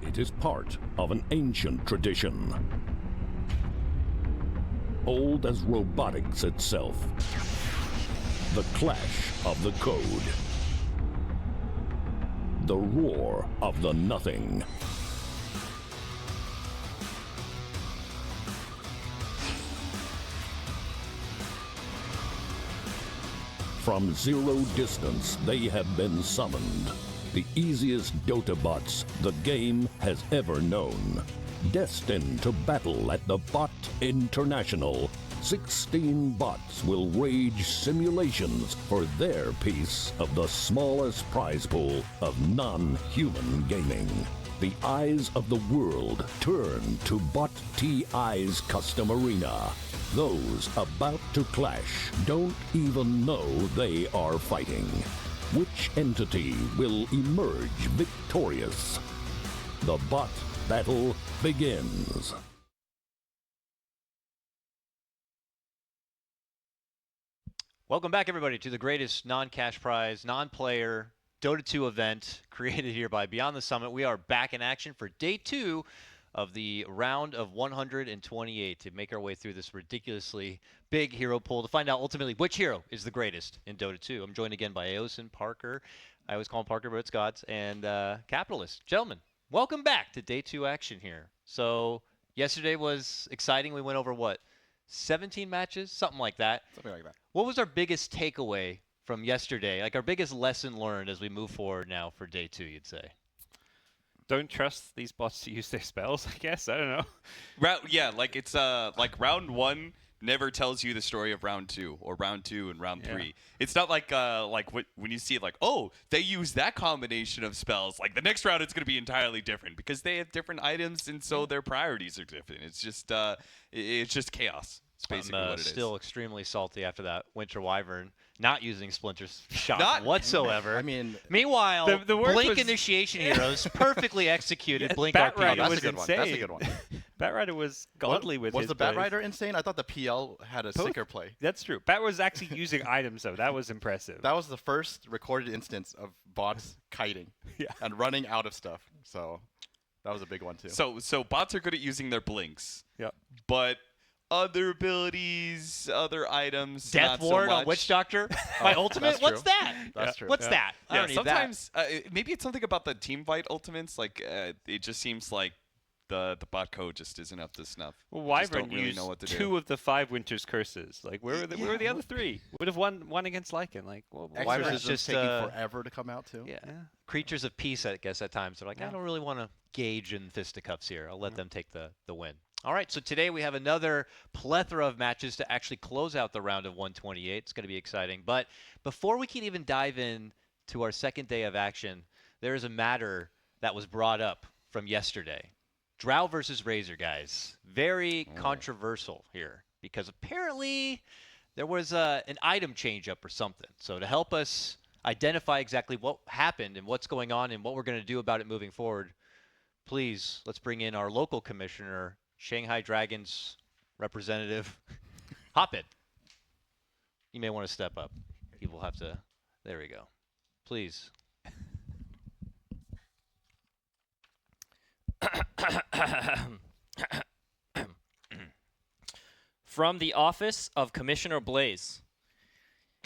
It is part of an ancient tradition, old as robotics itself. The clash of the code. The roar of the nothing. From zero distance, they have been summoned. The easiest Dota bots the game has ever known. Destined to battle at the Bot International, 16 bots will wage simulations for their piece of the smallest prize pool of non-human gaming. The eyes of the world turn to Bot TI's custom arena. Those about to clash don't even know they are fighting. Which entity will emerge victorious? The bot battle begins. Welcome back, everybody, to the greatest non-cash prize, non-player Dota 2 event created here by Beyond the Summit. We are back in action for day 2 of the round of 128 to make our way through this ridiculously big hero pool to find out ultimately which hero is the greatest in Dota 2. I'm joined again by Aosin, Parker, I always call him Parker, but it's Gods, and Capitalist. Gentlemen, welcome back to day 2 action here. So yesterday was exciting. We went over, what, 17 matches? Something like that. Something like that. What was our biggest takeaway from yesterday? Like our biggest lesson learned as we move forward now for day 2, you'd say? Don't trust these bots to use their spells, I guess. I don't know. Yeah, like it's like round 1 never tells you the story of round 2 or round 2 and round 3. It's not like when you see it like, oh, they use that combination of spells. Like the next round it's going to be entirely different because they have different items and so their priorities are different. It's just chaos. It's basically what it is. Still extremely salty after that Winter Wyvern not using Splinter's shot whatsoever. I mean, meanwhile, the Blink initiation heroes perfectly executed. Blink Batrider RP. was that's a good one. That's a good one. Batrider was godly with was his the plays. Batrider insane? I thought the PL had a sicker play. That's true. Bat was actually using items, though. That was impressive. That was the first recorded instance of bots kiting and running out of stuff. So that was a big one, too. So bots are good at using their blinks. Yep. But other abilities, other items, Death not so Ward much. on Witch Doctor. My ultimate. that's What's true. that? That's true. What's that? I Yeah, don't need sometimes maybe it's something about the team fight ultimates. Like it just seems like the bot code just isn't up to snuff. Well, Just Wyvern don't really used know what to 2 do. of the 5 Winter's Curses. Like, where were the other 3? Would have won against Lycan. Like, well, Wyvern's Exorcism's just, taking forever to come out, too. Yeah. Creatures of peace, I guess, at times. They're like, I don't really want to gauge in fisticuffs here. I'll let them take the win. All right, so today we have another plethora of matches to actually close out the round of 128. It's going to be exciting. But before we can even dive in to our second day of action, there is a matter that was brought up from yesterday. Drow versus Razor, guys. Very controversial here because apparently there was an item change up or something. So to help us identify exactly what happened and what's going on and what we're going to do about it moving forward, please, let's bring in our local commissioner, Shanghai Dragons representative, Hopit. You may want to step up. He will have to. There we go. Please. From the office of Commissioner Blaze.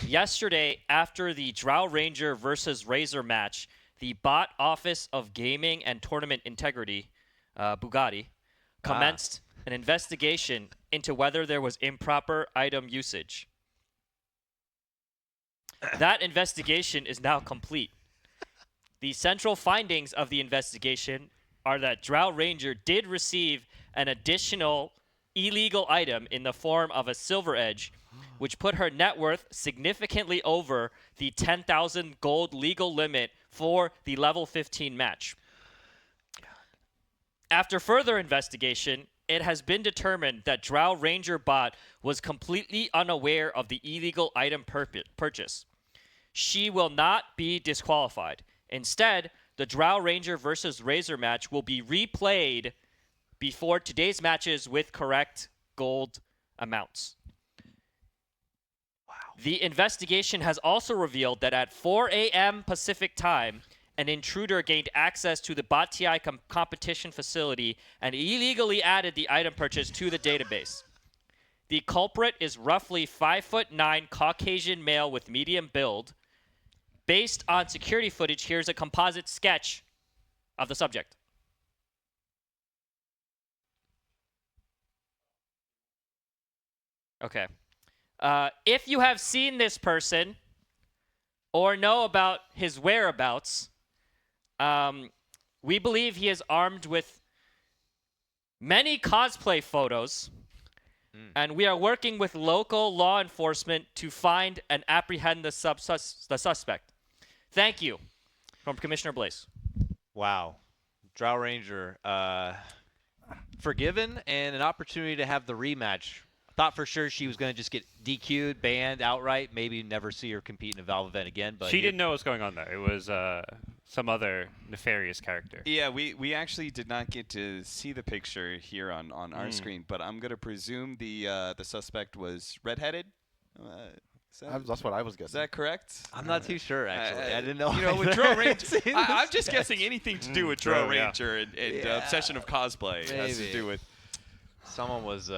Yesterday, after the Drow Ranger versus Razor match, the Bot Office of Gaming and Tournament Integrity, Bugatti, commenced an investigation into whether there was improper item usage. That investigation is now complete. The central findings of the investigation are that Drow Ranger did receive an additional illegal item in the form of a Silver Edge, which put her net worth significantly over the 10,000 gold legal limit for the level 15 match. After further investigation, it has been determined that Drow Ranger bot was completely unaware of the illegal item purchase. She will not be disqualified. Instead, the Drow Ranger versus Razor match will be replayed before today's matches with correct gold amounts. Wow. The investigation has also revealed that at 4 a.m. Pacific time, an intruder gained access to the BotTI competition facility and illegally added the item purchase to the database. The culprit is roughly 5'9" Caucasian male with medium build. Based on security footage, here's a composite sketch of the subject. Okay. If you have seen this person or know about his whereabouts, we believe he is armed with many cosplay photos, and we are working with local law enforcement to find and apprehend the suspect. Thank you. From Commissioner Blaze. Wow. Drow Ranger, forgiven and an opportunity to have the rematch. Thought for sure she was going to just get DQ'd, banned outright, maybe never see her compete in a Valve event again. But She didn't know what was going on there. It was some other nefarious character. Yeah, we actually did not get to see the picture here on our screen, but I'm gonna presume the suspect was redheaded. That's what I was Is guessing. that correct? I'm not too sure, actually. I didn't know. You know, with Drow Ranger, I'm just guessing anything to do with Drow Drow, yeah. Ranger and obsession of cosplay has to Maybe. do with. Someone was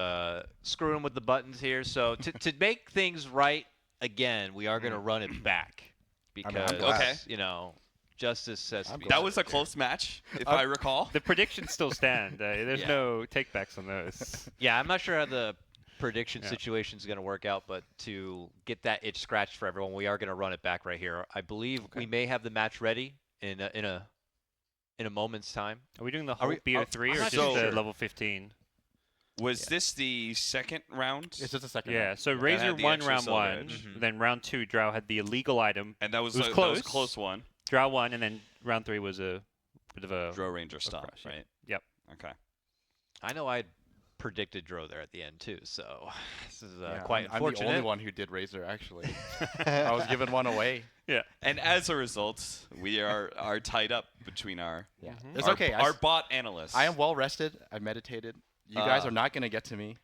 screwing with the buttons here. So to make things right again, we are going to run it back because, I'm glad. Okay. you know, justice has to be That was a close match, if I recall. The predictions still stand. There's Yeah. no takebacks on those. Yeah, I'm not sure how the prediction Yeah. situation is going to work out, but to get that itch scratched for everyone, we are going to run it back right here. I believe we may have the match ready in a moment's time. Are we doing the Are whole we- beer are- 3 I'm or not just sure. the level 15? Was this the second round? It's just a second. Yeah, round. so had Razor the won extra round silver 1, edge. then round 2, Drow had the illegal item. And that was It was a close. close one. Drow won, and then round 3 was a bit of a... Drow Ranger stop, crush, yeah. right? Yep. Okay. I know I predicted Dro there at the end too, so this is Yeah, quite I'm the unfortunate. only one who did Razor, actually. I was giving one away. Yeah. And as a result, we are tied up between our Yeah. It's our, okay. our bot analysts. I am well rested. I meditated. You guys are not going to get to me.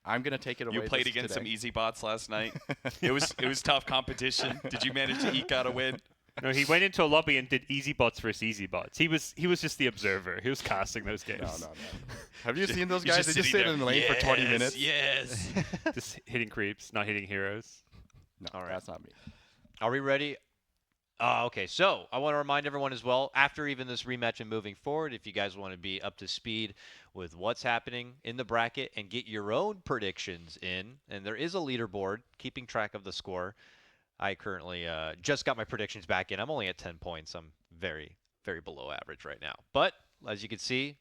I'm going to take it away. You played against some easy bots last night. It was tough competition. Did you manage to eke out a win? No, he went into a lobby and did easy bots versus easy bots. He was just the observer. He was casting those games. No. Have you seen those He's guys? They just sitting sit in the there. lane for 20 minutes. Yes. Just hitting creeps, not hitting heroes. No, All right. that's not me. Are we ready? Okay, so I want to remind everyone as well, after even this rematch and moving forward, if you guys want to be up to speed with what's happening in the bracket and get your own predictions in, and there is a leaderboard keeping track of the score. I currently just got my predictions back in. I'm only at 10 points. I'm very, very below average right now. But as you can see,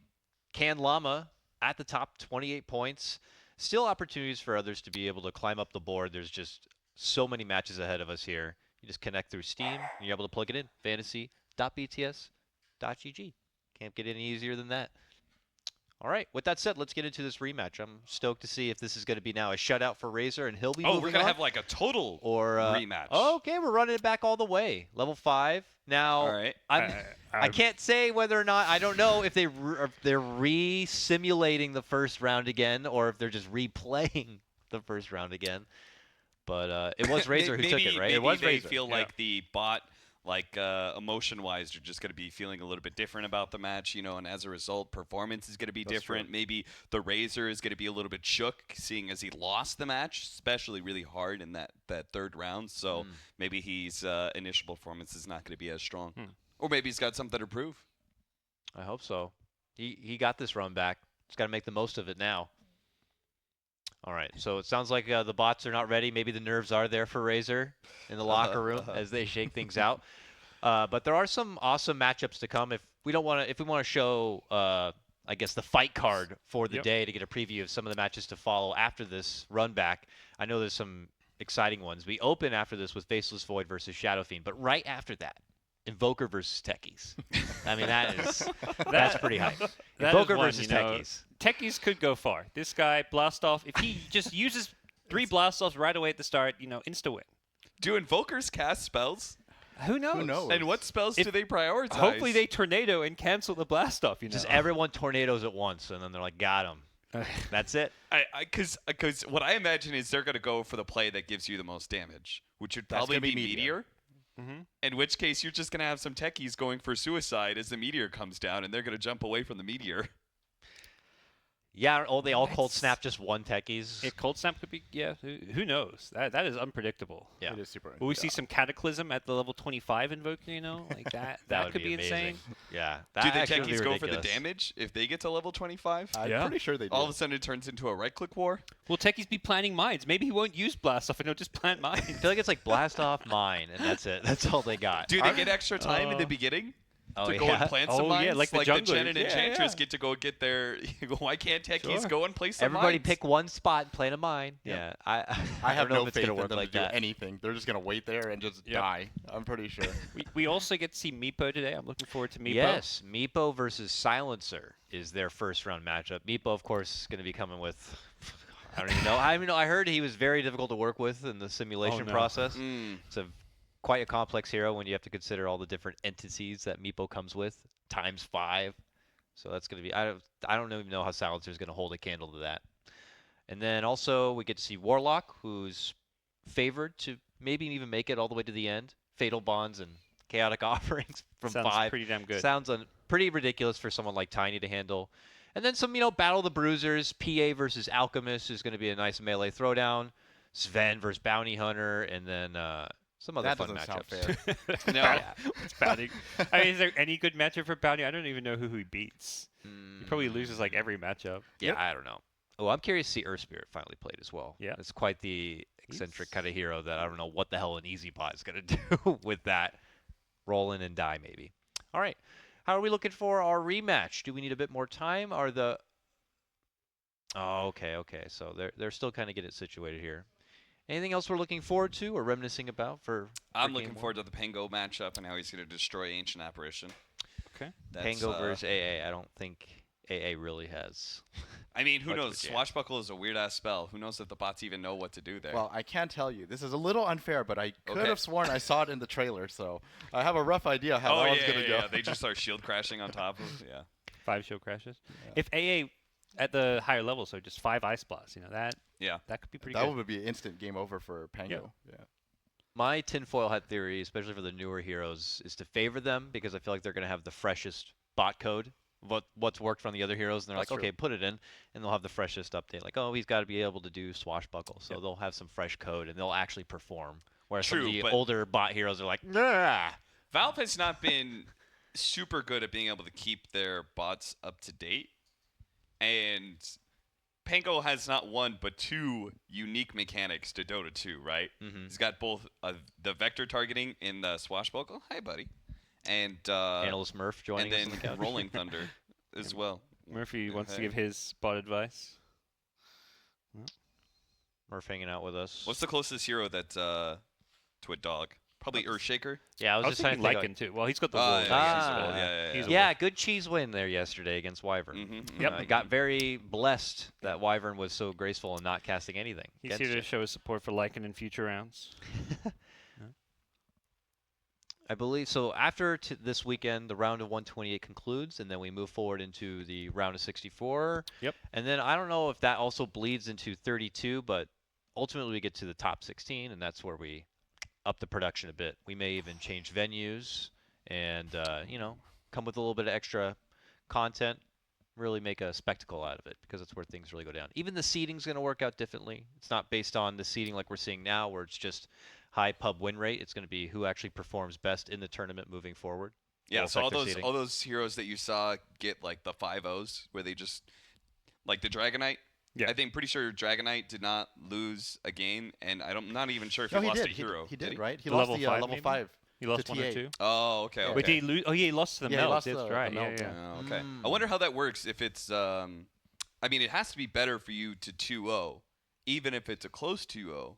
Can Llama at the top, 28 points. Still opportunities for others to be able to climb up the board. There's just so many matches ahead of us here. You just connect through Steam, and you're able to plug it in. Fantasy.bts.gg. Can't get any easier than that. All right, with that said, let's get into this rematch. I'm stoked to see if this is going to be now a shutout for Razor, and he'll be Oh, moving we're gonna on. have like a total Or rematch. Okay, we're running it back all the way. Level 5. Now, All right. I can't say whether or not, I don't know if they're re-simulating the first round again or if they're just replaying the first round again. But it was Razor who took it, right? Maybe It was they Razor. feel Yeah. like the bot, like emotion-wise, are just going to be feeling a little bit different about the match, you know, and as a result, performance is going to be different. Maybe the Razor is going to be a little bit shook, seeing as he lost the match, especially really hard in that third round. So maybe his initial performance is not going to be as strong. Or maybe he's got something to prove. I hope so. He got this run back. He's got to make the most of it now. All right, so it sounds like the bots are not ready. Maybe the nerves are there for Razor in the locker room as they shake things out. But there are some awesome matchups to come. If we want to show, I guess, the fight card for the day to get a preview of some of the matches to follow after this run back, I know there's some exciting ones. We open after this with Faceless Void versus Shadow Fiend, but right after that, Invoker versus Techies. I mean, that's pretty hype. That Invoker is one, versus you know, Techies. Techies could go far. This guy, blast off, if he just uses 3 blast offs right away at the start, you know, insta-win. Do Invokers cast spells? Who knows? Who knows? And what spells do they prioritize? Hopefully they tornado and cancel the blast off, you know. Just everyone tornadoes at once, and then they're like, got him. That's it. Because what I imagine is they're going to go for the play that gives you the most damage, which would That's probably gonna be be Meteor. Meteor. In which case, you're just going to have some techies going for suicide as the meteor comes down, and they're going to jump away from the meteor. Yeah, they all cold snap just one techies. Yeah, cold snap could be. Yeah, who knows? That is unpredictable. Yeah. It is super. Will we see some cataclysm at the level 25 invoker? You know, like that. That would could be amazing. insane. Yeah. Do That the actually would be techies go for the ridiculous. damage if they get to level 25? I'm Yeah. pretty sure they do. All of a sudden, it turns into a right-click war. Will Techies be planning mines? Maybe he won't use blast off and he'll just plant mines. I feel like it's like blast off mine, and that's it. That's all they got. Do they get extra time in the beginning to go and plant some Oh, mines? yeah, like the Chen junglers. and Yeah, Enchantress yeah. get to go get their. Why can't techies Sure. go and place some Everybody mines? pick one spot and plant a mine. Yeah. Yeah. I have don't know no if it's faith gonna in work them like to do that. anything. They're just gonna wait there and just Yep. die. I'm pretty sure. We also get to see Meepo today. I'm looking forward to Meepo. Yes, Meepo versus Silencer is their first round matchup. Meepo, of course, is going to be coming with. I don't even know. I heard he was very difficult to work with in the simulation no. process. Mm. It's quite a complex hero when you have to consider all the different entities that Meepo comes with times 5. So that's going to be. I don't even know how Silencer is going to hold a candle to that. And then also we get to see Warlock, who's favored to maybe even make it all the way to the end. Fatal Bonds and Chaotic Offerings from Sounds 5. pretty damn good. Sounds pretty ridiculous for someone like Tiny to handle. And then some, Battle of the Bruisers. PA versus Alchemist is going to be a nice melee throwdown. Sven versus Bounty Hunter, and then some other That fun doesn't sound matchups. fair. No. It's Bounty. I mean, is there any good matchup for Bounty? I don't even know who he beats. He probably loses like every matchup. Yeah, I don't know. Oh, I'm curious to see Earth Spirit finally played as well. Yeah. It's quite the eccentric kind of hero that I don't know what the hell an easy bot is going to do with that. Roll in and die, maybe. All right. How are we looking for our rematch? Do we need a bit more time? Oh, okay. So they're still kind of getting it situated here. Anything else we're looking forward to or reminiscing about for I'm game looking one? forward to the Pango matchup and how he's going to destroy Ancient Apparition. Okay. That's, Pango versus AA. I don't think AA really has. I mean, who much of a knows? jam. Swashbuckle is a weird-ass spell. Who knows if the bots even know what to do there? Well, I can tell you, this is a little unfair, but I could Okay. have sworn I saw it in the trailer, so I have a rough idea how that one's gonna go. They just start shield crashing on top of. Yeah. 5 shield crashes. If AA at the higher level, so just 5 ice blasts, that Yeah. could be pretty That good. would be an instant game over for Pango. Yeah. My tinfoil hat theory, especially for the newer heroes, is to favor them because I feel like they're going to have the freshest bot code. What's worked from the other heroes, and they're That's like, true. okay, put it in, and they'll have the freshest update. Like, oh, he's got to be able to do swashbuckle, so they'll have some fresh code, and they'll actually perform. Whereas some of True, the but- older bot heroes are like, nah. Valve has not been super good at being able to keep their bots up to date, and Pango has not one but 2 unique mechanics to Dota 2, right? Mhm. He's got both the vector targeting in the Swashbuckle. Hi, buddy. And Analyst Murph joining and us on the then couch. Rolling Thunder as well. Murphy wants to Okay. give his bot advice. Murph hanging out with us. What's the closest hero that to a dog? Probably Earthshaker. Yeah, I was I was just trying thinking to think. Lycan too. Well, he's got the Oh, wolves. yeah, he's a wolf. Yeah. He's a Yeah, good cheese win there yesterday against Wyvern. Mm-hmm. Yep. I got very blessed that Wyvern was so graceful and not casting anything. He's against here to it. show his support for Lycan in future rounds. I believe so. After this weekend, the round of 128 concludes, and then we move forward into the round of 64. Yep. And then I don't know if that also bleeds into 32, but ultimately we get to the top 16, and that's where we up the production a bit. We may even change venues and come with a little bit of extra content, really make a spectacle out of it, because that's where things really go down. Even the seeding's going to work out differently. It's not based on the seeding like we're seeing now, where it's just high pub win rate. It's going to be who actually performs best in the tournament moving forward. Yeah, Will so all affect their those seeding. all those heroes that you saw get like the 5-0s where they just like the Dragonite. Yeah. I think pretty sure Dragonite did not lose a game, and I'm not even sure if No, he he lost did. a hero. He did, he? right? He The lost level the 5 level maybe? 5. He lost to 1 or TA. 2. Oh, okay. Yeah. okay. Wait, did he lose? Oh, yeah, he lost to the Yeah, he Meld. lost That's the right. Meld, Yeah. Oh, okay. I wonder how that works. If it's, I mean, it has to be better for you to 2-0, even if it's a close 2-0,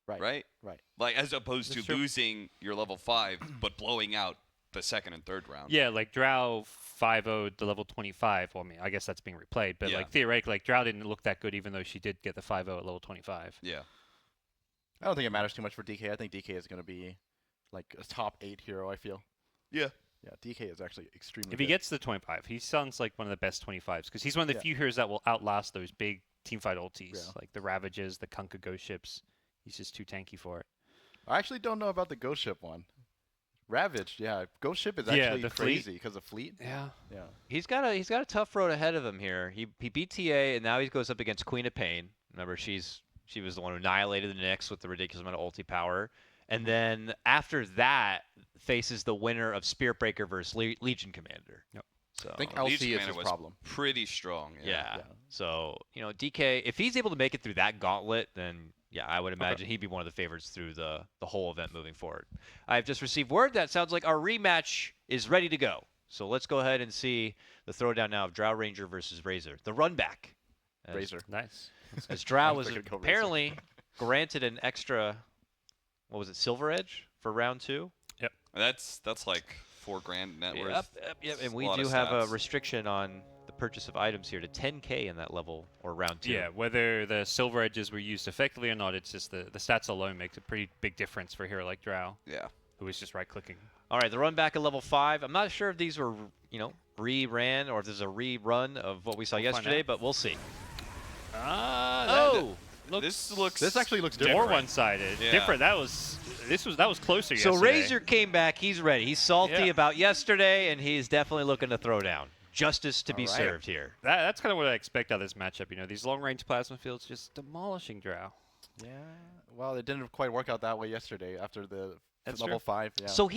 Right. right? Right. Like as opposed That's to true. losing your level 5, but blowing out the second and third round. Yeah, like Drow 5-0'd the level 25. Well, I mean, I guess that's being replayed, but Yeah. like theoretically, like Drow didn't look that good, even though she did get the 5-0 at level 25. Yeah. I don't think it matters too much for DK. I think DK is going to be like a top 8 hero, I feel. Yeah. Yeah, DK is actually extremely If he good. gets the 25, he sounds like one of the best 25s because he's one of the Yeah. few heroes that will outlast those big teamfight ultis, Yeah. like the Ravages, the Kunkka Ghost ships. He's just too tanky for it. I actually don't know about the Ghost Ship one. Ravaged, yeah. Ghost Ship is Yeah, actually the fleet. crazy because of fleet. Yeah. Yeah. He's got a tough road ahead of him here. He beat TA, and now he goes up against Queen of Pain. Remember, she was the one who annihilated the Nyx with the ridiculous amount of ulti power. And then after that, faces the winner of Spiritbreaker versus Legion Commander. Yep. So I think Legion LC is Commander his was problem. pretty strong. yeah. Yeah. So DK, if he's able to make it through that gauntlet, then yeah, I would imagine he'd be one of the favorites through the whole event moving forward. I've just received word that sounds like our rematch is ready to go. So let's go ahead and see the throwdown now of Drow Ranger versus Razor. The run back. Razor. Nice. As Drow I was figured go Razor. apparently granted an extra, what was it, Silver Edge for round 2? That's like $4,000 net worth. Yep. It's And a we lot do of have a stats. restriction on the purchase of items here to 10k in that level or round 2. Yeah, whether the silver edges were used effectively or not, it's just the stats alone makes a pretty big difference for a hero like Drow, Yeah. who is just right-clicking. All right, the run back at level 5. I'm not sure if these were, re-ran or if there's a rerun of what we saw We'll find yesterday, out. but we'll see. Oh! This actually looks more different. one-sided. Yeah. Different. That was closer So yesterday. Razor came back. He's ready. He's salty Yeah. about yesterday, and he's definitely looking to throw down. Justice to be All right. served here. That's kind of what I expect out of this matchup. These long-range plasma fields just demolishing Drow. Yeah. Well, it didn't quite work out that way yesterday after the That's level true. 5. Yeah. So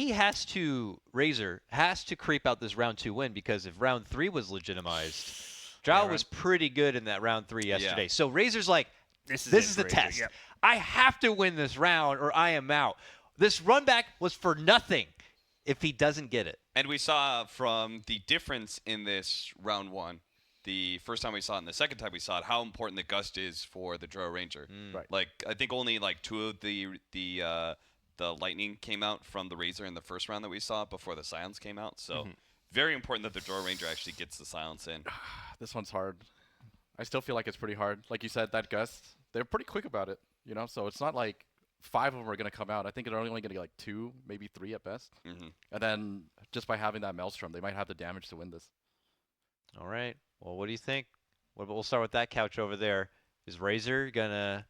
Razor has to creep out this round 2 win, because if round 3 was legitimized, Drow was pretty good in that round 3 yesterday. So Razor's like, this it is the for Razor, test. yep. I have to win this round or I am out. This run back was for nothing if he doesn't get it. And we saw from the difference in this round 1, the first time we saw it and the second time we saw it, how important the Gust is for the Drow Ranger. Right. Like, I think only like 2 of the lightning came out from the Razor in the first round that we saw before the silence came out. So very important that the Drow Ranger actually gets the silence in. This one's hard. I still feel like it's pretty hard. Like you said, that Gust, they're pretty quick about it, so it's not like 5 of them are going to come out. I think they're only going to get like 2, maybe 3 at best. And then just by having that Maelstrom, they might have the damage to win this. All right. Well, what do you think? We'll start with that couch over there. Is Razor going to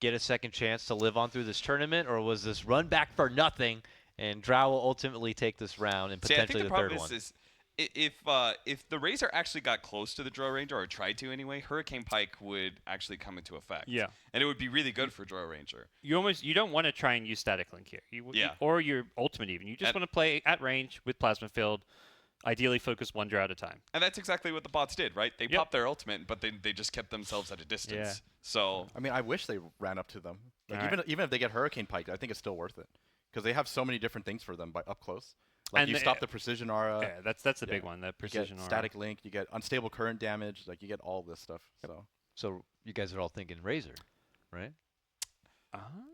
get a second chance to live on through this tournament, or was this run back for nothing, and Drow will ultimately take this round and potentially I think the third problem one? is if the Razor actually got close to the Drow Ranger, or tried to anyway, Hurricane Pike would actually come into effect. Yeah. And it would be really good for Drow Ranger. You don't want to try and use static link here. Or your ultimate even. You just want to play at range with plasma field. Ideally, focus one Drow at a time. And that's exactly what the bots did, right? They popped their ultimate, but they just kept themselves at a distance. Yeah. So I mean, I wish they ran up to them. Like All even if they get Hurricane Pike, I think it's still worth it because they have so many different things for them up close. Like And you stop the precision aura. Yeah, that's the big one. The You precision get aura. static link. You get unstable current damage. Like you get all this stuff. So you guys are all thinking Razor, right?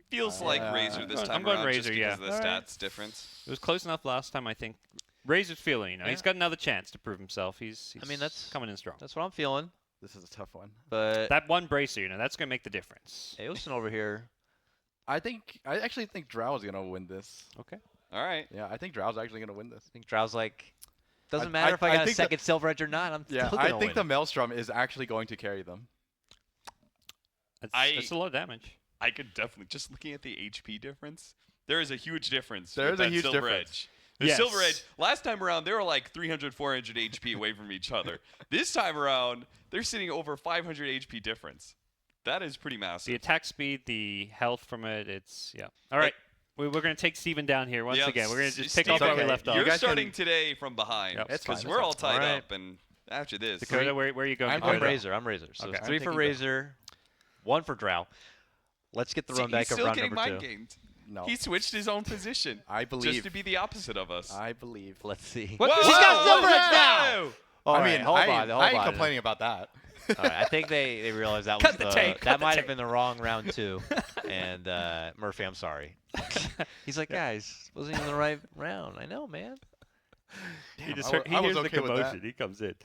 feels like Razor this I'm time going around Razor, just because yeah. of the All right. stats difference. It was close enough last time, I think. Razor's feeling, he's got another chance to prove himself. He's that's coming in strong. That's what I'm feeling. This is a tough one. But That one bracer, that's going to make the difference. Aosin over here, I actually think Drow is gonna win this. Okay. All right. Yeah, I think Drow's actually gonna win this. I think Drow's like, doesn't I- matter if I I got a think the- second Silver Edge or not. I'm Yeah, still I gonna think the win. Maelstrom is actually going to carry them. That's a low damage. I could definitely, just looking at the HP difference, there is a huge difference. There with is a that huge Silver difference. Edge. The Yes. Silver Edge, last time around, they were like 300, 400 HP away from each other. This time around, they're sitting over 500 HP difference. That is pretty The massive. attack speed, the health from it, All right. We're going to take Steven down here once again. We're going to just pick off where we left off. You're guys starting can- today from behind Yep. It's fine, because it's we're fine. all tied All right. up, and after this, Dakota, where are you going? I'm I'm going Dakota? Razor. I'm Razor. So Okay. it's 3 I'm for taking Razor, 1 for Drow. Let's get the See, run back he's of still round getting number mind 2. gamed. No, He switched his own position I believe. just to be the opposite of us. I believe. Let's see. Whoa, She's got whoa, Silver whoa, Edge now! whoa! All I right, mean, hold I on. ain't complaining about that. All right, I think they realized that Cut was the tape, cut that the might have tape. been the wrong round 2. And Murphy, I'm sorry. He's like, guys, wasn't even the right round. I know, man. He just I heard, wa- he I was hears the okay with that. commotion. He comes in.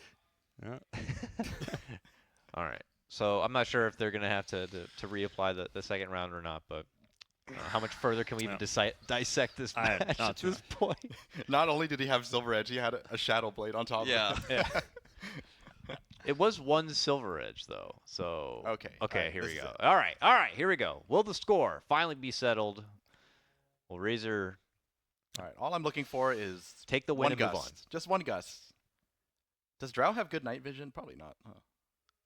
All right. So I'm not sure if they're gonna have to reapply the second round or not, but how much further can we even dissect this I- match not at too this point? Not only did he have Silver Edge, he had a Shadow Blade on top Yeah. of it. It was 1 Silver Edge though, so Okay. Okay, Alright, here this we is go. it. All right, here we go. Will the score finally be settled? Will Razor All right. All I'm looking for is Take the win one and move gust. on. Just one gust. Does Drow have good night vision? Probably not. Huh.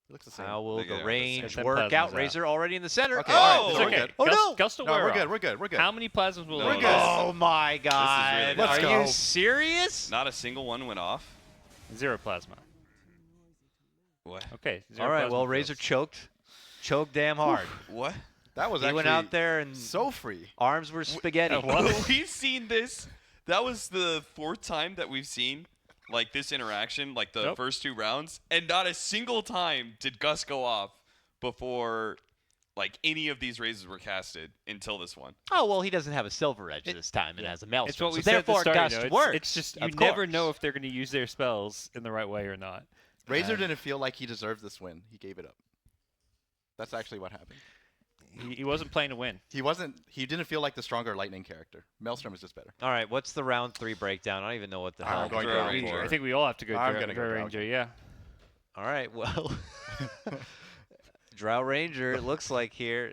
It looks the same. How will They the got range same. work Plasma's out? out. Razor already in the center. Okay, Oh! all right, It's so okay. we're good. Oh, Gust, no! Gust will No, wear we're good. off. We're good. We're good. How many plasmas will No, wear we're off? Oh my God! really Let's Are go. you serious? Not a single one went off. 0 plasma. What? Okay. 0 All right. plasma Well, Razor fields. choked damn hard. What? That was He actually went out there and so free. arms were spaghetti. We've seen this. That was the 4th time that we've seen like this interaction, like the Nope. first 2 rounds, and not a single time did Gus go off before like any of these raises were casted until this one. Oh well, he doesn't have a silver edge this time and has a maelstrom. It's what we so said at the therefore, start. Gust you know, works. it's just you of never course. know if they're going to use their spells in the right way or not. Razor didn't feel like he deserved this win. He gave it up. That's actually what happened. He wasn't playing to win. He wasn't. He didn't feel like the stronger lightning character. Maelstrom is just better. All right, what's the round 3 breakdown? I don't even know what the I'm hell. going Drow Drow Ranger. I think we all have to go I'm Drow gonna go Drow Drow Ranger. Yeah. All right, well, Drow Ranger. It looks like here.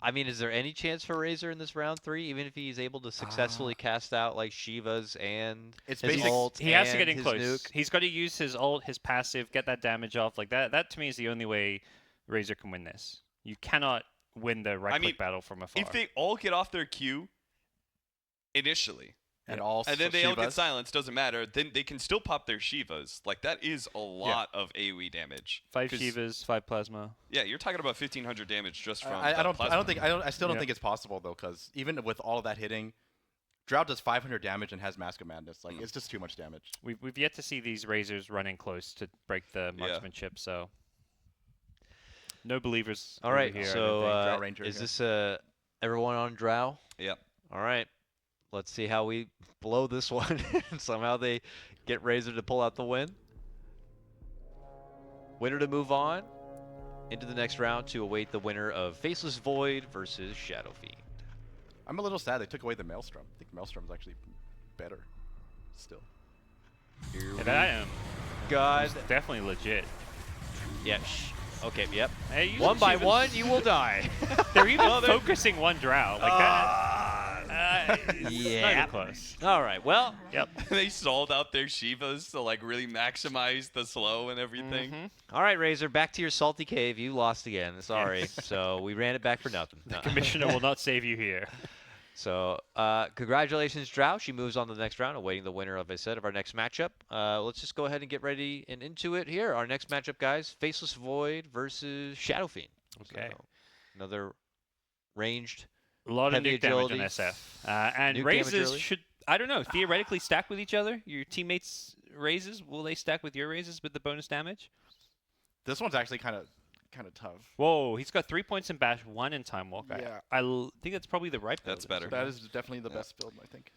I mean, is there any chance for Razor in this round 3, even if he's able to successfully cast out like Shivas and It's his basic- ult He has to and get in his close. nuke? He's got to use his ult, his passive, get that damage off. Like that to me is the only way Razor can win this. You cannot win the right click battle from afar. If they all get off their Q initially, And all and then they all get Shivas. silenced, doesn't matter, then they can still pop their Shivas. Like, that is a lot of AoE damage. 5 'Cause- Shivas, 5 plasma. Yeah, you're talking about 1,500 damage just from I the don't. plasma. I still don't Yeah. think it's possible though, because even with all of that hitting, Drow does 500 damage and has Mask of Madness. Like it's just too much damage. We've yet to see these Razors running close to break the Yeah. marksmanship, so no believers. All right, over here, I so don't think. Drow Ranger, is yeah. this everyone on Drow? Yep. All right, let's see how we blow this one. And somehow they get Razor to pull out the win. Winner to move on into the next round to await the winner of Faceless Void versus Shadow Fiend. I'm a little sad they took away the Maelstrom. I think Maelstrom's actually better. Still. Here Yeah, that item God, is definitely legit. yeah. Okay, yep. Hey, using One by Shivas- one, you will die. They're even focusing one Drow. Like that. yeah. Not even close. All right. Well, Yep. They sold out their Shivas to, like, really maximize the slow and everything. Mhm. all right, Razor. Back to your salty cave. You lost again. Sorry. So we ran it back for nothing. The commissioner will not save you here. So, congratulations, Drow. She moves on to the next round, awaiting the winner, of I said, of our next matchup. Let's just go ahead and get ready and into it here. Our next matchup, guys, Faceless Void versus Shadow Fiend. Okay. So, another ranged. A lot of Heavy nuke damage on agility. SF. And Nuke damage raises early? should, I don't know, theoretically stack with each other. Your teammates' raises, will they stack with your raises with the bonus damage? This one's actually kind of tough. Whoa, he's got 3 points in Bash, 1 in Time Walk. Yeah. I think that's probably the right build. That's better. That is definitely the best build, I think.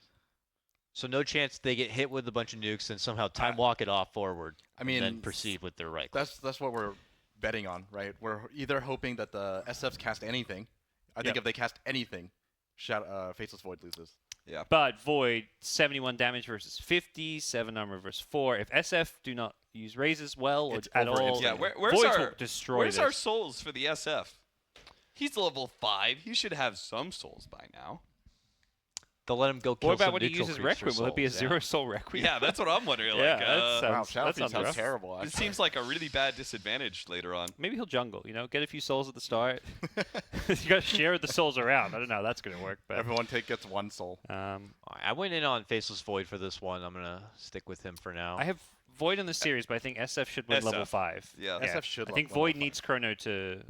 So no chance they get hit with a bunch of nukes and somehow time walk it off forward. I mean, and then proceed with their right. That's what we're betting on, right? We're either hoping that the SFs cast anything. I think Yep. if they cast anything, Faceless Void loses. Yeah. But Void, 71 damage versus 50, 7 armor versus 4. If SF do not use raises well or It's at over all, instantly. Yeah, where's Voids our will destroy where's this. our souls for the SF? He's level 5. He should have some souls by now. They'll let him go kill What about some when he neutral uses creeps for Requiem? Will it be a souls, yeah. 0 soul Requiem? Yeah, that's what I'm wondering. Yeah, Like, that Wow, sounds Shadow Fiend rough. sounds terrible. it Actually. seems like a really bad disadvantage later on. Maybe he'll jungle, get a few souls at the start. You got to share the souls around. I don't know how that's going to work. But Everyone gets one soul. All right, I went in on Faceless Void for this one. I'm gonna stick with him for now. I have Void in the series, but I think SF should win level SF. 5. Yeah. SF should I think win Void level needs Chrono to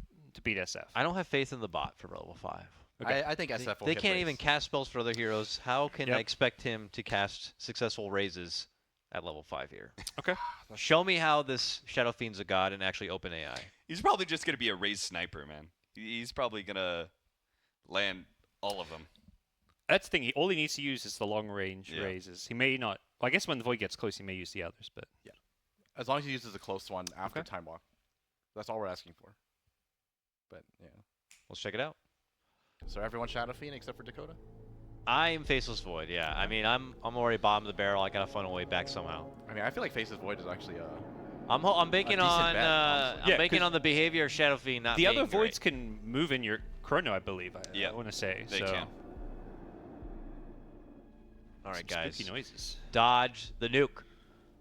beat SF. I don't have faith in the bot for level 5. Okay. I think SF will They get can't raised. even cast spells for other heroes. How can I Yep. expect him to cast successful raises at level 5 here? Okay. Show me how this Shadow Fiend's a god and actually open AI. He's probably just going to be a raised sniper, man. He's probably going to land all of them. That's the thing. All he needs to use is the long range Yeah. raises. He may not. Well, I guess when the Void gets close, he may use the others. But As long as he uses a close one after Okay. Time Walk. That's all we're asking for. But, yeah. Let's check it out. So everyone Shadow Fiend except for Dakota? I am Faceless Void, yeah. I mean, I'm already bottom of the barrel. I gotta find a way back somehow. I mean, I feel like Faceless Void is actually I'm banking decent on bet, honestly. Yeah, banking 'cause on the behavior of Shadow Fiend not the being other Voids great. can move in your Chrono, I believe. I Yeah. want to say. They so. can. All right, Some guys. Spooky noises. Dodge the nuke.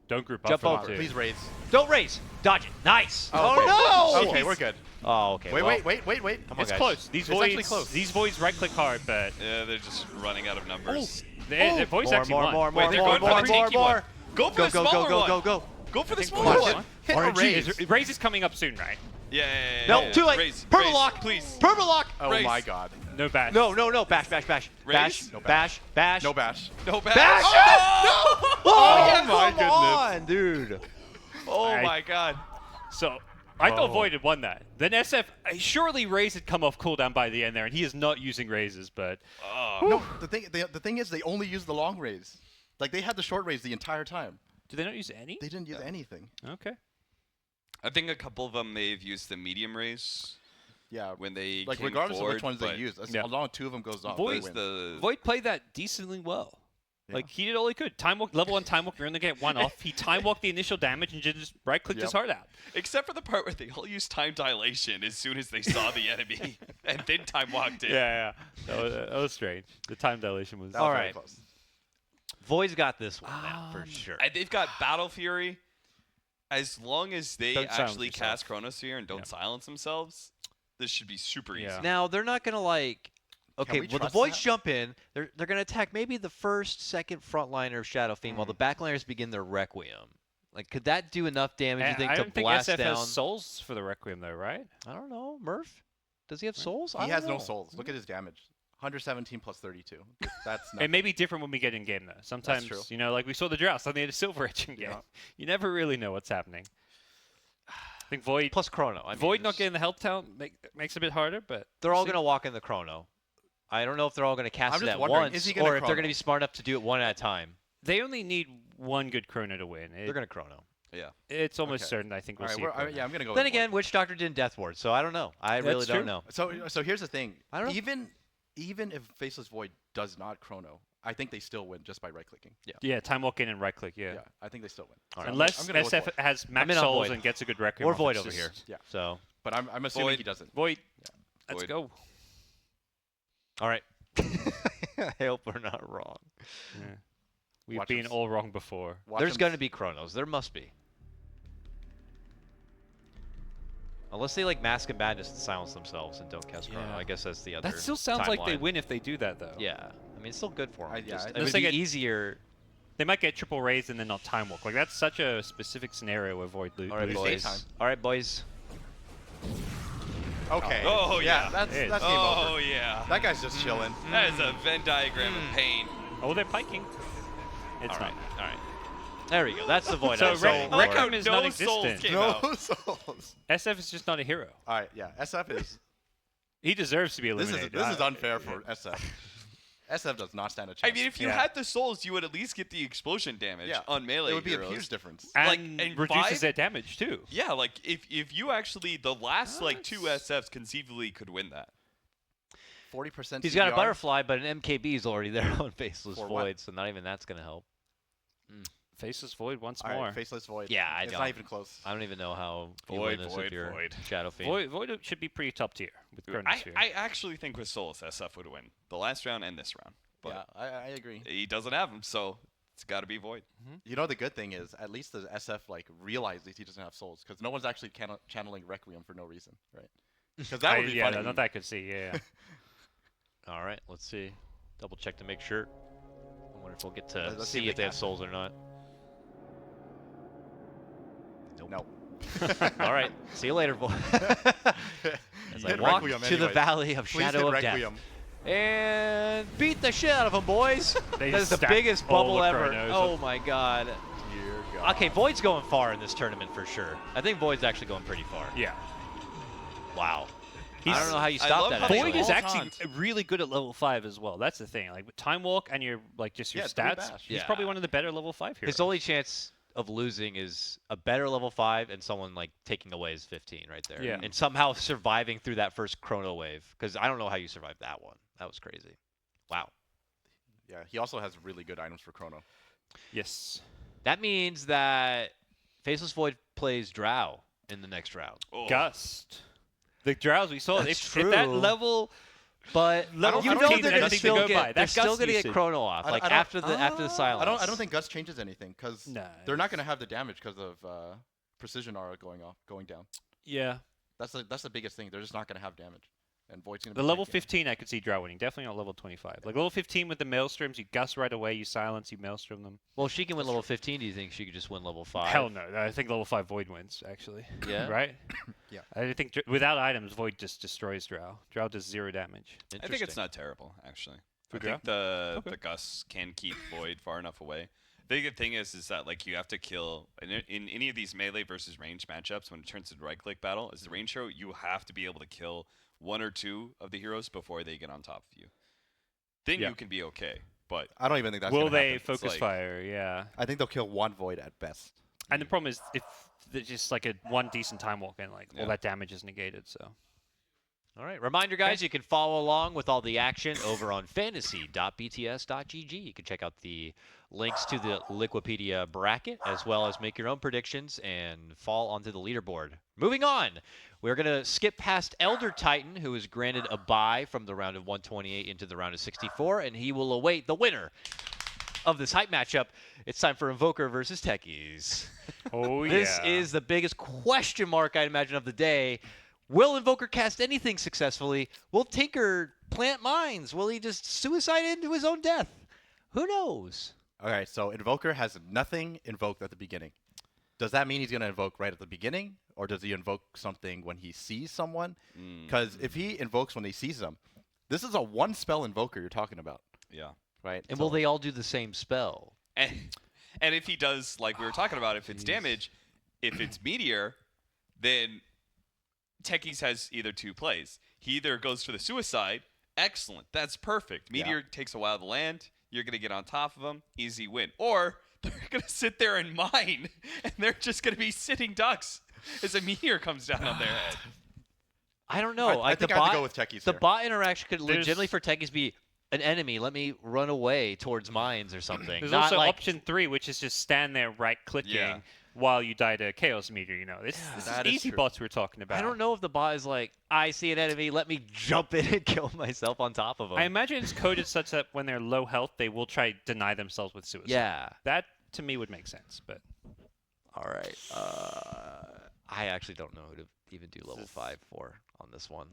Don't group up. Jump for them, over. too. Please raise. Don't raise. Dodge it. Nice. Oh, no! Okay, we're good. Oh, okay. Wait, well, wait. Come on, It's guys. close. These It's actually voids. close. These voids right-click hard, but Yeah, they're just running out of numbers. the voids More, actually more, won. more, Wait, more, they're more, going for more, the more, cheeky more. one. Go for Go, the go, smaller go, one. go, go, go. Go for the think smaller Watch one. Hit RNG. raise. Raise is coming up soon, right? Yeah. No, too late. Raise, Purple raise, lock. please. Purple lock. Oh Raise. my god. No bash. No. Bash, bash, bash. Raise? Bash, No bash, bash. No bash. No bash. Bash! Oh, Oh, yeah, my come goodness. on, dude. oh I- my god. So I thought Oh. Void had won that. Then SF, surely Raze had come off cooldown by the end there, and he is not using Razes, but No, the thing is, they only use the long raise. Like they had the short raise the entire time. do they not use any? They didn't use anything. Okay. I think a couple of them may have used the medium raise Yeah. when they Like came regardless forward, of which ones they but use, as Yeah. long as two of them goes off, Void they was win. the Void played that decently well. Yeah. Like he did all he could. Time walk, level 1 time walk, you're gonna get one off. He time walked the initial damage and just right clicked his Yep. heart out. except for the part where they all used time dilation as soon as they saw the enemy, and then time walked in. Yeah. That was strange. The time dilation was. That was All very right. close. Void's got this one now for sure. And they've got Battle Fury. As long as they Don't silence actually yourself. cast Chronosphere and don't Yeah. silence themselves, this should be super easy. Yeah. Now they're not gonna like. Okay, we well the trust Voids that? jump in. They're gonna attack maybe the first, second frontliner of Shadow Fiend while the backliners begin their Requiem. Like, could that do enough damage? You think I to don't think blast SF down? has souls for the Requiem though, right? I don't know, Murph. Does he have souls? I He don't has no know. souls. Look at his damage. 117 plus 32. That's It nothing. may be different when we get in game though. Sometimes, true. you know, like we saw the Drow, suddenly they had a Silver Edge in game. Yeah. You never really know what's happening. I think Void Plus Chrono. I mean, Void not it's- getting the health count makes it a bit harder, but They're we'll all see. gonna walk in the Chrono. I don't know if they're all gonna cast I'm it just at wondering, once, is he gonna or if they're Chrono? gonna be smart enough to do it one at a time. They only need one good Chrono to win. They're gonna Chrono. Yeah. It's almost Okay. certain. I think we'll All right, see. we're, a Chrono. yeah, I'm gonna go. Then with again, Void. Witch Doctor didn't Death Ward, so I don't know. I That's really true. don't know. So here's the thing. I don't know. Even if Faceless Void does not Chrono, I think they still win just by right clicking. Yeah, time walk in and right click. Yeah. Yeah, I think they still win. All right. Unless I'm gonna go with SF Void. has I'm max in on souls Void. and gets a good Requiem. Or off, Void it's over here. just- Yeah. So, But I'm assuming Void. he doesn't. Void. Let's Void. go. all right. I hope we're not wrong. Yeah. We've Watch been us. all wrong before. Watch There's him- going to be Chronos. There must be. Unless they like Mask and Madness and silence themselves and don't cast Chrono. Yeah. I guess that's the other That still sounds like they timeline. win if they do that though. Yeah. I mean, it's still good for them. Yeah, Just, it unless would they be get- easier. They might get triple raise and then not time walk. Like that's such a specific scenario where Void All right, loses. boys. daytime. All right, boys. Okay. Oh, yeah. That's It is. that's game Oh over. yeah. That guy's just chilling. That is a Venn diagram of pain. Oh, they're piking. It's All not. right. All right. There we go. That's the Void. So I was Re- looking for. Like how Requiem is no non-existent. souls came No out. souls. SF is just not a hero. All right. Yeah. SF is. He deserves to be This eliminated. is unfair for SF. SF does not stand a I chance. mean, if you Yeah. had the souls, you would at least get the explosion damage Yeah. on melee it would be heroes. a huge difference. and like, and reduces five- their damage too. Yeah, like if you actually the last like two SFs conceivably could win that. 40%. He's got a CBR. butterfly, but an MKB is already there on Faceless For what? Void, so not even that's going to help. Faceless Void once All right, more. Faceless Void. Yeah, I it's don't. not even close. I don't even know how you Void, win this Void, if you're Void. Shadow Fiend. Void should be pretty top tier with I, Chronosphere. I actually think with Solus SF would win the last round and this round, but Yeah, I agree. he doesn't have them, so it's got to be Void. You know the good thing is at least the SF like realizes he doesn't have souls because no one's actually channeling Requiem for no reason, right? Because that would be yeah, funny. not that I could see. Yeah. All right, let's see. Double check to make sure. I wonder if we'll get to Let's see see if if they they have can. souls or not. Nope. No. All right, see you later, boy. As I Hit walk Requiem to the anyways. valley of Please Shadow hit of Death. Requiem. And beat the shit out of them, boys. They That is the stacked biggest all bubble the ever. Chronos. Oh my god. Dear God. Okay, Void's going far in this tournament for sure. I think Void's actually going pretty far. Yeah. Wow. I He's- don't know how you I stop love that. how they actually. Void is all actually taunt. really good at level 5 as well. That's the thing. Like with time walk and your like just your Yeah, three stats, bash. he's Yeah. probably one of the better level 5 heroes. His only chance of losing is a better level 5 and someone like taking away his 15 right there. Yeah. And somehow surviving through that first chrono wave. Because I don't know how you survived that one. That was crazy. Wow. Yeah, he also has really good items for Chrono. Yes. That means that Faceless Void plays Drow in the next round. Oh. Gust. The Drows we saw. That's If that true. level But Level you know 15, they're there's gonna nothing to still go by. get. They're That still gust gonna get usage. chrono off, I like don't- after the silence. I don't think Gust changes anything because Nah, they're not going to have the damage because of precision aura going down. Yeah. That's the biggest thing. They're just not going to have damage, and Void's going to The be level taking it. 15, I could see Drow winning. Definitely not level 25. Like level 15 with the Maelstroms, you gust right away, you silence, you Maelstrom them. Well, if she can win level 15, do you think she could just win level 5? Hell no. I think level 5 Void wins, actually. Yeah? Right? Yeah. I think without items, Void just destroys Drow. Drow does 0 damage. I think it's not terrible, actually. For I think Drow? the Gus can keep Void far enough away. The good thing is that like you have to kill in any of these melee versus range matchups when it turns into right-click battle. As the range hero, you have to be able to kill 1 or 2 of the heroes before they get on top of you. Then Yeah. you can be okay. But I don't even think that's Will gonna they happen. focus like- fire? Yeah. I think they'll kill one Void at best. And the problem is if there's just like one decent time walk in, like Yeah. all that damage is negated, so. All right. Reminder, guys, you can follow along with all the action over on fantasy.bts.gg. You can check out the links to the Liquipedia bracket, as well as make your own predictions and fall onto the leaderboard. Moving on, we're going to skip past Elder Titan, who is granted a bye from the round of 128 into the round of 64, and he will await the winner of this hype matchup. It's time for Invoker versus Techies. Oh, This is the biggest question mark, I'd imagine, of the day. Will Invoker cast anything successfully? Will Tinker plant mines? Will he just suicide into his own death? Who knows? Okay, so Invoker has nothing invoked at the beginning. Does that mean he's going to invoke right at the beginning? Or does he invoke something when he sees someone? Because if he invokes when he sees them, this is a one-spell Invoker you're talking about, yeah. right? And So- will they all do the same spell? And if he does, like we were talking about, if it's damage, if it's Meteor, then Techies has either 2 plays. He either goes for the suicide, excellent, that's perfect. Meteor takes a while to land, you're going to get on top of him, easy win. Or they're going to sit there and mine, and they're just going to be sitting ducks as a meteor comes down on their head. I don't know. I think I have to go with Techies The here. bot interaction could There's- legitimately for Techies be an enemy. Let me run away towards mines or something. There's Not also like, option 3, which is just stand there right-clicking Yeah. while you die to Chaos Meteor, you know. This is that is easy true. bots we're talking about. I don't know if the bot is like, I see an enemy, let me jump in and kill myself on top of him. I imagine it's coded such that when they're low health, they will try to deny themselves with suicide. Yeah. That, to me, would make sense, but... All right. I actually don't know who to even do level 5 for on this one.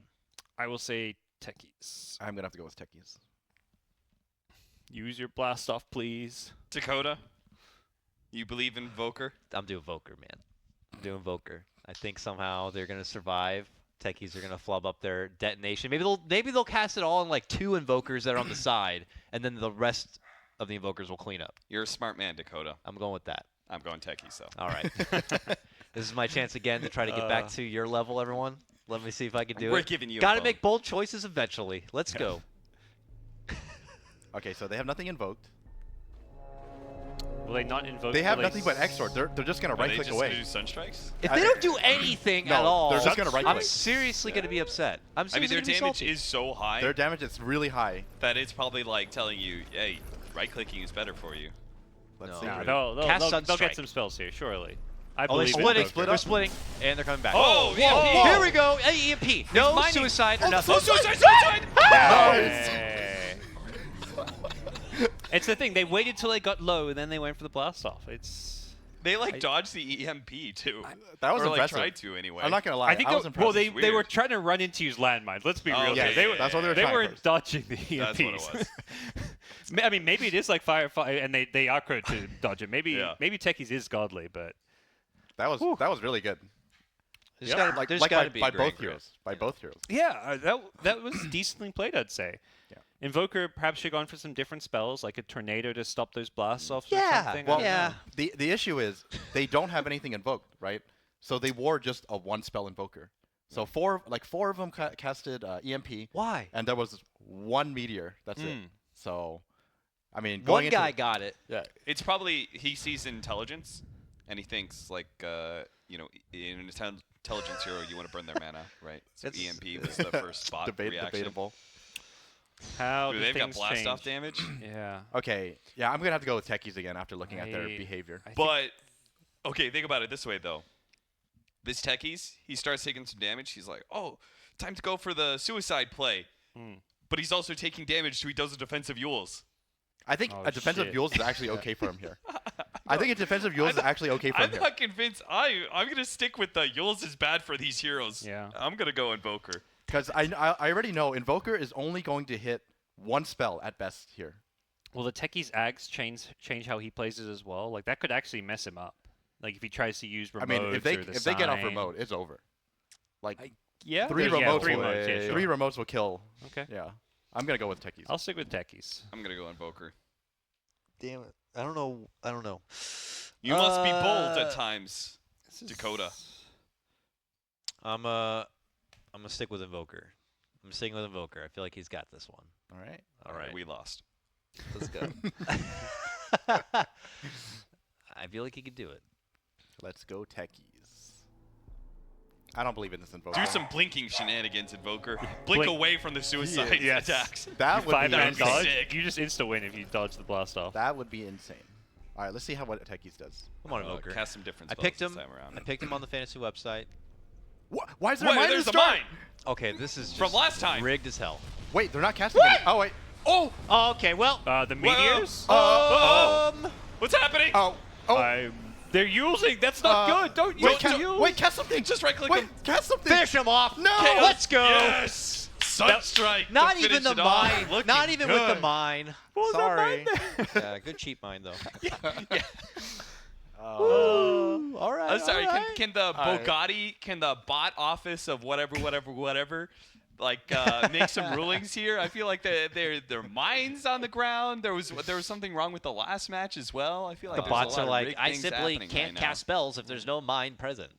I will say Techies. I'm going to have to go with Techies. Use your blast off, please. Dakota, you believe in Volcker? I'm doing Volcker, man. I'm doing Volcker. I think somehow they're gonna survive. Techies are gonna flub up their detonation. Maybe they'll cast it all in like 2 invokers that are on the side, and then the rest of the invokers will clean up. You're a smart man, Dakota. I'm going with that. I'm going Techies, so. All right. This is my chance again to try to get back to your level, everyone. Let me see if I can do We're it. giving you a Gotta bone. make bold choices eventually. Let's go. Okay, so they have nothing invoked. Will they not invoke? They have will nothing but Exort. They're just going to Are they right-click just away. gonna do Sunstrikes? If they don't do anything No, at all, they're just gonna I'm right-click. seriously gonna be upset. I'm I mean, seriously their gonna be damage salty. is so high Their damage is really high. that it's probably like telling you, hey, right-clicking is better for you. Let's No. see. No, here. they'll Cast get Sunstrike. some spells here, surely. I Oh, they believe split in Splitting. Split They're up. splitting, and they're coming back. Oh, yeah, whoa, yeah. Here we go. EMP. No mining. suicide or nothing. Oh, suicide! Hey. It's the thing. They waited till they got low, and then they went for the blast off. It's. They like dodged the EMP too. That was or like impressive. tried to anyway. I'm not going to lie. I think. I was well, impressed. they were weird. trying to run into use landmines. Let's be Oh, real. okay, here. They were. that's what they were They trying weren't first. dodging the EMPs. That's what it was. I mean, maybe it is like fire, and they are coded to dodge it. Maybe Yeah. maybe Techies is godly, but That was really good. There's gotta, Like, there's like gotta by, be by a grain both grip. heroes. By both heroes. yeah, that was decently played, I'd say. Yeah. Invoker perhaps should have gone for some different spells, like a tornado to stop those blasts off. Yeah, or something. I Well, don't yeah. know. The issue is they don't have anything invoked, right? So they wore just a one-spell Invoker. So four of them casted EMP, Why? and there was one meteor. That's it. Mm. So, I mean, One going into guy got it. yeah, It's probably he sees intelligence, and he thinks like in an intelligence hero you want to burn their mana, right? So It's- EMP was the first spot reaction. debatable. How Dude, do they've got things blast change? off damage. Yeah. Okay, yeah, I'm gonna have to go with Techies again after looking at their I- behavior. I think- But okay, think about it this way though. This Techies, he starts taking some damage. He's like, "Oh, time to go for the suicide play." Hmm. but he's also taking damage, so he does a defensive Yules. I think Oh, a defensive shit. Yules is actually okay for him here. I think a defensive Yules is actually okay for I'm him here. not convinced. I'm gonna stick with the Yules is bad for these heroes. Yeah. I'm gonna go Invoker. Because I already know Invoker is only going to hit one spell at best here. Well, the Techies Ags change how he plays it as well. Like that could actually mess him up. Like if he tries to use remotes I mean, if they or the if they get off sign. remote, it's over. Like Yeah, three yeah, remotes, three will, remotes, yeah, sure. three remotes will kill. Okay. Yeah, I'm gonna go with Techies. I'll stick with Techies. I'm gonna go Invoker. Damn it. I don't know. You must be bold at times, Dakota. I'm gonna stick with Invoker. I'm sticking with Invoker. I feel like he's got this one. All right. All right. We lost. Let's go. I feel like he could do it. Let's go Techies. I don't believe in this Invoker. Do some blinking shenanigans, Invoker. Blink away from the suicide Yes. attacks. That would be that would Five-man be dodge. sick. You just insta win if you dodge the blast off. That would be insane. All right, let's see what Techies does. Come on, Invoker. Cast some different I spells picked this him. time around. I picked him on the fantasy website. Why is there a Wait, mine in there's the a start? mine. Okay, this is just From last time. rigged as hell. Wait, they're not casting it. Oh wait. Oh! Oh, okay, well. The meteors. What's happening? Oh. They're using. That's not good. Don't Wait, use. wait, cast something. Just right-click Wait, him. cast something. Finish him off. No. Let's go. Yes! Sunstrike. to Not even finish the it off. mine. Looking Not even with the good. mine. What was that Sorry. mine Yeah, good cheap mine though. Oh. All right. I'm sorry. all right. Can the right. Bugatti, can the bot office of whatever, like make some rulings here? I feel like there are mines on the ground. There was something wrong with the last match as well. I feel like The there's bots a lot are of like, rigged I things simply happening can't right cast spells if there's no mine present.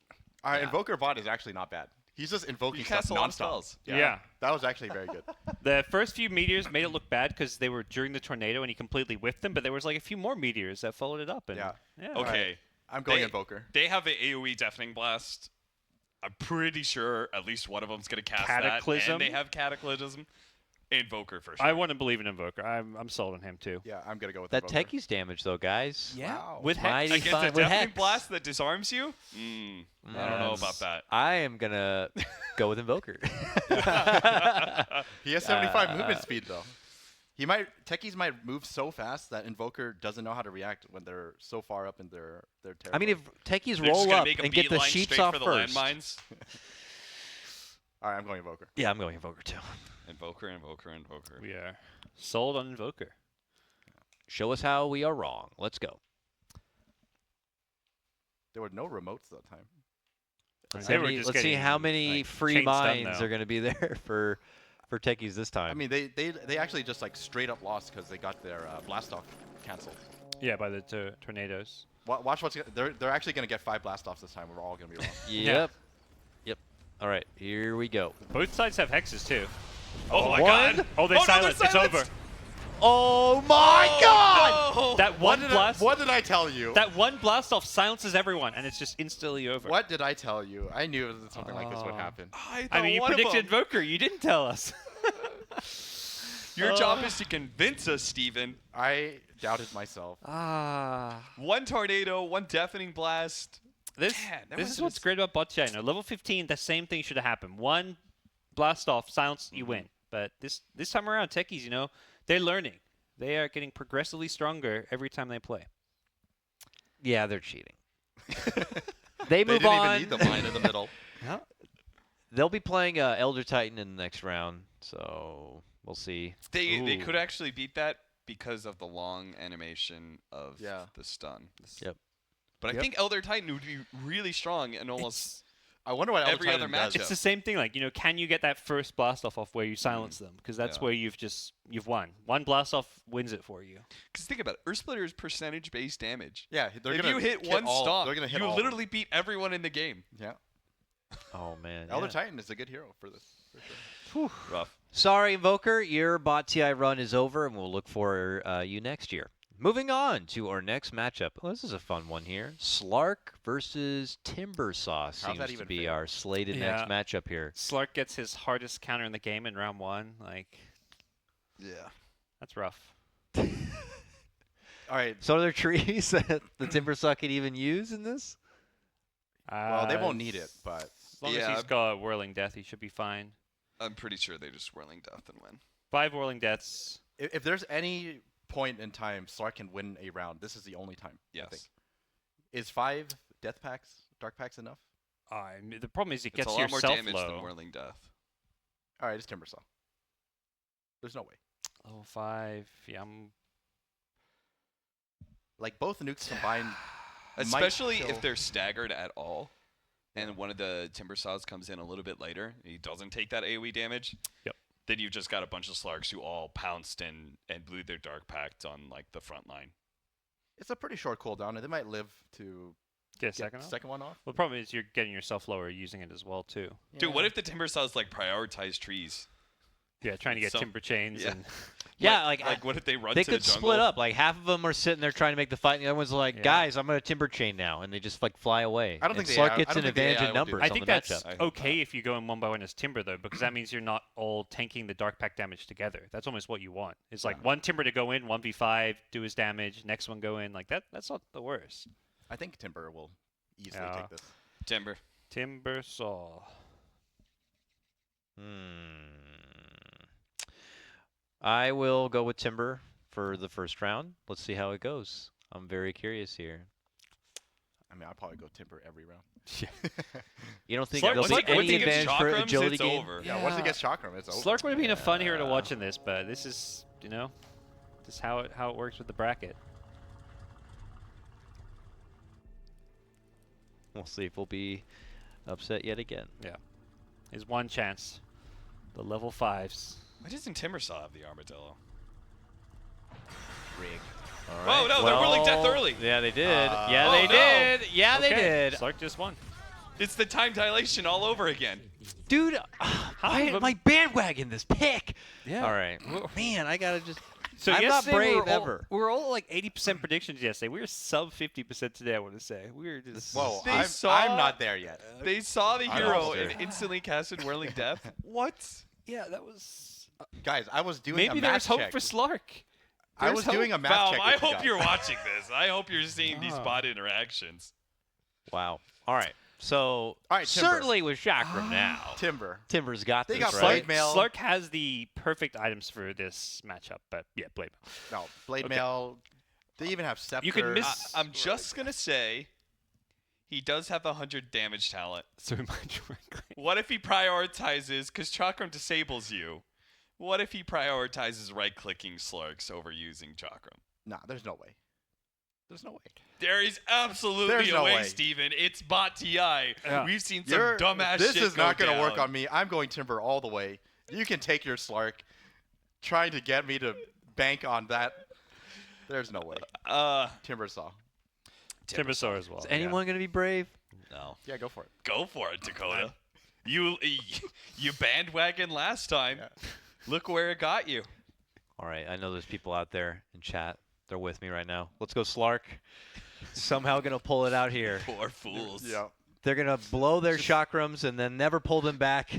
All right, Invoker bot is actually not bad. He's just invoking You stuff cast a lot of nonstop. spells. Yeah. That was actually very good. The first few meteors made it look bad because they were during the tornado and he completely whiffed them. But there was like a few more meteors that followed it up. And Yeah. Okay. I'm going Invoker. They have an AoE Deafening Blast. I'm pretty sure at least one of them's going to cast Cataclysm? that. And they have Cataclysm. Invoker for sure. I want to believe in Invoker. I'm sold on him too. Yeah, I'm gonna go with That Invoker. Techies damage though, guys. Yeah. Wow. With Mighty Hex. Against fine a with Deafening Hex. Blast that disarms you? I don't know about that. I am gonna go with Invoker. He has 75 movement speed though. Techies might move so fast that Invoker doesn't know how to react when they're so far up in their territory. I mean, if Techies They're just roll gonna up make a and get the beeline sheets straight off for the first. landmines. All right, I'm going Invoker. Yeah, I'm going Invoker too. Invoker. We are sold on Invoker. Show us how we are wrong. Let's go. There were no remotes that time. They were Let's just see getting, how many like, free chain stun, mines though. are going to be there for Techies this time. I mean, they actually just like straight up lost because they got their blast off canceled. Yeah, by the tornadoes. Watch they're actually gonna get 5 blast offs this time. We're all gonna be wrong. Yep. All right, here we go. Both sides have hexes too. Oh my One. god. Oh, they no, silenced. they're It's over. silenced. Oh my God! No. That one blast. What did I tell you? That one blast off silences everyone, and it's just instantly over. What did I tell you? I knew something like this would happen. I mean, you predicted Invoker. You didn't tell us. Your job is to convince us, Steven. I doubted myself. One tornado, one deafening blast. This Man, is what's great about bot chat. Level 15, the same thing should have happened. One blast off, silence, you win. But this time around, Techies, they're learning. They are getting progressively stronger every time they play. Yeah, they're cheating. They They move didn't on. even need the mine in the middle. They'll be playing Elder Titan in the next round, so we'll see. They could actually beat that because of the long animation of the stun. Yep. But I think Elder Titan would be really strong in almost I wonder what every other match. matchup. It's the same thing. Like, can you get that first blast off where you silence them? Because that's Yeah. where you've won. One blast off wins it for you. Because think about it, Earth Splitter is percentage-based damage. Yeah, they're If gonna you hit one all, stomp, they're gonna hit you all. literally beat everyone in the game. Yeah. Oh man. Elder yeah. Titan is a good hero for this. For sure. Rough. Sorry, Invoker, your bot TI run is over, and we'll look for you next year. Moving on to our next matchup. Oh, this is a fun one here. Slark versus Timbersauce How's that seems to even be fair? our slated Yeah. next matchup here. Slark gets his hardest counter in the game in round 1. Like, Yeah. that's rough. All right. So are there trees that the Timbersauce could even use in this? Well, they won't need it, but As long as Yeah. he's got Whirling Death, he should be fine. I'm pretty sure they just Whirling Death and win. 5 Whirling Deaths. If there's any point in time Slark can win a round, this is the only time. Yes. I think. Is 5 Death Packs, Dark Packs enough? The problem is it It's gets a lot more yourself damage low. than Whirling Death. All right, it's Timbersaw. There's no way. Level 5. Yeah, Like both nukes combined, might Especially kill- if they're staggered at all, and one of the Timber Saws comes in a little bit later, he doesn't take that AoE damage. Yep. Then you've just got a bunch of Slarks who all pounced and blew their Dark Pact on like the front line. It's a pretty short cooldown, and they might live to get a get second the off. second one off. Well, the problem is you're getting yourself lower using it as well, too. Dude, what if the Timber Saws like prioritize trees? Yeah, trying to get Some- timber chains yeah. and Yeah, like what if they run they to the could jungle? split up. Like half of them are sitting there trying to make the fight, and the other one's like, Yeah. "Guys, I'm gonna timber chain now," and they just like fly away. I don't and think the Slark AI gets I don't an think the advantage AI in will do numbers that. I on think the that's matchup. I hope okay if you go in one by one as timber, though, because that means you're not all tanking the Dark Pact damage together. That's almost what you want. It's like one timber to go in, 1v5, do his damage, next one go in. Like that's not the worst. I think Timber will easily Yeah. take this. Timber. Timber Saw. I will go with timber for the first round. Let's see how it goes. I'm very curious here. I mean, I'll probably go Timber every round. You don't think Slark- there'll once be he- any once he gets advantage for chakrams, agility it's gain? over. Yeah, once it gets Chakram, it's over. Slark would have been a fun hero to watch in this, but this is, this is how it works with the bracket. We'll see if we'll be upset yet again. Yeah. Is one chance. The level 5s. Why doesn't Timber Saw have the armadillo? Rigged. Oh no, they're Whirling Death early. Yeah, they did. Yeah, Oh, they no. did. Yeah, they Okay, did. Slark just won. It's the time dilation all over again. Dude, why am I bandwagon this pick? Yeah. All right. Man, I gotta just. So I'm not yesterday brave we were all, ever. We were all like 80% predictions yesterday. We were sub 50% today, I want to say. We were just... Whoa, They I'm saw- not there yet. They saw the I'm hero almost and there. instantly casted Whirling Death. What? Yeah, that was... Guys, I was doing Maybe a there math was hope check. for Slark. I There's was hope. doing a math Val, check. I with you hope guys. you're watching this. I hope you're seeing these Oh. bot interactions. Wow. All right. So All right, Timber. certainly with chakram now. Timber. Timber's got They this, got right? Blade Mail. Slark has the perfect items for this matchup, but yeah, Blade Mail. No, Blade Okay. Mail. They even have Scepter. You can miss- I'm just going to say he does have the 100 damage talent. So we might work. What if he prioritizes, because Chakram disables you, what if he prioritizes right-clicking Slarks over using Chakram? Nah, there's no way. There's no way. There is absolutely There's a no way, way. Steven. It's bot TI. Yeah. We've seen some You're- dumbass this shit is not go gonna work down. on me. I'm going Timber all the way. You can take your Slark. Trying to get me to bank on that. There's no way. Timber Saw. Timber Saw as well. Is anyone going to be brave? No. Yeah, go for it. Go for it, Dakota. You bandwagon last time. Yeah. Look where it got you. All right. I know there's people out there in chat. They're with me right now. Let's go, Slark. Somehow going to pull it out here. Poor fools. Yeah. They're going to blow their chakrams and then never pull them back.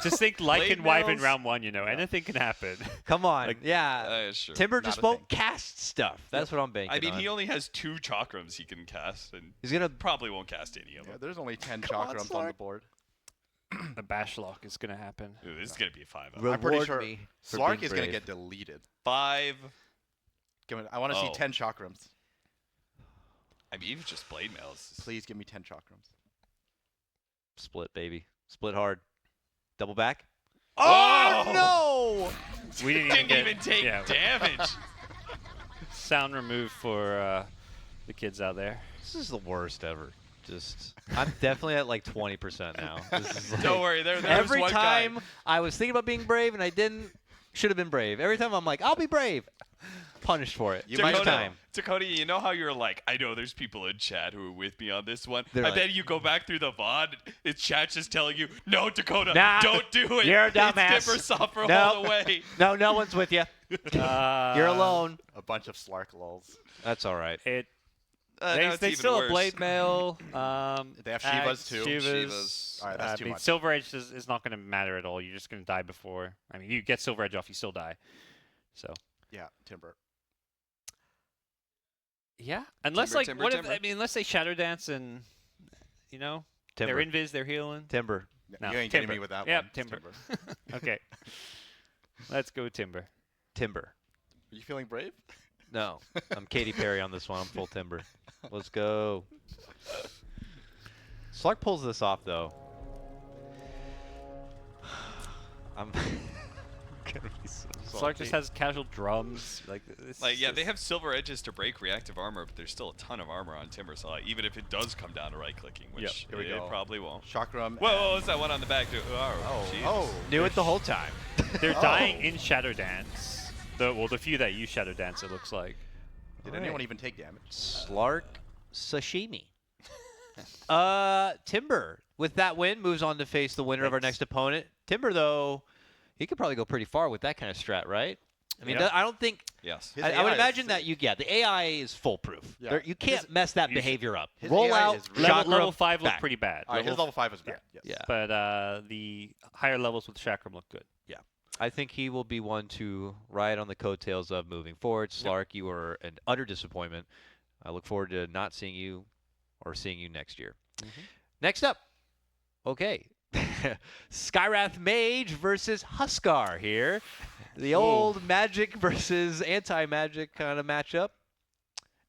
Just think like Blade and wipe in Mails. round 1, anything can happen. Come on. Like- yeah. Sure. Timber Not just a won't cast stuff. That's what I'm banking I mean, on. he only has 2 Chakrams he can cast, and He's going to probably won't cast any of Yeah, them. there's only 10 Come on, Chakrams on the Slark. board. The bash lock is going to happen. Ooh, this is going to be a 5 I'm pretty reward sure me for Slark being is going to brave. get deleted. 5. I want to see Oh. 10 Chakrams. I mean, even just Blade Mails. Please give me 10 Chakrams. Split, baby. Split hard. Double back. Oh! No! We didn't Didn't get, even take yeah, damage. sound removed for the kids out there. This is the worst ever. Just, I'm definitely at like 20% now. This is like, Don't worry, there's every one time guy. I was thinking about being brave and I didn't, should have been brave. Every time I'm like, I'll be brave. Punished for it. You Each might- time. Dakota, you know how you're like, I know there's people in chat who are with me on this one. They're And like- then you go back through the VOD, it's chat just telling you, no, Dakota, Nah, don't do it. you're a dumbass. It's Timber for No. all the way. No, no one's with you. You're alone. A bunch of Slark lulls. That's all right. It Now they it's even still have worse. Blade Mail. They have Shivas Axe, too. Shivas. All right, that's too much. Silver Edge is not going to matter at all. You're just going to die before. I mean, you get Silver Edge off, you still die. So Yeah, Timber. yeah, unless Timber, like timber, what timber. if I mean unless they Shadow Dance and Timber. they're invis, they're healing. Timber. No, you ain't Timber. getting me with that Yep, one. Timber. Okay. Let's go Timber. Timber. Are you feeling brave? No, I'm Katy Perry on this one. I'm full Timber. Let's go. Slark pulls this off, though. I'm gonna be so Slark salty. just has casual drums. They have silver edges to break reactive armor, but there's still a ton of armor on Timber. So even if it does come down to right clicking, which here we it go. probably won't. Chakram. Whoa, what's that one on the back? Jeez. Oh. Knew it the whole time. They're dying in Shadow Dance. The few that use Shadow Dance, it looks like. Did All anyone right. even take damage? Slark sashimi. Timber, with that win, moves on to face the winner of our next opponent. Timber, though, he could probably go pretty far with that kind of strat, right? I mean, Yeah. I don't think. Yes. His I would AI is imagine that sick. the AI is foolproof. Yeah. You can't mess that behavior up. his Roll AI out, is really- chakram, Level 5 looked back. pretty bad. All right, his level 5 is bad. Yes. Yeah. But the higher levels with Chakram look good. I think he will be one to ride on the coattails of moving forward. Slark, you are an utter disappointment. I look forward to not seeing you or seeing you next year. Next up, okay, Skywrath Mage versus Huskar here. The old magic versus anti-magic kind of matchup.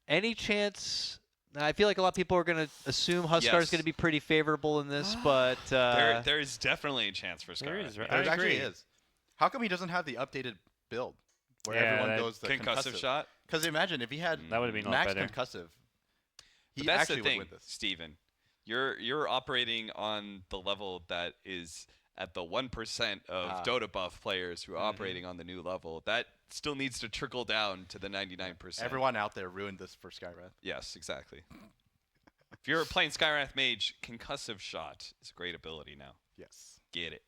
Any chance? I feel like a lot of people are going to assume Huskar is Yes. going to be pretty favorable in this, but There is definitely a chance for There Skywrath. is, right? There I actually agree. is. How come he doesn't have the updated build where Yeah, everyone that goes the Concussive shot. Because imagine if he had That would've been a lot max better. concussive, he But that's actually the thing, would win this. Steven. You're operating on the level that is at the 1% of Dota buff players who are operating on the new level. That still needs to trickle down to the 99%. Everyone out there ruined this for Skywrath. Yes, exactly. If you're playing Skywrath Mage, concussive shot is a great ability now. Yes. Get it.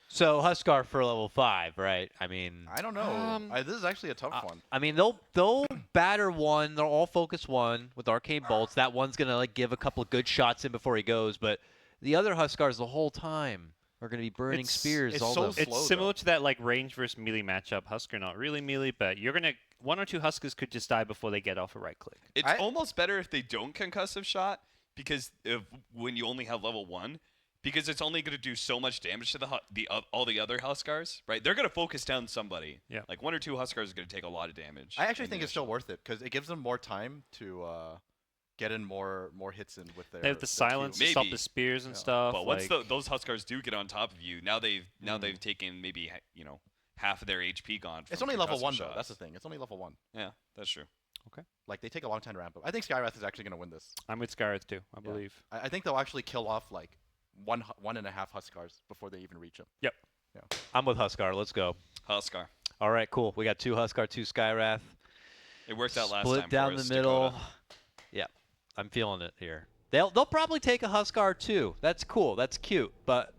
so Huskar for level 5, right? I mean, I don't know. This is actually a tough one. I mean, they'll batter one. They'll all focus one with arcane bolts. That one's gonna give a couple of good shots in before he goes. But the other Huskars the whole time are gonna be burning spears. it's all so the slow, It's similar though. to that range versus melee matchup. Huskar not really melee, but you're gonna one or two Huskars could just die before they get off a right click. It's almost better if they don't concussive shot because when you only have level 1, because it's only going to do so much damage to all the other Huskars, right? They're going to focus down somebody. Yeah. Like 1 or 2 Huskars is going to take a lot of damage. I actually in think the it's still initial. worth it because it gives them more time to get in more hits in with their. They have the their silence to Q. stop Maybe. the spears and stuff. But once like- those Huskars do get on top of you, now they've taken maybe half of their HP gone. It's from only level concussive 1 though. shots. That's the thing. It's only level 1. Yeah, that's true. Like they take a long time to ramp up. I think Skywrath is actually going to win this. I'm with Skywrath too, I Yeah. believe. I think they'll actually kill off like one and a half Huskars before they even reach him. Yep. I'm with Huskar. Let's go. Huskar. All right, cool. We got 2 Huskar, 2 Skywrath. It worked out last Split time. down for the us, middle. Dakota. Yeah, I'm feeling it here. They'll probably take a Huskar too. That's cool. That's cute. But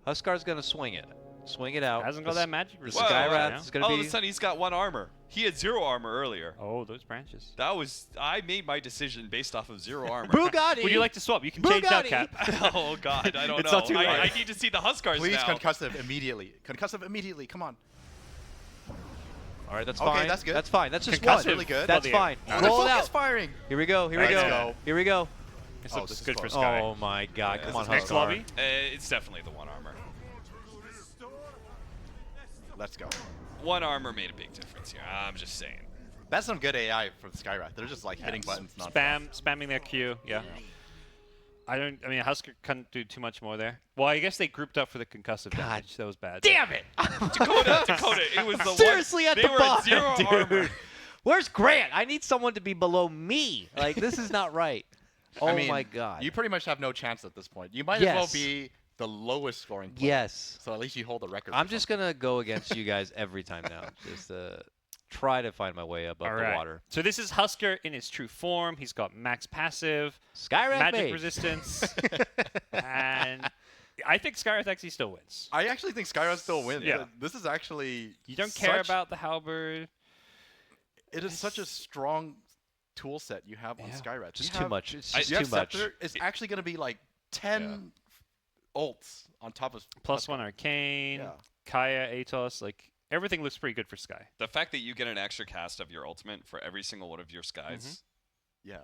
Huskar's gonna swing it. Swing it out. Hasn't got The that magic the resistance. Skywrath now. is gonna All be. of a sudden, he's got 1 armor. He had 0 armor earlier. Oh, those branches. I made my decision based off of 0 armor. Bugatti. Would you like to swap? You can change that, Bugatti. Cap. Oh God, I don't It's know. not too I hard. need to see the Huskars Please now. concussive immediately. Concussive immediately. Come on. All right, that's Okay, fine. that's good. That's fine. That's just Concussive. one. Really good. That's Well, fine. yeah. They're Roll it focus out. firing. Here we go. Here we Let's go. go. Here we go. This Oh, looks this is good for close. Sky. Oh my God! Yeah, Come on, this Next Huskar. lobby? It's definitely the 1 armor. Let's go. 1 armor made a big difference here. I'm just saying. That's some good AI from Skywrath. They're just like hitting buttons non Spamming their Q. Yeah. I mean, Huskar couldn't do too much more there. Well, I guess they grouped up for the concussive damage. That was bad. Damn it! Dakota, it was the Seriously, one. at They the were bottom, at 0 armor. dude. Where's Grant? I need someone to be below me. Like this is not right. Oh I mean, my God. You pretty much have no chance at this point. You might as Yes. well be the lowest scoring player. Yes. So at least you hold the record. I'm for just something. gonna go against you guys every time now. Just try to find my way above All the right. water. So this is Huskar in his true form. He's got max passive, Skywrath magic Mage. resistance, and I think Skywrath actually still wins. I actually think Skywrath still wins. Yeah. This is actually. You don't care such- about the halberd. It is such a strong tool set you have on Yeah. Skywrath. Just You too have- much. It's I- just You too have much. Scepter. It's actually going to be like 10 ults on top of Plus 1 arcane, Yeah. Kaya, Atos, like everything looks pretty good for Sky. The fact that you get an extra cast of your ultimate for every single one of your skies. Yeah.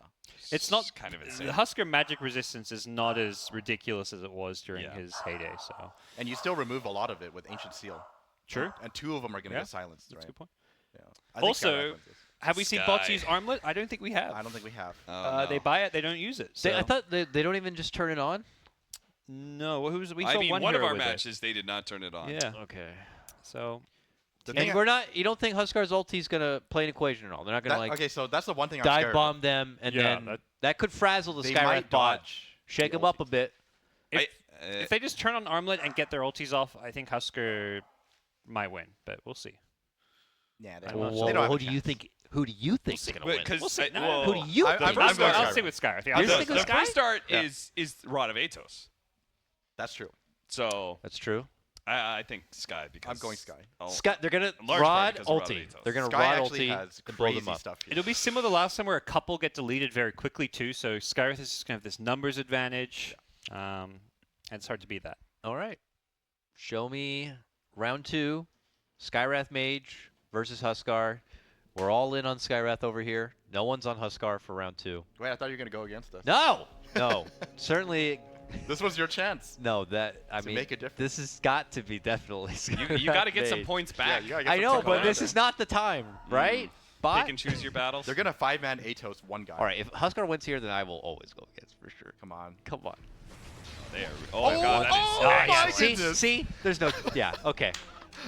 It's not kind of insane. The Huskar magic resistance is not as ridiculous as it was during Yeah. his heyday. So And you still remove a lot of it with Ancient Seal. True. And 2 of them are going to Yeah, get silenced, That's right? a good point. Yeah. I think Also, Skywrath wins this. have we seen bots use Armlet? I don't think we have. I don't think we have. Oh, They no. buy it, they don't use it. So. I thought they don't even just turn it on. No, we I saw mean, one one of hero our with it. matches, they did not turn it on. Yeah. Okay. So The And thing we're not. You don't think Huskar's ulti's gonna play an equation at all? They're not gonna okay, so that's the one thing I'm dive scared bomb them, and Yeah, then that could frazzle the They Skywrath might bot, dodge shake the them up a ultis. bit. if they just turn on Armlet and get their ultis off, I think Huskar might win, but we'll see. Yeah, I'm not they sure. don't have who a do you chance. think? Who do you think's see. gonna win? Because We'll see. Who do you I'm think? going I'll Skywrath. stay with Skywrath. Yeah, You're the thinking Sky? first start Yeah. is Rod of Atos. That's true. So That's true. I think Sky because I'm going Sky. Sky, they're gonna in large part rod because of Rod of ulti. Atos. They're gonna Sky rod actually ulti has and blow crazy them up. stuff here. It'll be similar to last time where a couple get deleted very quickly too, so Skywrath is just going to have this numbers advantage, and it's hard to beat that. All right. Show me round 2, Skywrath Mage versus Huskar. We're all in on Skywrath over here. No one's on Huskar for round 2. Wait, I thought you were going to go against us. No, no, certainly This was your chance. no. That I To mean, make a difference. this has got to be definitely. you got to get some Mage. points Yeah, back. you gotta get I some know, stuff but out this there. is not the time, right? Bot. Pick and choose your battles. They're going to 5-man Atos one guy. All right, if Huskar wins here, then I will always go against for sure. Come on. Come on. There. Oh, God, that is oh so my nice. See, goodness. see, there's no. Yeah, okay.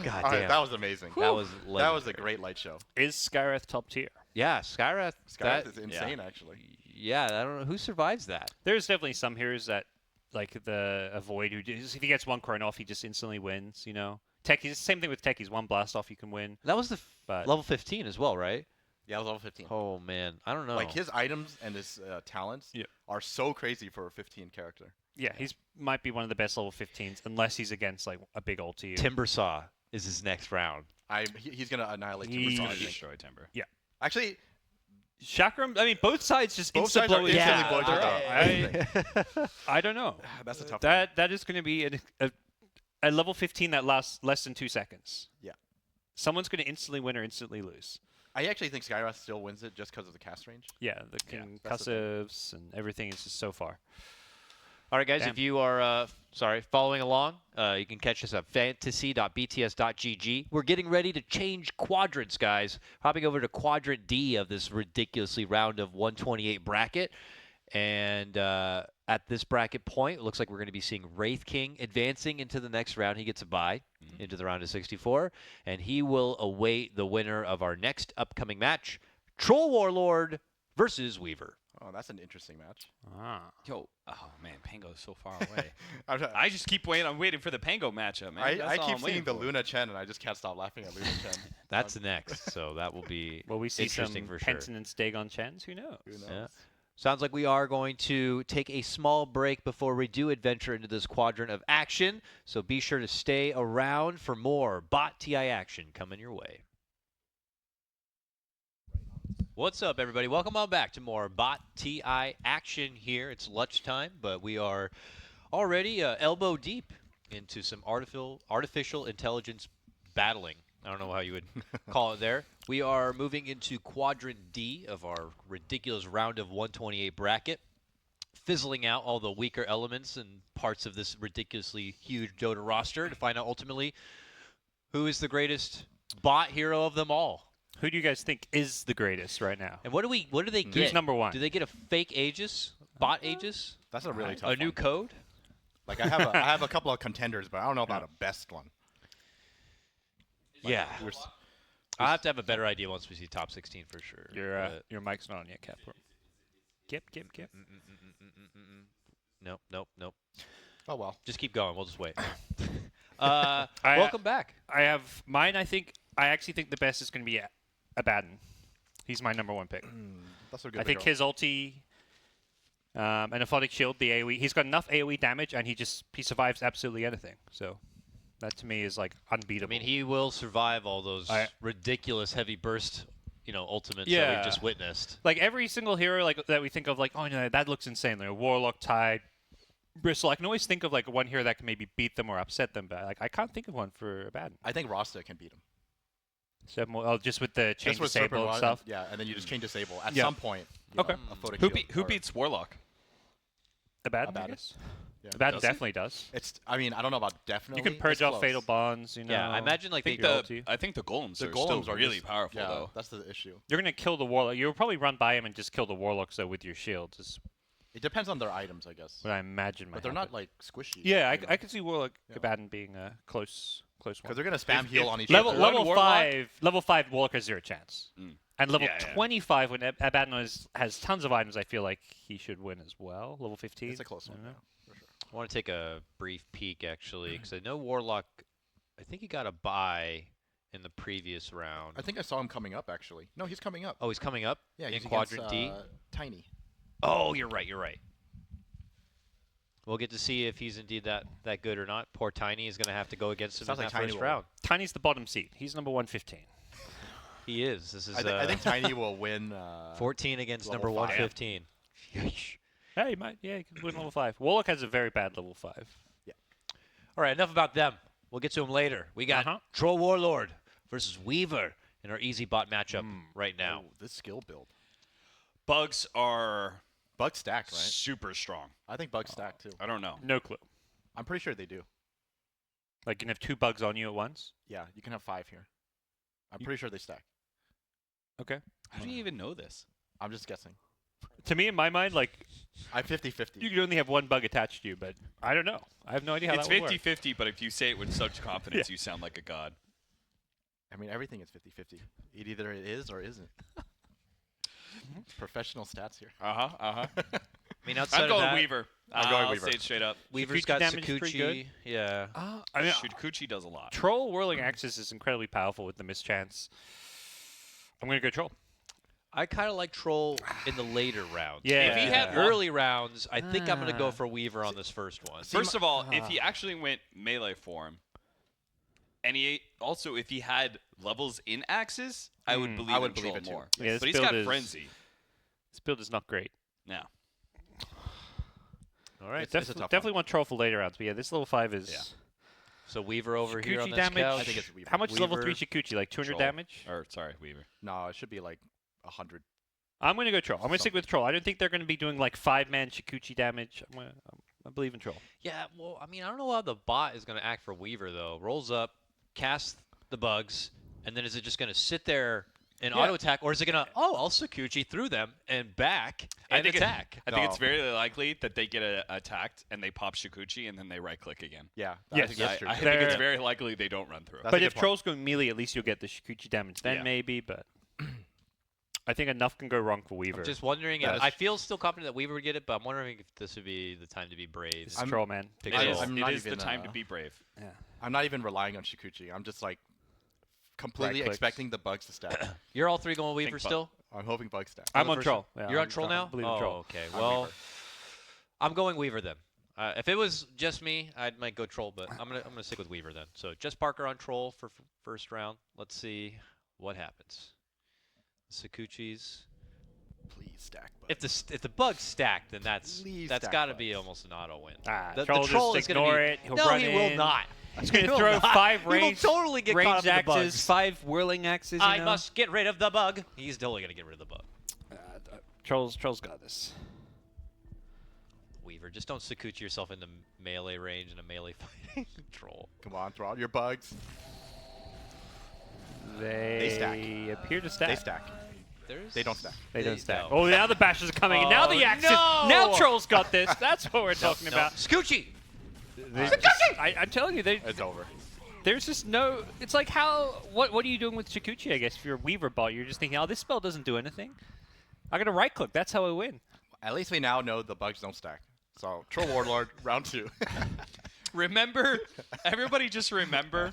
God All damn. right, that was amazing. That was That was a legendary. great light show. Is Skywrath top tier? Yeah, Skywrath. Skywrath that- is insane, actually. Yeah, I don't know who survives that. There's definitely some heroes that, like the Avoid, who just, if he gets one Chron off, he just instantly wins, you know? Techies, same thing with Techies. One blast off, you can win. That was the But level 15 as well, right? Yeah, it was level 15. Oh man, I don't know. Like his items and his talents Yeah. are so crazy for a 15 character. yeah, he's might be one of the best level 15s, unless he's against like a big ulti. Timbersaw is his next round. He's gonna annihilate He- Timbersaw, I Gonna think. destroy Timber. Actually, Chakram, I mean, both sides just Both insta sides are blow each instantly other. blowing each other. I don't know. that's a tough one. That is going to be a level 15 that lasts less than 2 seconds. Yeah. Someone's going to instantly win or instantly lose. I actually think Skywrath still wins it just because of the cast range. Yeah, the that's the thing. concussives and everything is just so far. All right, guys, Damn. if you are following along, you can catch us at fantasy.bts.gg. We're getting ready to change quadrants, guys. Hopping over to quadrant D of this ridiculously round of 128 bracket. And at this bracket point, it looks like we're going to be seeing Wraith King advancing into the next round. He gets a bye into the round of 64. And he will await the winner of our next upcoming match, Troll Warlord versus Weaver. Oh, that's an interesting match. Yo, oh man, Pango's so far away. I'm I just keep waiting. I'm waiting for the Pango matchup, man. That's I all keep I'm seeing waiting the for. Luna Chen, and I just can't stop laughing at Luna Chen. That's next, so that will be Will we see some interesting for sure. Penton and Stagon Chens? Who knows? Who knows? Yeah. Sounds like we are going to take a small break before we do adventure into this quadrant of action. So be sure to stay around for more Bot TI action coming your way. What's up, everybody? Welcome on back to more Bot TI action here. It's lunchtime, but we are already elbow deep into some artificial intelligence battling. I don't know how you would call it there. We are moving into quadrant D of our ridiculous round of 128 bracket, fizzling out all the weaker elements and parts of this ridiculously huge Dota roster to find out ultimately who is the greatest bot hero of them all. Who do you guys think is the greatest right now? And what do they get? Who's number one? Do they get a fake Aegis? Bot Aegis? That's a really tough A new one. code? Like I have a couple of contenders, but I don't know about a best one. Yeah. We're s- I'll have to have a better idea once we see top 16 for sure. Your mic's not on yet, Cap. Kip. Nope. Oh well. Just keep going. We'll just wait. I- Welcome back. I have mine. I actually think the best is going to be Abaddon. He's my number one pick. That's a good. I think hero. his ulti and Aphotic Shield, the AoE, he's got enough AoE damage, and he survives absolutely anything. So that to me is like I unbeatable. mean, he will survive all those ridiculous heavy burst, ultimates that Yeah. we've just witnessed. like every single hero like that we think of, like, oh no, that looks insane. Like Warlock, Tide, Bristle. I can always think of like one hero that can maybe beat them or upset them, but like I can't think of one for Abaddon. I think Rasta can beat him. Just with the chain Just with disable and Serpent stuff. Yeah, and then you just chain disable at Yeah. some point. Okay. A photic Who, shield who or- beats Warlock? Abaddon, I Abaddon. guess. Abaddon definitely does. It's. I mean, I don't know about definitely. You can purge it's off close. fatal bonds. You know. Yeah, I imagine like I think they the golems The are golems still are really just- powerful yeah, though. that's the issue. You're gonna kill the warlock. You'll probably run by him and just kill the warlocks though with your shields. Is It depends on their items, I guess. what I imagine. But they're not like squishy. Yeah, you know? I could see warlock Yeah. Abaddon being a close one. Because they're gonna spam If- heal if- on each Level other. One level warlock- 5 warlock has 0 chance. And level Yeah, yeah. 25 when Abaddon has tons of items, I feel like he should win as well. Level 15. It's a close one. I don't know. Yeah, for sure. I want to take a brief peek actually, because I know Warlock. I think he got a bye in the previous round. I think I saw him coming up actually. No, he's coming up. Oh, he's coming up. Yeah, in he's Quadrant against, D. Tiny. Oh, you're right. You're right. We'll get to see if he's indeed that good or not. Poor Tiny is going to have to go against him Sounds in like that Tiny first will- round. Tiny's the bottom seed. He's number 115. He is. This is I think Tiny will win. 14 against level number 5. 115. Yeah, he might. Yeah, he can win level 5. Warlock has a very bad level 5. All right, enough about them. We'll get to them later. We got Troll Warlord versus Weaver in our easy bot matchup right now. Oh, this skill build. Bugs are Bug stack, right? super strong. I think bug stack too. I don't know. No clue. I'm pretty sure they do. Like, you can have 2 bugs on you at once? Yeah, you can have 5 here. I'm pretty sure they stack. Okay. How do you even know this? I'm just guessing. To me, in my mind, like, I'm 50-50. you could only have 1 bug attached to you, but I don't know. I have no idea how It's that would work. 50-50, but if you say it with such confidence, you sound like a god. I mean, everything is 50-50. It either is or isn't. Professional stats here. Uh-huh, uh-huh. I mean, outside I'm of going that, Weaver. I'm going I'll Weaver. say it straight up. Weaver's Sakuchi got damage is pretty good. Sakuchi. Yeah. I mean, Shukuchi does a lot. Troll Whirling Axis is incredibly powerful with the mischance. I'm going to go Troll. I kind of like Troll in the later rounds. Yeah. If he had Yeah. early rounds, I think I'm going to go for Weaver on this first one. First of all, if he actually went melee form, and if he had levels in axes, I would believe I would in believe Troll it too. more. Yeah, this But he's build got is- Frenzy. This build is not great. No. All right. It's a tough one. Definitely want Troll for later rounds, but yeah, this level 5 is... Yeah. So Weaver over here on Shukuchi this damage. couch. I think it's Weaver. How much is level 3 Weaver, Shukuchi? Like 200 Troll. damage? Or, sorry, Weaver. No, it should be like 100. I'm going to go Troll. I'm going to stick with Troll. I don't think they're going to be doing like 5-man Shukuchi damage. I believe in Troll. Yeah, well, I mean, I don't know how the bot is going to act for Weaver, though. Rolls up, casts the bugs, and then is it just going to sit there and auto attack, or is it going to, I'll Sakuchi through them and back and attack? I think it's No. very likely that they get attacked and they pop Shukuchi and then they right-click again. Yeah, Yes. I think that's true. I think it's They're- very likely they don't run through. That's a But good if point. Troll's going melee, at least you'll get the Shukuchi damage. Then Yeah. maybe, but I think enough can go wrong for Weaver. I'm just wondering. That If, is- I feel still confident that Weaver would get it, but I'm wondering if this would be the time to be brave. It's Troll, man. Pick It Troll. is, I'm it not is the even, time to be brave. Yeah. I'm not even relying on Shukuchi. I'm just like completely Right-clicks. expecting the bugs to stack. You're all three going Weaver Think still? I'm hoping bugs stack. I'm the on first Troll. Yeah, You're on I'm- Troll I now? believe in Oh, Troll. okay. I'm Well, Weaver. I'm going Weaver then. If it was just me, I might go Troll, but I'm gonna stick with Weaver then. So just Parker on Troll for first round. Let's see what happens. Sakuchis. Please stack bugs. If the bug's stacked, then Please that's stack got to be bugs. almost an auto win. The The Troll is just gonna ignore be, it. He'll no, run he will in. not. He's He going to will throw not. 5 He will range, totally get caught up range in the bugs. axes, 5 whirling axes. You I know? must get rid of the bug. He's totally gonna get rid of the bug. Troll's got this. Weaver, just don't Sakuchi yourself into melee range and a melee fighting Troll. Come on, throw out your bugs. They stack. appear to stack. They stack. They don't stack. They don't stack. don't. Oh, now the bashes are coming. and now the Oh, axes. no! Now Troll's got this. That's what we're talking No, about. Sakuchi! I'm telling you, It's over. there's just no. It's like how. What are you doing with Shukuchi? I guess if you're a Weaver bot, you're just thinking, oh, this spell doesn't do anything. I gotta right click. That's how I win. At least we now know the bugs don't stack. So Troll Warlord round 2. Remember, everybody just remember,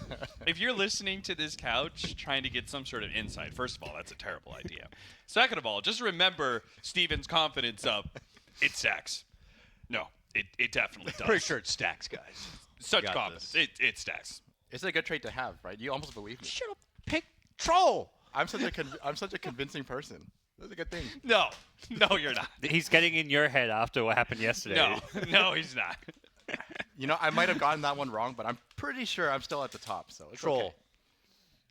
if you're listening to this couch trying to get some sort of insight, first of all, that's a terrible idea. Second of all, just remember Steven's confidence up. It stacks. No, it definitely does. Pretty sure it stacks, guys. Such got confidence. this. It stacks. It's a good trait to have, right? You almost believe me. Should have picked Troll. I'm such a convincing person. That's a good thing. No, you're not. He's getting in your head after what happened yesterday. No, he's not. You know, I might have gotten that one wrong, but I'm pretty sure I'm still at the top. So it's Troll. okay.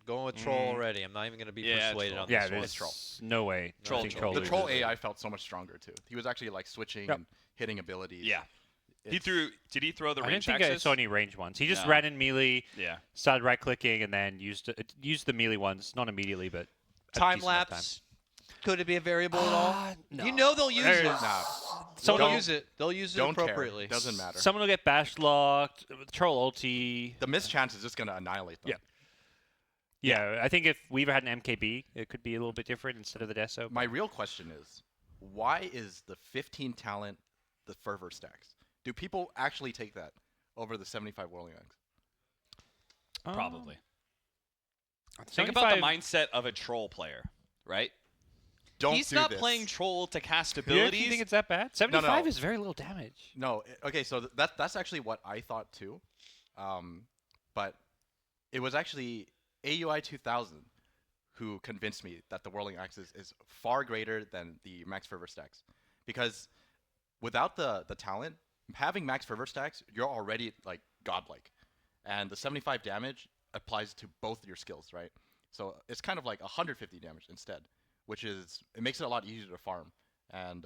Going with Troll already. I'm not even going to be Yeah, persuaded Troll. on Yeah, this one. there's Troll. no way. I Troll, think Troll. The loses. Troll AI felt so much stronger too. He was actually like switching Yep. and hitting abilities. Yeah. He threw. Did he throw the I didn't range think I axes? saw any range ones. He just No. ran in melee, Yeah. started right-clicking, and then used the melee ones. Not immediately, but a Time decent amount of lapse. Could it be a variable at all? No. You know they'll use it. Nah, They'll Don't- use it. They'll use it don't care. appropriately. Doesn't matter. Someone will get bash locked, troll ulti. The missed chance is just gonna annihilate them. Yeah, I think if Weaver had an MKB, it could be a little bit different instead of the Deso. My real question is, why is the 15 talent the fervor stacks? Do people actually take that over the 75 Whirling Axe? Probably. Think about the 75 mindset of a troll player, right? Don't He's do not this. playing troll to cast You abilities. actually think it's that bad? 75 no. is very little damage. No, okay, so that's actually what I thought too, but it was actually AUI 2000 who convinced me that the Whirling Axis is far greater than the Max Fervor stacks, because without the talent, having Max Fervor stacks, you're already like godlike, and the 75 damage applies to both your skills, right? So it's kind of like 150 damage instead, which is it makes it a lot easier to farm, and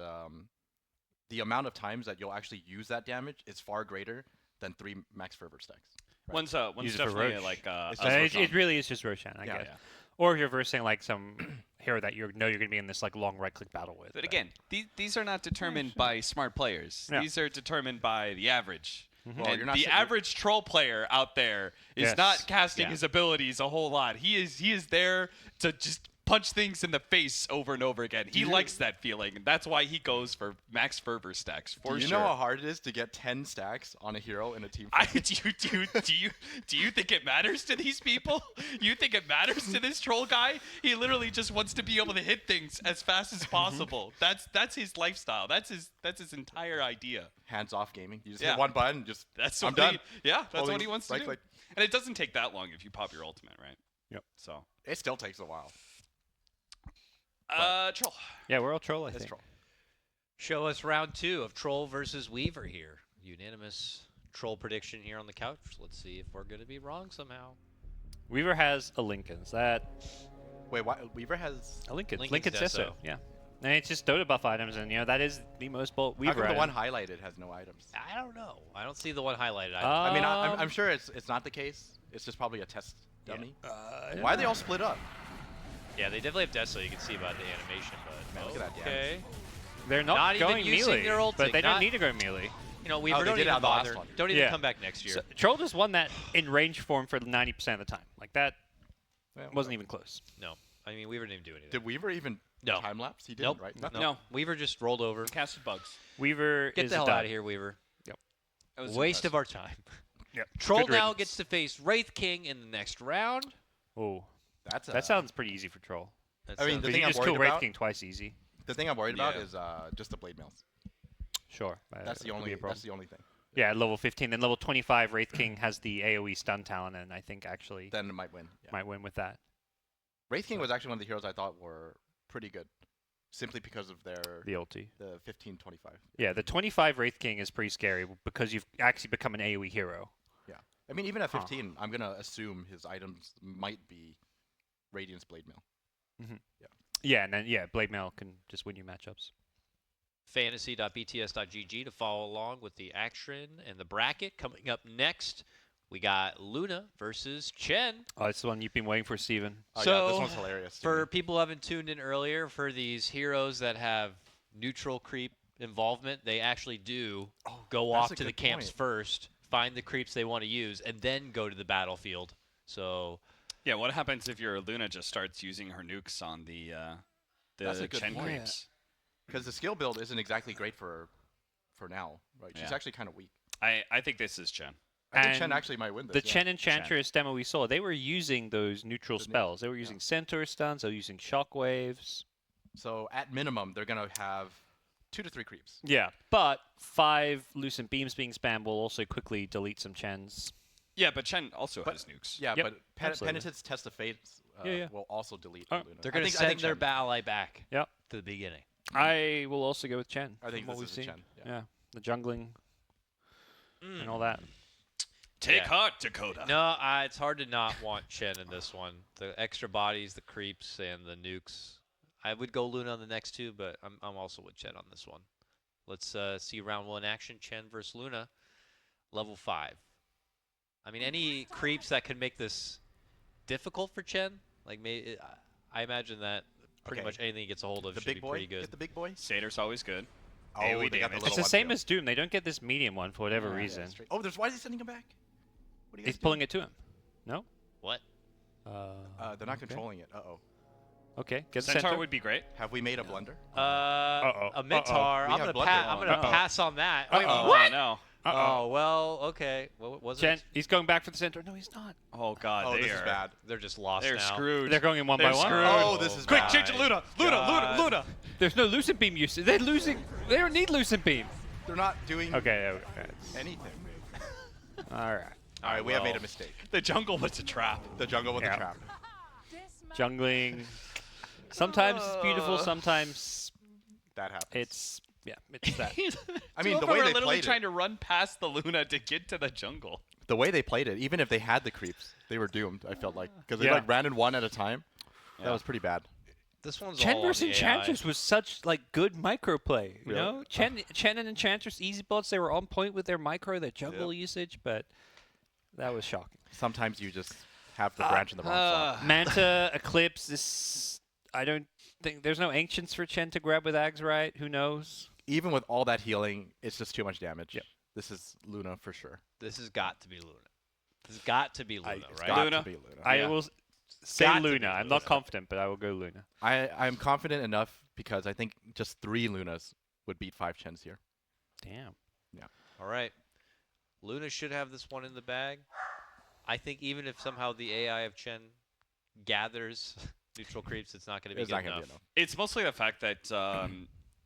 the amount of times that you'll actually use that damage is far greater than 3 Max Fervor stacks. Right. One's Use it for definitely Roche. like It's a just it Roshan. really is just Roshan, I Yeah. guess. Or if you're versing like some hero that you know you're going to be in this like long right-click battle with. But again, these are not determined by smart players. Yeah. These are determined by the average. Well, And you're not the si- average troll player out there is Yes. not casting Yeah. his abilities a whole lot. He is there to just punch things in the face over and over again. He likes that feeling, and that's why he goes for max fervor stacks for Do you sure. know how hard it is to get 10 stacks on a hero in a team I, fight? do you think it matters to these people? You think it matters to this troll guy? He literally just wants to be able to hit things as fast as possible. That's his lifestyle. That's his entire idea. Hands-off gaming. You just Yeah. hit one button, just That's I'm what done. Yeah, that's Holding what he wants to right do. click. And it doesn't take that long if you pop your ultimate, right? Yep. So, It still takes a while. troll. Yeah, we're all troll, I It's think. troll. Show us round 2 of Troll versus Weaver here. Unanimous troll prediction here on the couch. Let's see if we're going to be wrong somehow. Weaver has a Lincoln's. Wait, why, Weaver has... A Lincoln. Lincoln's Lincoln's Deso. Deso. Yeah. And it's just Dota buff items, and that is the most bulk How Weaver come the one item. highlighted has no items? I don't know. I don't see the one highlighted. I mean, I'm Um, sure it's not the case. It's just probably a test dummy. I Why are they all split up? yeah, they definitely have Deso. You can see by the animation, but Man, look at that okay. They're not, Not even going using melee, their ulti, but they not- don't need to go melee. You know, Weaver they don't did it even on the last bother. one. Don't even Yeah. come back next year. So, Troll just won that in range form for 90% of the time. Like that Well, wasn't even close. No, I mean Weaver didn't even do anything. Did Weaver even No. time lapse? He didn't, Nope. right? No. No. Weaver just rolled over. Casted bugs. Weaver Get is the a hell dud. out of here, Weaver. That was Waste of impressive. our time. Yep. Troll Good now riddance. gets to face Wraith King in the next round. Oh, That's that sounds pretty easy for Troll. That I mean, sounds- the Because thing you I'm just worried kill Wraith about- King twice easy. The thing I'm worried about Yeah. is just the blade mails. Sure. That's the that could only. be a problem. That's the only thing. Yeah, at level 15. Then level 25, Wraith King has the AoE stun talent, and I think actually Then it might win. Yeah. might win with that. Wraith King was actually one of the heroes I thought were pretty good, simply because of their The ulti. the 15-25. Yeah, the 25 Wraith King is pretty scary because you've actually become an AoE hero. Yeah. I mean, even at 15, I'm gonna assume his items might be Radiance Blade Mail. Yeah, and then Blade Mail can just win you matchups. Fantasy.bts.gg to follow along with the action and the bracket. Coming up next, we got Luna versus Chen. Oh, it's the one you've been waiting for, Steven. Oh yeah, So, this one's hilarious. to For me. people who haven't tuned in earlier, for these heroes that have neutral creep involvement, they actually do go that's off a to the good camps point. first, find the creeps they want to use, and then go to the battlefield. So Yeah, what happens if your Luna just starts using her nukes on the That's a good Chen point. creeps? Because the skill build isn't exactly great for now, right? She's Yeah. actually kind of weak. I think this is Chen. I think Chen And actually might win this. The yeah. Chen Enchantress demo we saw, they were using those neutral The spells. They were using Centaur stuns, they were using shockwaves. So at minimum, they're gonna have 2 to 3 creeps. Yeah, but 5 Lucent Beams being spammed will also quickly delete some Chens. Yeah, but Chen also But- has nukes. Yeah, Yep, but absolutely. Penitent's Test of Fate Yeah. will also delete Oh, Luna. they're I going to think- I send think their Chen- ally back Yep. to the beginning. I will also go with Chen. I think from what this we've is a seen. Chen, yeah. The jungling and all that. Take Yeah. heart, Dakota. No, it's hard to not want Chen in this one. The extra bodies, the creeps, and the nukes. I would go Luna on the next two, but I'm also with Chen on this one. Let's see round 1 action. Chen versus Luna, level 5. I mean, any creeps that can make this difficult for Chen? Like, I imagine that pretty Okay. much anything he gets a hold of The should big be boy. pretty good. Get the big boy. Satyrs always good. Oh, AoE they got the damage. little It's the one same too. as Doom. They don't get this medium one for whatever Yeah, reason. that's true. Oh, why is he sending him back? What are you He's guys pulling it to him. No? What? They're not controlling it. Uh-oh. Okay. Get the Centaur center. would be great. Have we made a blunder? A Minotaur. We I'm have gonna, blood I'm there. gonna pass on that. Wait, Oh, what? no. Oh, well, okay. What was Chen, it? he's going back for the center. No, he's not. Oh, God. Oh, they this is are- bad. They're just lost They're now. screwed. They're going in one They're by one. screwed. Oh, this is Quick, bad. change it, Luna. Luna. There's no Lucent Beam usage. They're losing. They don't need Lucent Beam. They're not doing Okay. anything. All right. All right, we have well. made a mistake. The jungle was a trap. The jungle with Yeah. the trap. Jungling. Sometimes it's beautiful. Sometimes That happens. it's that. I mean, Two the of way them are they literally played trying it, to run past the Luna to get to the jungle. the way they played it, even if they had the creeps, they were doomed. I felt like because they Yeah. like ran in one at a time. Yeah. That was pretty bad. This one's Chen all on versus the AI. Enchantress was such like good micro play. You Really? know, Chen and Enchantress easy bullets. They were on point with their micro, their jungle usage, but that was shocking. Sometimes you just have the branch in the wrong slot. Manta, Eclipse. I don't think there's no Ancients for Chen to grab with Ags, right? Who knows? Even with all that healing, it's just too much damage. Yep. This is Luna for sure. This has got to be Luna. This has got to be Luna, It's right? got Luna? to be Luna. I will say Got to be Luna. I'm Luna. not confident, but I will go Luna. I'm confident enough because I think just 3 Lunas would beat 5 Chens here. Damn. All right. Luna should have this one in the bag. I think even if somehow the AI of Chen gathers neutral creeps, it's not going to be It's good not going to enough. be enough. It's mostly the fact that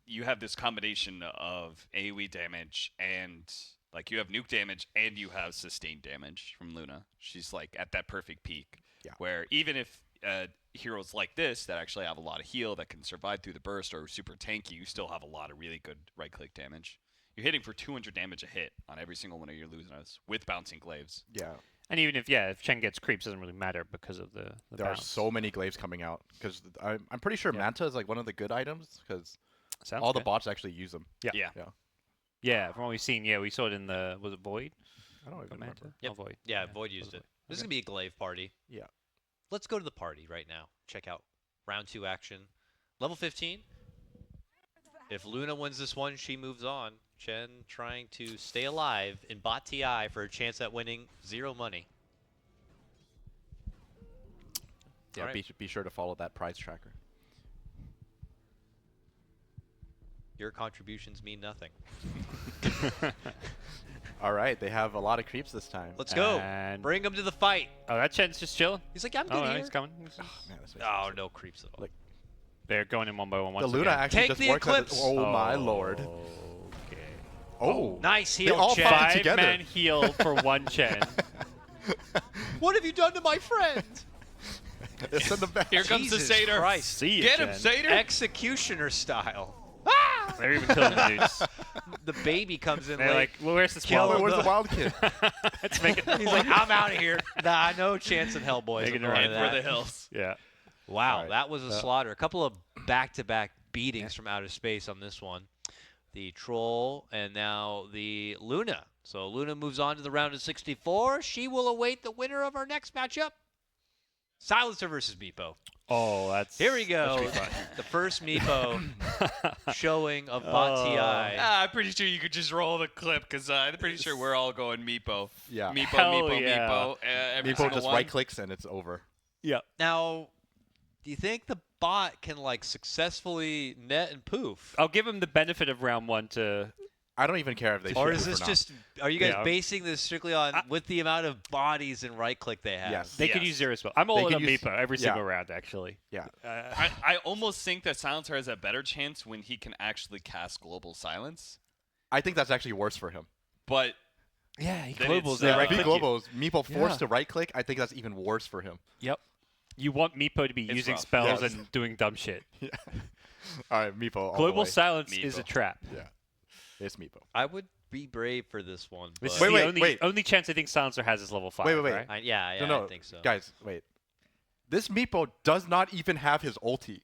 you have this combination of AoE damage and like you have nuke damage and you have sustained damage from Luna. She's like at that perfect peak. Yeah. Where even if heroes like this that actually have a lot of heal that can survive through the burst or super tanky, you still have a lot of really good right click damage. You're hitting for 200 damage a hit on every single one of your Lunas with bouncing glaives. Yeah. And even if Chen gets creeps, doesn't really matter because of the There are bounce. so many glaives coming out because I'm pretty sure Manta is like one of the good items because Sounds all the good. bots actually use them. Yeah. Yeah, from what we've seen, we saw it in the was it Void? I don't even Manta? remember. Yep. Oh, Void. Yeah, Void used it. This is going to be a glaive party. Yeah. Let's go to the party right now. Check out round 2 action. Level 15. If Luna wins this one, she moves on. Chen trying to stay alive in bot TI for a chance at winning 0 money. Yeah, All right. be sure to follow that prize tracker. Your contributions mean nothing. All right, they have a lot of creeps this time. Let's go. And- Bring him to the fight. Oh, that Chen's just chilling. He's like, I'm good Oh, no, here. he's coming. Man, this makes Oh, sense. no creeps at all. Like, They're going in one by one. the Once Luna again. actually Take just the works as a- Eclipse. Oh my lord. Okay. Oh. Nice They heal, all Chen. fought together. 5-man heal for one Chen. What have you done to my friend? Send them back. Here comes the Jesus Satyr. Christ. See ya, Get him, Chen. Satyr. Executioner style. They're even killing the dudes. The baby comes in They're late. like, well, where's the Kill swallow? him. Where's the wild kid? Let's make it. He's like, I'm out of here. Nah, no chance in hell, boys. Making I'm it going right to For that. the hills. Yeah. Wow, All right. that was a slaughter. A couple of back-to-back beatings from outer space on this one. The Troll and now the Luna. So Luna moves on to the round of 64. She will await the winner of our next matchup. Silencer versus Meepo. Oh, that's. Here we that go. should be fun. The first Meepo showing of Bot TI. I'm pretty sure you could just roll the clip because I'm pretty sure we're all going Meepo. Yeah. Meepo, Hell Meepo, yeah. Meepo. Every Meepo single just one. right clicks and it's over. Yeah. Now, do you think the bot can like successfully net and poof? I'll give him the benefit of round one to. I don't even care if they Or shoot is it this not. just, are you guys Yeah. basing this strictly on with the amount of bodies and right click they have? Yes. They could Yes. use zero spell. I'm all in could on use- Meepo every yeah. single round, actually. Yeah. I almost think that Silencer has a better chance when he can actually cast Global Silence. I think that's actually worse for him. But Yeah, he Then globals. it's, They uh, right if he click you. globals, Meepo forced Yeah. to right click, I think that's even worse for him. Yep. You want Meepo to be It's using rough. spells Yes. and doing dumb shit. Yeah. All right, Meepo. all the Global way. silence is a Meepo. trap. Yeah. It's Meepo. I would be brave for this one. This is but- Wait, the wait. only chance I think Silencer has is level 5. Wait. Right? yeah, No, I think so. Guys, wait. This Meepo does not even have his ulti.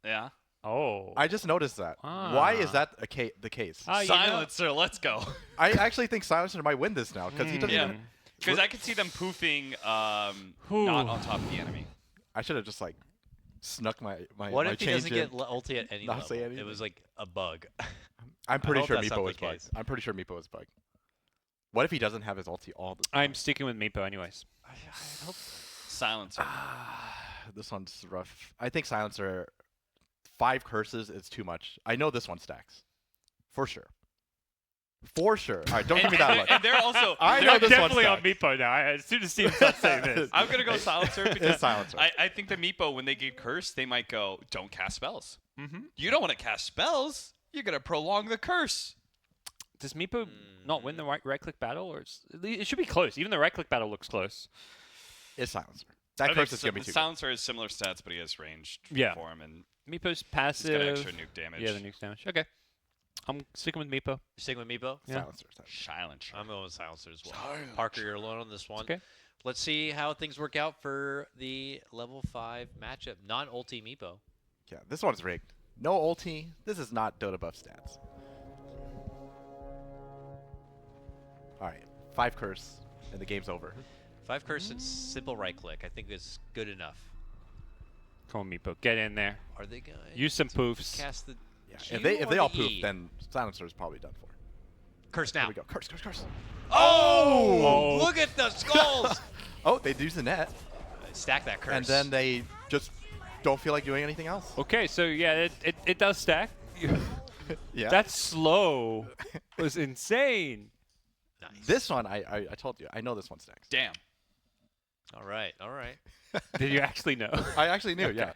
yeah, Oh. I just noticed that. Why is that the case? Ah, you know- Silencer, let's go. I actually think Silencer might win this now because he doesn't Yeah. even. Because I could see them poofing Whew. not on top of the enemy. I should have just like snuck my What my if he change doesn't in. get ulti at any Not level? say It anything. was like a bug. I'm pretty hope sure that's not Meepo the is bugged. case. I'm pretty sure Meepo is bugged. What if he doesn't have his ulti all the time? I'm sticking with Meepo anyways. Silencer. This one's rough. I think Silencer, 5 curses is too much. I know this one stacks. For sure. For sure. All right, don't give me that look. And they're also. I know this one definitely on stacks. Meepo now. As soon as Steven starts saying this. I'm gonna go Silencer because Silencer. I think the Meepo, when they get cursed, they might go, don't cast spells. Mm-hmm. You don't want to cast spells. You're gonna prolong the curse. Does Meepo not win the right-click battle? Or it should be close. Even the right-click battle looks close. It's Silencer. That I curse think is going to be too good. Silencer has similar stats, but he has ranged Yeah. for him, and Meepo's he's passive. got extra nuke damage. Yeah, the nuke damage. Okay. I'm sticking with Meepo. You sticking with Meepo? Yeah. Silencer. Silencer. I'm going with Silencer as well. Parker, you're alone on this one. Okay. Let's see how things work out for the level 5 matchup. Non-ulti Meepo. Yeah, this one's rigged. No ulti. This is not Dota buff stats. All right, 5 curse, and the game's over. 5 curse and simple right click. I think is good enough. Come on, Meepo. Get in there. Are they going Use some poofs. cast the Yeah, Q if they or all the poof, E? then Silencer is probably done for. Curse Here now. we go. Curse, curse, curse. Oh! Look at the skulls! Oh, they use the net, Stack that curse. and then they just don't feel like doing anything else. Okay, so yeah, it does stack. Yeah. That slow was insane. Nice. This one, I told you, I know this one stacks. Damn. All right, all right. Did you actually know? I actually knew, yeah.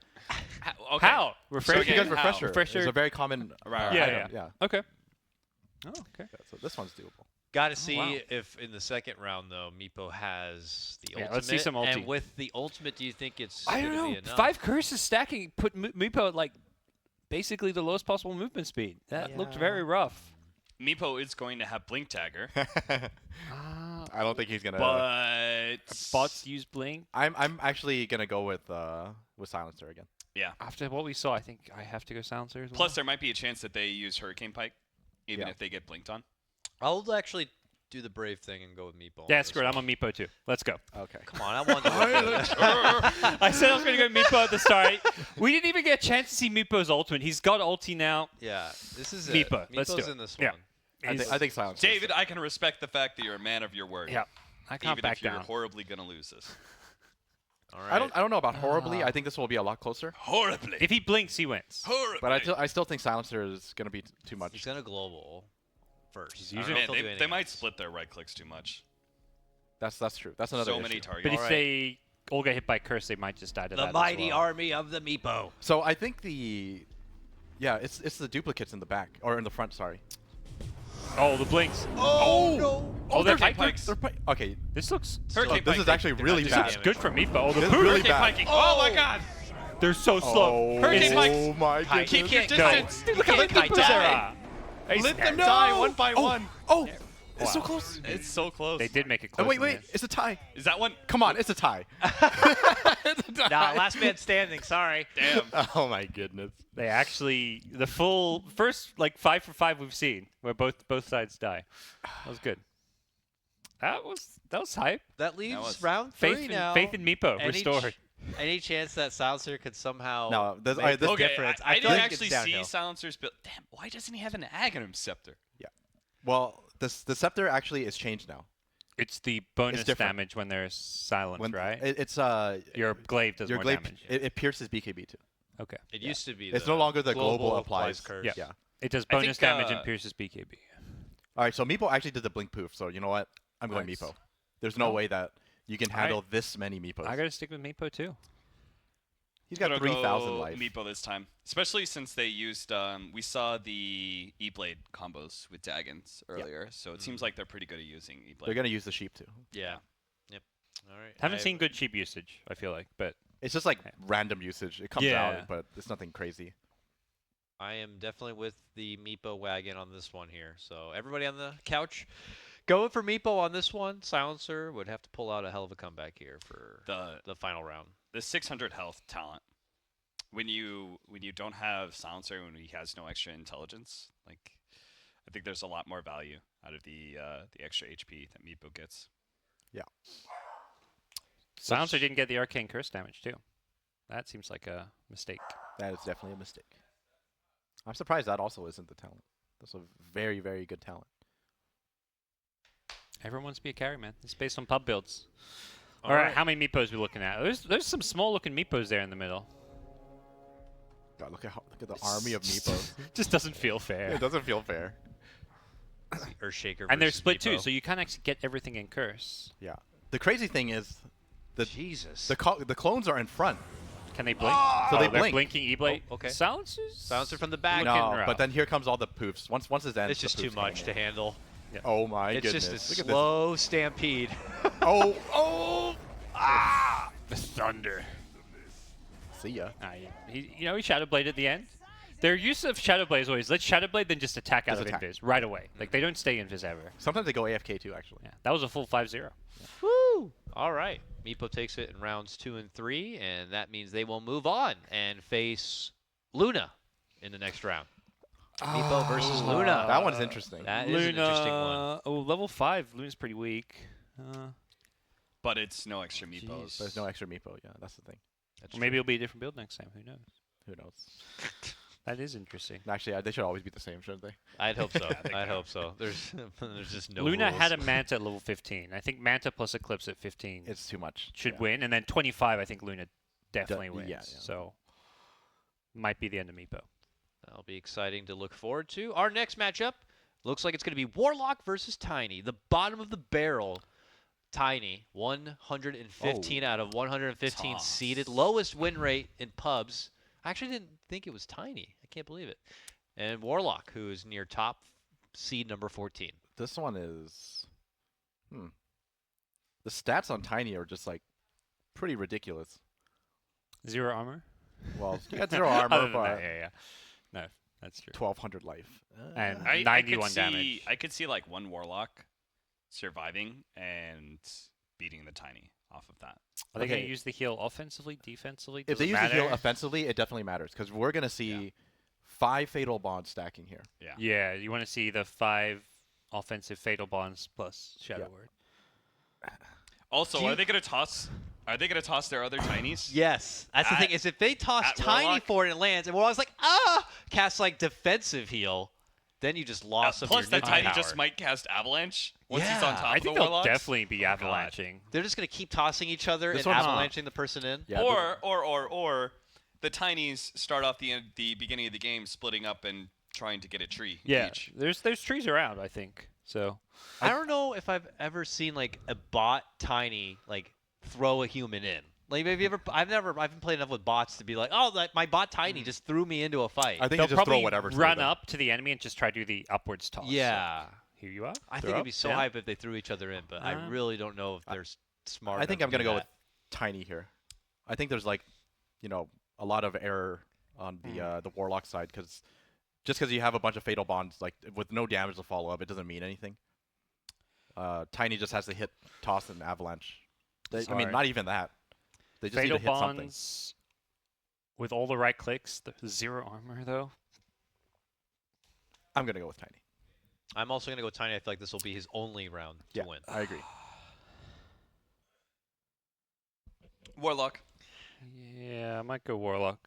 Okay. How? Refresh again, Because how? refresher, Refresher- is a very common Right, Yeah, item. yeah. Yeah. Okay. Oh, okay. Yeah, so this one's doable. Got to see wow. if in the second round though Meepo has the Yeah, ultimate. let's see some ulti. And with the ultimate, do you think it's I gonna don't be know. enough? 5 curses stacking put Meepo at like basically the lowest possible movement speed. That looked very rough. Meepo is going to have Blink Dagger, I don't think he's gonna. but Bots use blink. I'm actually gonna go with Silencer again. yeah. After what we saw, I think I have to go Silencer as well. Plus, there might be a chance that they use Hurricane Pike, even Yeah. if they get blinked on. I'll actually do the brave thing and go with Meepo. on yeah, this screw it. one. I'm on Meepo too. Let's go. Okay. Come on, I want to. I said I was going to go Meepo at the start. We didn't even get a chance to see Meepo's ultimate. He's got ulti now. Yeah, this is Meepo. it. Let's do Meepo's it. in this Yeah. one. I think Silencer. David, I can respect the fact that you're a man of your word. Yeah. I can't Even back if you're down. horribly going to lose this. All right. I don't know about horribly. I think this will be a lot closer. Horribly. If he blinks, he wins. Horribly. But I still think Silencer is gonna be too much. He's gonna global first. He's I don't using- know if Man, he'll do they anything might else. split their right clicks too much. That's true. That's another So issue. many targets. But if Alright. they all get hit by curse, they might just die to that The as mighty well. army of the Meepo. So I think it's the duplicates in the back or in the front. Sorry. Oh, the blinks. Oh no! Oh, they're Hurricane pike. Pikes. Okay. This looks Hurricane This Pike, is actually they're really not doing bad. damage. good for Meepo. Oh, the This is poof. really Hurricane bad. Piking. Oh my god. They're so slow. Hurricane Pikes. Oh my Pike. goodness. Keep your Go. distance. Dude, look at Can't the kite Poofus die. era. Let them No! die one by Oh, one. Oh, it's so Wow. close. It's so close. They did make it Oh, close. wait, in wait. this. It's a tie. Is that one? Come on, it's a tie. It's a tie. Nah, last man standing. Sorry. Damn. Oh my goodness. They actually the full first like 5 for 5 we've seen where both sides die. That was good. That was hype. That leaves was- round 3 now. Faith in Meepo Any restored. Any chance that Silencer could somehow No, this- make alright, this- the Okay, difference? I feel didn't like actually it's downhill. see Silencer's build. Damn, why doesn't he have an Aghanim Scepter? Well, the scepter actually is changed now. It's the bonus different. damage when there's silence, right? It's Your glaive does your more glaive damage. it pierces BKB too. Okay. It used to be. It's the no longer the global applies applies. curse. Yeah. Yeah. It does I bonus think, damage and pierces BKB. All right, so Meepo actually did the blink poof. So you know what? I'm going Nice. Meepo. There's no Oh. way that you can handle this many Meepos. I gotta stick with Meepo too. He's got Gonna 3,000 go life. Meepo this time, especially since they used. We saw the E-Blade combos with Daggons earlier, so it seems like they're pretty good at using E-Blade. They're gonna use the sheep too. Yeah. Yep. All right. Haven't seen good cheap usage, I feel like, but It's just like random usage. It comes Yeah. out, but it's nothing crazy. I am definitely with the Meepo wagon on this one here. So everybody on the couch, going for Meepo on this one. Silencer would have to pull out a hell of a comeback here for the the final round. the 600 health talent. when you don't have Silencer, when he has no extra intelligence, like I think there's a lot more value out of the extra HP that Meepo gets. Yeah. Silencer didn't get the arcane curse damage too. That seems like a mistake. That is definitely a mistake. I'm surprised that also isn't the talent. That's a very, very good talent. Everyone wants to be a carry, man. It's based on pub builds. All All right, right. how many Meepos we looking at? There's some small looking Meepos there in the middle. God, look at the army of Meepos. Just doesn't feel fair. It doesn't feel fair. Earthshaker. And they're versus split too, Meepo. so you can't actually get everything in curse. Yeah. The crazy thing is, Jesus. the clones are in front. Can they blink? So they they're blink. blinking E-Blade. Oh, okay. Silencers? Silencer from the back. Looking No, rough. but then here comes all the poofs. Once it ends, It's just the too poofs much to come in. handle. Oh my It's goodness! just a Look at slow stampede. this. Oh! The thunder. See ya. He Shadow Blade at the end. Their use of Shadow Blade is always let's Shadow Blade, then just attack out Just of attack. invis right away. Like they don't stay invis ever. Sometimes they go AFK too, actually. Yeah, that was a full 5-0. Woo! All right. Meepo takes it in rounds 2 and 3, and that means they will move on and face Luna in the next round. Meepo versus Luna. That one's interesting. That is an interesting one. Oh, level 5. Luna's pretty weak. But it's no extra Meepos. There's no extra Meepo. Yeah, that's the thing. That's Or maybe it'll be a different build next time. Who knows? Who knows? That is interesting. Actually, they should always be the same, shouldn't they? I'd hope so. I'd hope so. There's just no Luna rules. had a Manta at level 15. I think Manta plus Eclipse at 15 It's too much. should Yeah. win, and then 25 I think Luna definitely wins. yeah. So might be the end of Meepo. That'll be exciting to look forward to. Our next matchup looks like it's going to be Warlock versus Tiny. The bottom of the barrel. Tiny, 115 out of 115 Tough. seeded. Lowest win rate in pubs. I actually didn't think it was Tiny. I can't believe it. And Warlock, who is near top seed number 14. This one is. The stats on Tiny are just like pretty ridiculous. 0 armor? Well, you got 0 Other armor, than that, but yeah. No, that's true. 1200 life. And I 91 could see, damage. I could see like one Warlock surviving and beating the Tiny off of that. Are they going Okay. to use the heal offensively, defensively? If Does they it use the heal matter? offensively, it definitely matters because we're gonna see 5 fatal bonds stacking here. Yeah. Yeah, you want to see the 5 offensive fatal bonds plus Shadow Yeah. Word. Also, Do you- are they gonna toss? Are they gonna toss their other Tinies? Yes. That's the At- thing, is if they toss at Tiny Warlock? for it and it lands, and Warlock's like, cast like defensive heal, then you just lost some of Plus, your the nuke Tiny power. just might cast Avalanche once he's Yeah. on top I of think the they'll Warlocks. definitely be Oh, God. avalanching. They're just going to keep tossing each other This and one's- avalanching the person in. Yeah, Or the Tinies start off the beginning of the game splitting up and trying to get a tree Yeah, each. there's trees around, I think. So I don't know if I've ever seen like a bot Tiny like throw a human in. Like, have you ever? I haven't played enough with bots to be like, oh, my bot Tiny just threw me into a fight. I think they'll they just probably throw whatever. run up to the enemy and just try to do the upwards toss. yeah, Like, here you are. I Throw think it'd up, be so down. hype if they threw each other in, but I Uh, really don't know if they're smart. I think enough I'm to gonna do go that. with Tiny here. I think there's like, a lot of error on the Warlock side because just because you have a bunch of fatal bonds like with no damage to follow up, it doesn't mean anything. Tiny just has to hit, toss, and avalanche. I Sorry. mean, not even that. They just Fatal need to hit something. bonds with all the right clicks. The 0 armor though. I'm gonna go with Tiny. I'm also gonna go with Tiny. I feel like this will be his only round to win. I agree. Warlock. Yeah, I might go Warlock.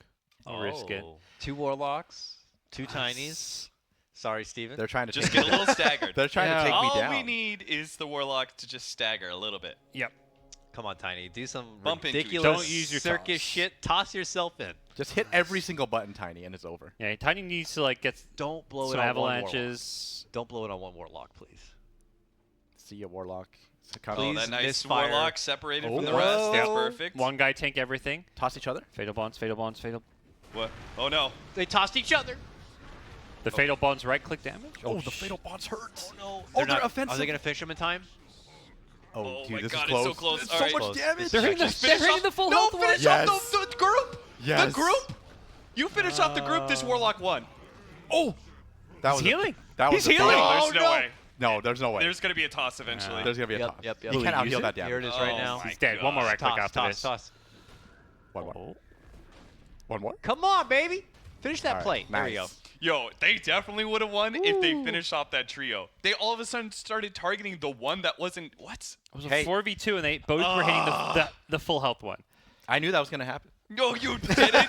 I'll risk it. 2 Warlocks, 2 Tinies. Sorry, Steven. They're trying to Just take get a little staggered. They're trying to take All me down. we need is the Warlock to just stagger a little bit. Yep. Come on, Tiny. Do some Bump into each ridiculous other. Don't use your circus toss. shit. Toss yourself in. Just hit every single button, Tiny, and it's over. Yeah, Tiny needs to like get Don't blow some it on one Warlock. avalanches. Don't blow it on one Warlock, please. See ya, Warlock. Oh, Please that nice misfire. Warlock separated from the Oh. rest. That's Whoa. perfect. One guy tank everything. Toss each other. Fatal bonds, fatal bonds, fatal. What? Oh no. They tossed each other. The fatal bonds right click damage. The fatal bonds hurts. No. They're not, offensive. Are they gonna finish him in time? Oh dude, my this God, is it's close. so close. It's All so right. much Close. damage. They're hitting the, Just finish they're hitting off- the full No, health one. finish Yes. off the group. Yes. The group. You finish off the group. This Warlock won. Oh, that was He's healing. That was He's a healing. throw. There's no way. No, there's no way. There's gonna be a toss eventually. There's gonna be a toss. Yep. You Will can't he out use heal it? that damage. Here it is right Oh now. my He's dead. One more right click Toss, after toss, this. toss. One more. Oh. One more? Come on, baby. Finish that All right, plate. There we go. nice. Yo, they definitely would have won if they finished off that trio. They all of a sudden started targeting the one that wasn't what? It was a Hey. 4v2, and they both were hitting the full health one. I knew that was going to happen. No, you didn't.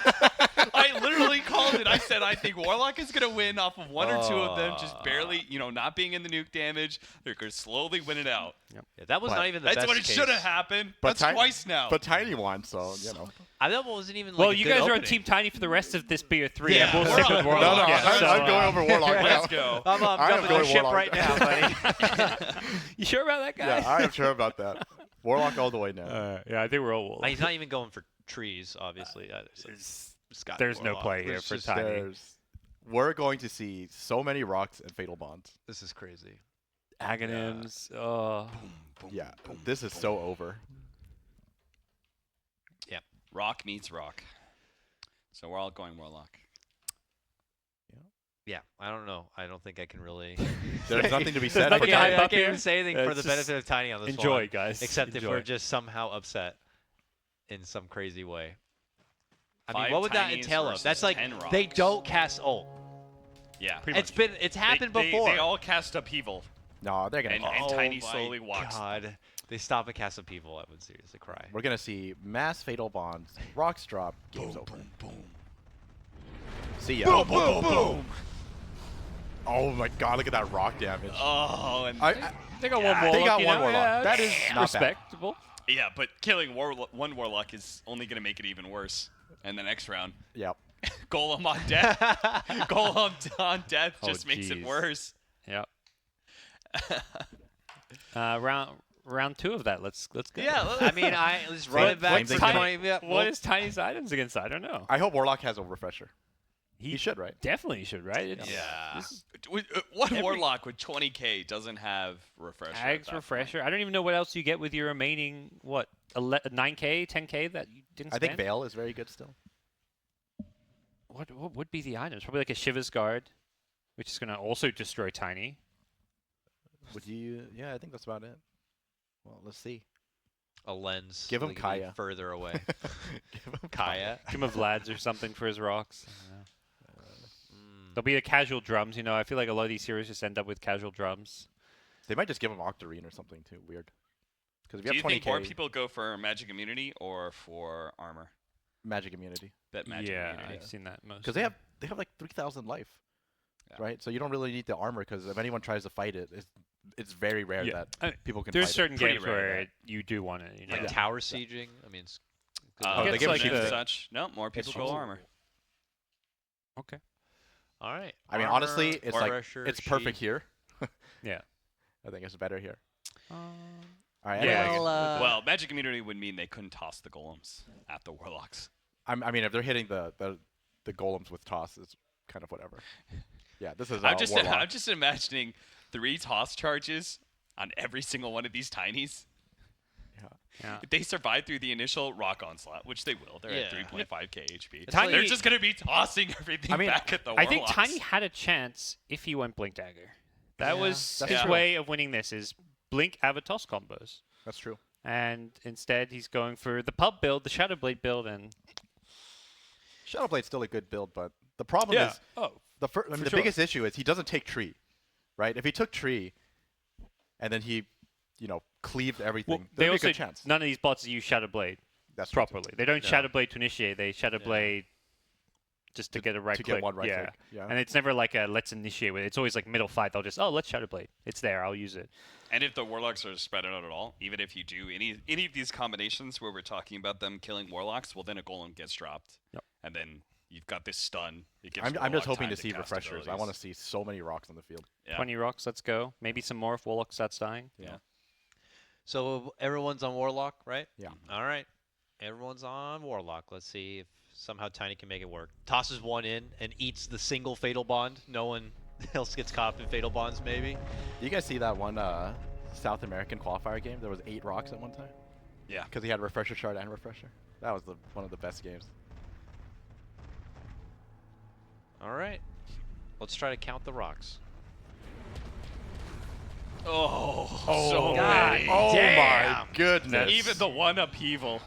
I literally called it. I said I think Warlock is gonna win off of one or two of them, just barely, not being in the nuke damage. They're gonna slowly win it out. Yeah, that was But not even the That's best what it case. should have happened. But That's twice now. But Tiny won, so, I thought it wasn't even like Well, a you good guys are on opening. Team Tiny for the rest of this beer 3, Yeah, and we'll we're stick on- with no, Warlock. No, Yeah, so, I'm going over Warlock now. Let's go. I'm I am jumping going the ship Warlock. right now, buddy. You sure about that guy? Yeah, I am sure about that. Warlock all the way now. Yeah, I think we're all Warlock. He's not even going for trees, obviously. Scott There's no Warlock. play here It's for just- Tiny. We're going to see so many rocks and fatal bonds. This is crazy. Aghanims. Oh. Yeah, this is so over. Rock needs rock. So we're all going Warlock. Yeah, I don't know. I don't think I can really. There's nothing to be There's said. nothing for to Yeah, hype Tiny. I up can't here. even say anything for It's the just benefit of Tiny on this Enjoy, one. guys. Except if Enjoy. we're just somehow upset in some crazy way. I mean, 5 what would that Tinies entail of? versus That's like 10 they rocks. don't cast ult. Yeah. It's happened before. They all cast upheaval. No, they're gonna. And Tiny my slowly walks. God, they stop at cast of people. I would seriously cry. We're gonna see mass fatal bonds, rocks drop, games over. See ya. Boom, boom, boom. Oh my God! Look at that rock damage. Oh, and They got Yeah, one Warlock. they got you one know? Warlock. Yeah, That is not bad. respectable. yeah, but killing one Warlock is only gonna make it even worse. And the next round, Yep. Golem on death. Golem on death Oh, just makes it jeez. worse. Yep. Round 2 of that. Let's go. Yeah. I mean, let's run it back same for thing Tiny, here. 20. Yeah, what is Tiny's items against? I don't know. I hope Warlock has a refresher. He He should, right? Definitely should, right? It's, Yeah. this is What Every- Warlock with 20k doesn't have refresher? at Ag's that point? refresher. I don't even know what else you get with your remaining 9k, 10k that you didn't I spend. think Veil is very good still. What would be the items? Probably like a Shiver's Guard, which is going to also destroy Tiny. Would you? Yeah, I think that's about it. Well, let's see. a lens. Give so him they can be Kaya. further away. Give him Kaya. Give him a Vlad's or something for his rocks. I don't know. There'll be a casual drums. I feel like a lot of these heroes just end up with casual drums. They might just give him Octarine or something too. Weird. Because if Do you you have think 20k more people go for magic immunity or for armor? magic immunity, Bet magic Yeah, immunity. I've seen that most. because they have like 3,000 life, Yeah. right? So you don't really need the armor because if anyone tries to fight it, it's very rare Yeah. that people can There's fight certain Pretty games rare, where that. you do want it. Like Yeah. tower sieging. I mean, it's Oh, they Gets give like shields the- there. such. No, more people go shields. armor. Okay. all right. I mean, Armor, honestly, it's like refresher, it's perfect sheath. here. Yeah. I think it's better here. All right. Yeah, anyway. Well, magic immunity would mean they couldn't toss the golems at the warlocks. I mean, if they're hitting the golems with toss, it's kind of whatever. Yeah, this is I'm just Warlock. imagining 3 toss charges on every single one of these tinies. Yeah. If they survive through the initial rock onslaught, which they will, they're at Yeah. 3.5k HP. Tiny- They're just gonna be tossing everything I mean, back at the I warlocks. think Tiny had a chance if he went Blink Dagger. That was that's his true. way of winning this is Blink Avatos combos. That's true. And instead he's going for the pub build, the Shadow Blade build, and Shadowblade's still a good build, but the problem is the for sure. biggest issue is he doesn't take tree, right? If he took tree, and then he, cleaved everything, they there'd be a also good chance. none of these bots use Shadow Blade That's true, too. properly. They don't Shadow Blade to initiate. They Shadow Blade just to get a right to click. get one right yeah. click. Yeah. And it's never like a let's initiate with it. It's always like middle fight. They'll just let's Shadow Blade. It's there. I'll use it. And if the warlocks are spread out at all, even if you do any of these combinations where we're talking about them killing warlocks, well then a golem gets dropped, Yep. and then you've got this stun. It gives I'm just Warlock hoping time to see cast refreshers. I want to abilities. see so many rocks on the field. Yeah. 20 rocks. Let's go. Maybe some more if Warlock starts dying. Yeah. So everyone's on Warlock, right? Yeah. All right. Everyone's on Warlock. Let's see if somehow Tiny can make it work. Tosses one in and eats the single Fatal Bond. No one else gets caught in Fatal Bonds, maybe. You guys see that one South American qualifier game? There was 8 rocks at one time. Yeah. Because he had refresher shard and refresher. That was one of the best games. All right. Let's try to count the rocks. Oh, Oh, so God many. Oh damn. my goodness! Even the one upheaval.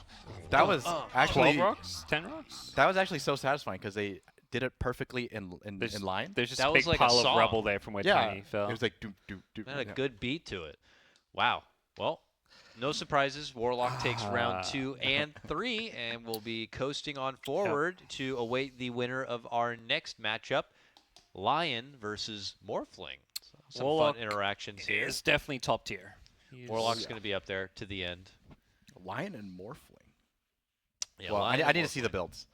That was 12 actually rocks? 10 rocks? that was actually so satisfying because they did it perfectly in There's, line. There's just That a was big like a pile of song. rubble there from where Yeah, Tiny fell. it was like doop doop doop. It had a yeah. good beat to it. Wow. Well, no surprises. Warlock takes round 2 and 3 and will be coasting on forward to await the winner of our next matchup, Lion versus Morphling. So some Warlock fun interactions here. It's definitely top tier. Warlock's going to be up there to the end. Lion and Morphling. Yeah, Well, Lion I and need to see the Morphling. builds.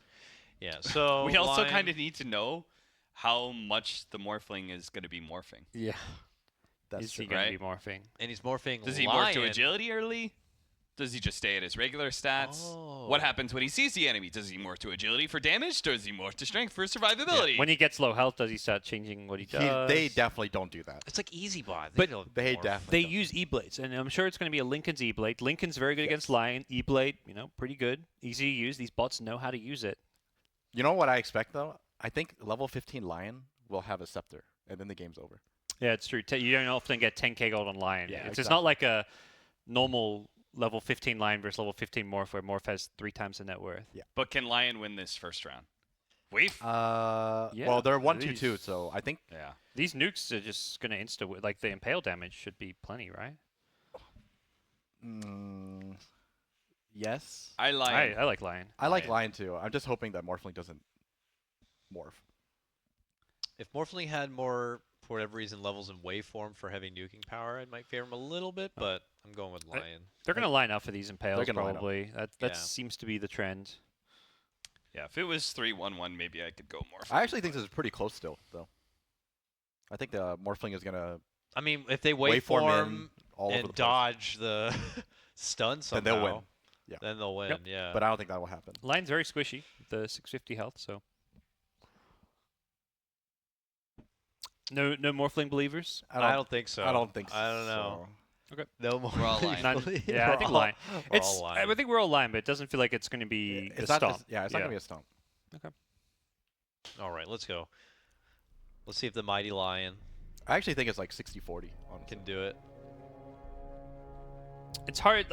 Yeah, so We also Lion- kind of need to know how much the Morphling is going to be morphing. Yeah, that's Is he true. going right? to be morphing? and he's morphing. Does he Lion. morph to agility early? Does he just stay at his regular stats? Oh. What happens when he sees the enemy? Does he morph to agility for damage? Does he morph to strength for survivability? When he gets low health, does he start changing what he does? They definitely don't do that. It's like Easy Bot. But don't they morph. definitely They use E-Blades, and I'm sure it's going to be a Lincoln's E-Blade. Lincoln's very good against Yes. Lion. E-Blade, pretty good. Easy to use. These bots know how to use it. You know what I expect though? I think level 15 Lion will have a scepter, and then the game's over. Yeah, it's true. You don't often get 10k gold on Lion. Yeah, It's not like a normal level 15 Lion versus level 15 Morph, where Morph has 3 times the net worth. But can Lion win this first round? Wave? Yeah, well, they're at 1-2-2, least. so I think Yeah. These nukes are just going to like the impale damage should be plenty, right? yes. I Lion. I like Lion. I like Lion. Lion too. I'm just hoping that Morphling doesn't morph. If Morphling had more, for whatever reason, levels in waveform for heavy nuking power, it might favor him a little bit, but I'm going with Lion. They're going to line up for these impales gonna line up. probably. That Yeah. seems to be the trend. Yeah, if it was 3-1-1, maybe I could go Morph. I actually think this is pretty close still, though. I think the Morphling is gonna I mean, if they waveform waveform in all over and the place. dodge the stun somehow, Then they'll win. Yeah. Then they'll win, Yep. yeah. But I don't think that will happen. Lion's very squishy, the 650 health, so. No Morphling believers? I don't think so. I don't think so. I don't know. Okay. No more. We're all Lion. Yeah, I think Lion. We're It's, all Lion. I think we're all Lion, but it doesn't feel like it's going to be It's a not. stomp. It's not gonna be a stomp. All right, let's go. Let's see if the Mighty Lion I actually think it's like 60-40. Honestly. can do it. It's hard,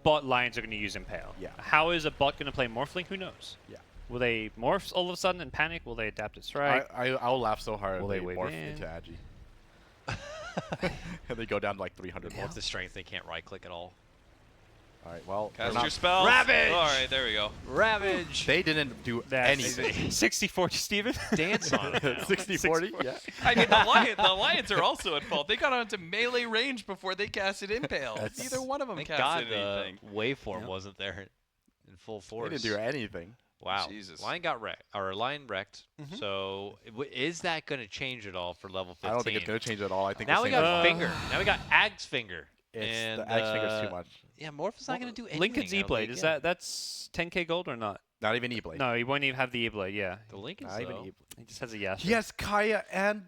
bot Lions are going to use Impale. Yeah. How is a bot going to play Morphling? Who knows? Yeah. Will they morph all of a sudden and panic? Will they adapt its strike? I'll laugh so hard Will if they they wave morph in? into Agi. And they go down to like 300 With more. the strength, they can't right click at all. All right. Well, they're Cast not- your spell. Ravage! All right, there we go. Ravage! they didn't do anything. 60-40, Steven? Dance on it now. 60-40. Yeah. I mean, the Lions are also at fault. They got onto melee range before they casted Impale. That's- Neither one of them Thank God casted the anything. waveform Yep. wasn't there in full They force. didn't do anything. Wow. Jesus. Lion got wrecked, or Lion wrecked. So is that going to change at all for level 15? I don't think it's gonna change at all. I think Now the we same got as Finger. Now we got Ag's Finger. It's and the Axe Finger's too much. Yeah, Morph is not going to do anything. Lincoln's I don't E-Blade, think, is yeah. that's 10k gold or not? Not even E-Blade. No, he won't even have the E-Blade, yeah. The Lincoln's Not even though. E-Blade. He just has a Yasha. He has Kaya and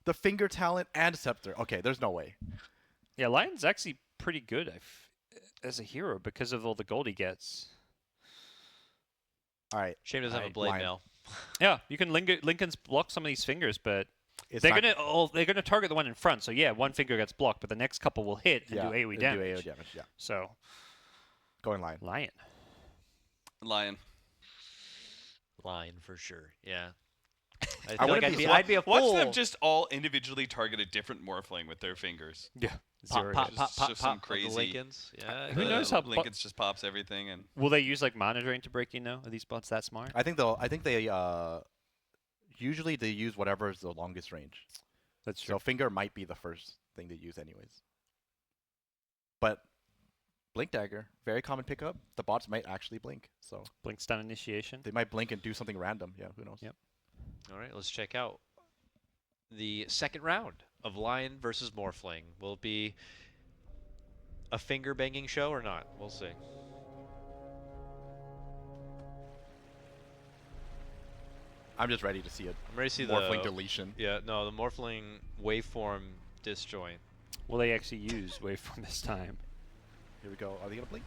the Finger Talent and Scepter. Okay, there's no way. Yeah, Lion's actually pretty good as a hero because of all the gold he gets. All right. Shame doesn't have a Alright, blade Lion. mail. Yeah, you can Lincoln's block some of these fingers, but It's they're not- gonna target the one in front. So yeah, one finger gets blocked, but the next couple will hit and yeah, do AoE it'll damage. Do AoE damage. Yeah. So Going Lion. Lion. Lion. Lion for sure. Yeah. I I feel like wouldn't I'd be be, I'd be a fool. Watch them just all individually target a different Morphling with their fingers. Yeah. pop, Zero pop, hit. pop, Just- pop, just some pop of the crazy- Lincolns. Yeah. Who knows how Lincoln just pops everything and Will they use like mana drain to break in? Are these bots that smart? I think they usually they use whatever is the longest range. That's true. So Finger might be the first thing they use anyways. But Blink Dagger, very common pickup. The bots might actually blink. So Blink stun initiation. they might blink and do something random. Yeah, who knows? Yep. All right, let's check out the second round of Lion versus Morphling. Will it be a finger banging show or not? We'll see. I'm just ready to see it. I'm ready to see Morphling the deletion. Yeah, no, the Morphling waveform disjoint. Will they actually use waveform this time? Here we go. Are they gonna blink?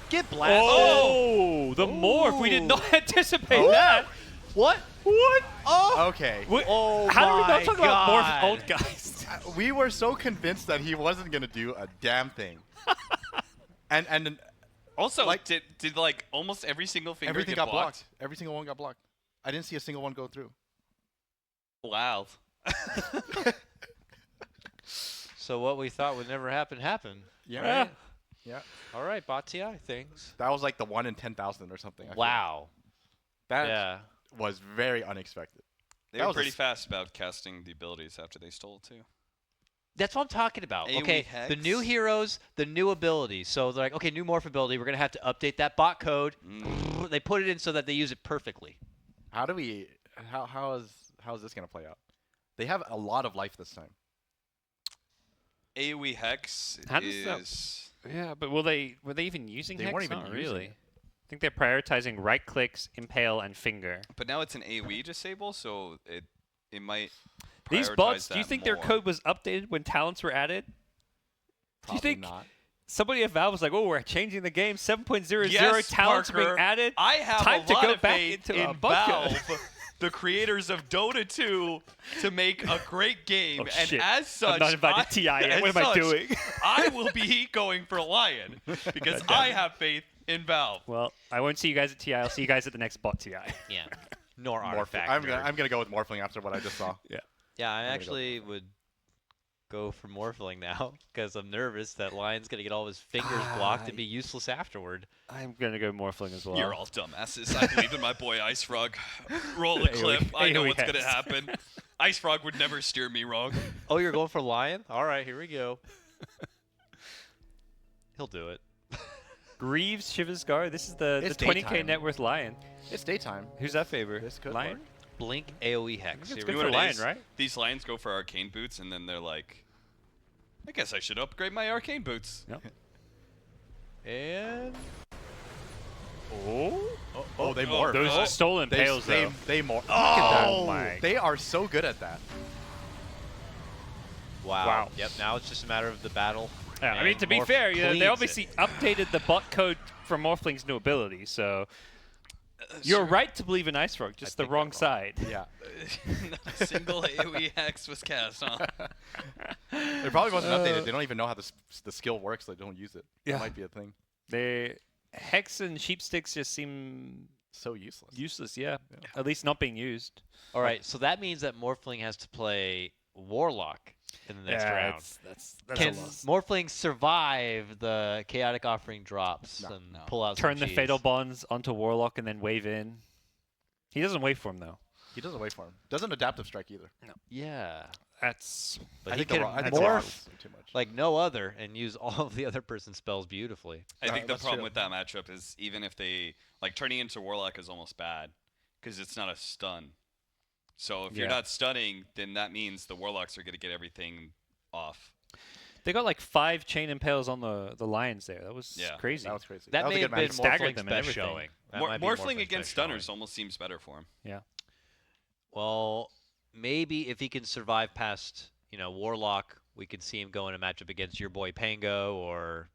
Get blasted! Oh, the morph! We did not anticipate Oh. that. What? What? Oh! Okay. Oh How do we my not talk about morph God. old guys? We were so convinced that he wasn't gonna do a damn thing. and Also, Like- did like almost every single finger Everything get got blocked. Every single one got blocked. I didn't see a single one go through. Wow. So what we thought would never happen happened. Yeah. Right? Yeah. All right, bot TI things. That was like the 1 in 10,000 or something. I feel. Wow. That Yeah. was very unexpected. They That were was a pretty s- fast about casting the abilities after they stole too. That's what I'm talking about. AoE Okay, the new hex. heroes, the new abilities. So they're like, okay, new morph ability. We're gonna have to update that bot code. They put it in so that they use it perfectly. How do we? How is this gonna play out? They have a lot of life this time. AoE Hex How does that- is... Yeah, but were they even using They Hex? weren't even Not using really. it. I think they're prioritizing right clicks, impale, and finger. But now it's an AoE disable, so it might These prioritize bots, do you that think their more. code was updated when talents were added? Probably think- not? Somebody at Valve was like, "Oh, we're changing the game. 7.00 Yes, talents are being Parker, added. I have Time a to lot go of back faith into in bot code." Valve, the creators of Dota 2, to make a great game. Oh, and shit. as such, I'm not invited to TI yet. as What am I such, doing? I will be going for Lion because I have faith in Valve. Well, I won't see you guys at TI. I'll see you guys at the next bot TI. Yeah. Nor Morphling. artifact. I'm nerd. gonna go with Morphling after what I just saw. Yeah, I gonna go actually would go for Morphling now because I'm nervous that Lion's gonna get all his fingers blocked and be useless afterward. I'm gonna go Morphling as well. You're all dumbasses. I believe in my boy Ice Frog. Roll the clip. I know AoE what's going to hex. happen. Ice Frog would never steer me wrong. Oh, you're going for Lion? All right, here we go. He'll do it. Greaves, Shivaskar. This is the It's 20k daytime. net worth Lion. It's daytime. Who's that favor? This could Lion? work. Blink AoE Hex. it's Here good we You for know what it Lion, is? right? These Lions go for arcane boots, and then they're like, I guess I should upgrade my arcane boots. Yep. And Oh, they morph. Those Oh. are stolen They pales, though. they morph. Oh my! They are so good at that. wow. Wow. Yep. Now it's just a matter of the battle. Yeah, I mean, and to be Morph fair, you know, cleans they it. obviously updated the bot code for Morphling's new ability, so you're Sure. right to believe in Ice Frog, just the think wrong that's wrong. side. Yeah. Not a single AoE hex was cast, huh? It probably wasn't updated. They don't even know how the skill works. They don't use it. Yeah. That might be a thing. They Hex and Sheep Sticks just seem So useless. useless, yeah. At least not being used. All right, so that means that Morphling has to play Warlock in the next round. That's Can Morphling survive the Chaotic Offering drops No, and no. pull out turn some the cheese? Fatal Bonds onto Warlock and then wave in. He doesn't wait for him though. He doesn't wait for him. Doesn't adaptive strike either. Yeah. That's But I he think the can ro- I think the morph Rock's too much. like no other and use all of the other person's spells beautifully. I think the that's problem true. with that matchup is even if they like turning into Warlock is almost bad because it's not a stun. So if you're Yeah. not stunning, then that means the Warlocks are going to get everything off. they got like 5 chain impales on the lions there. That was Yeah. crazy. That was crazy. That was a may good have been match. Staggered Morphling's them and best everything. showing. That Mor- might be Morphling Morphling's against best stunners showing. almost seems better for him. Well, maybe if he can survive past, Warlock, we could see him go in a matchup against your boy Pango or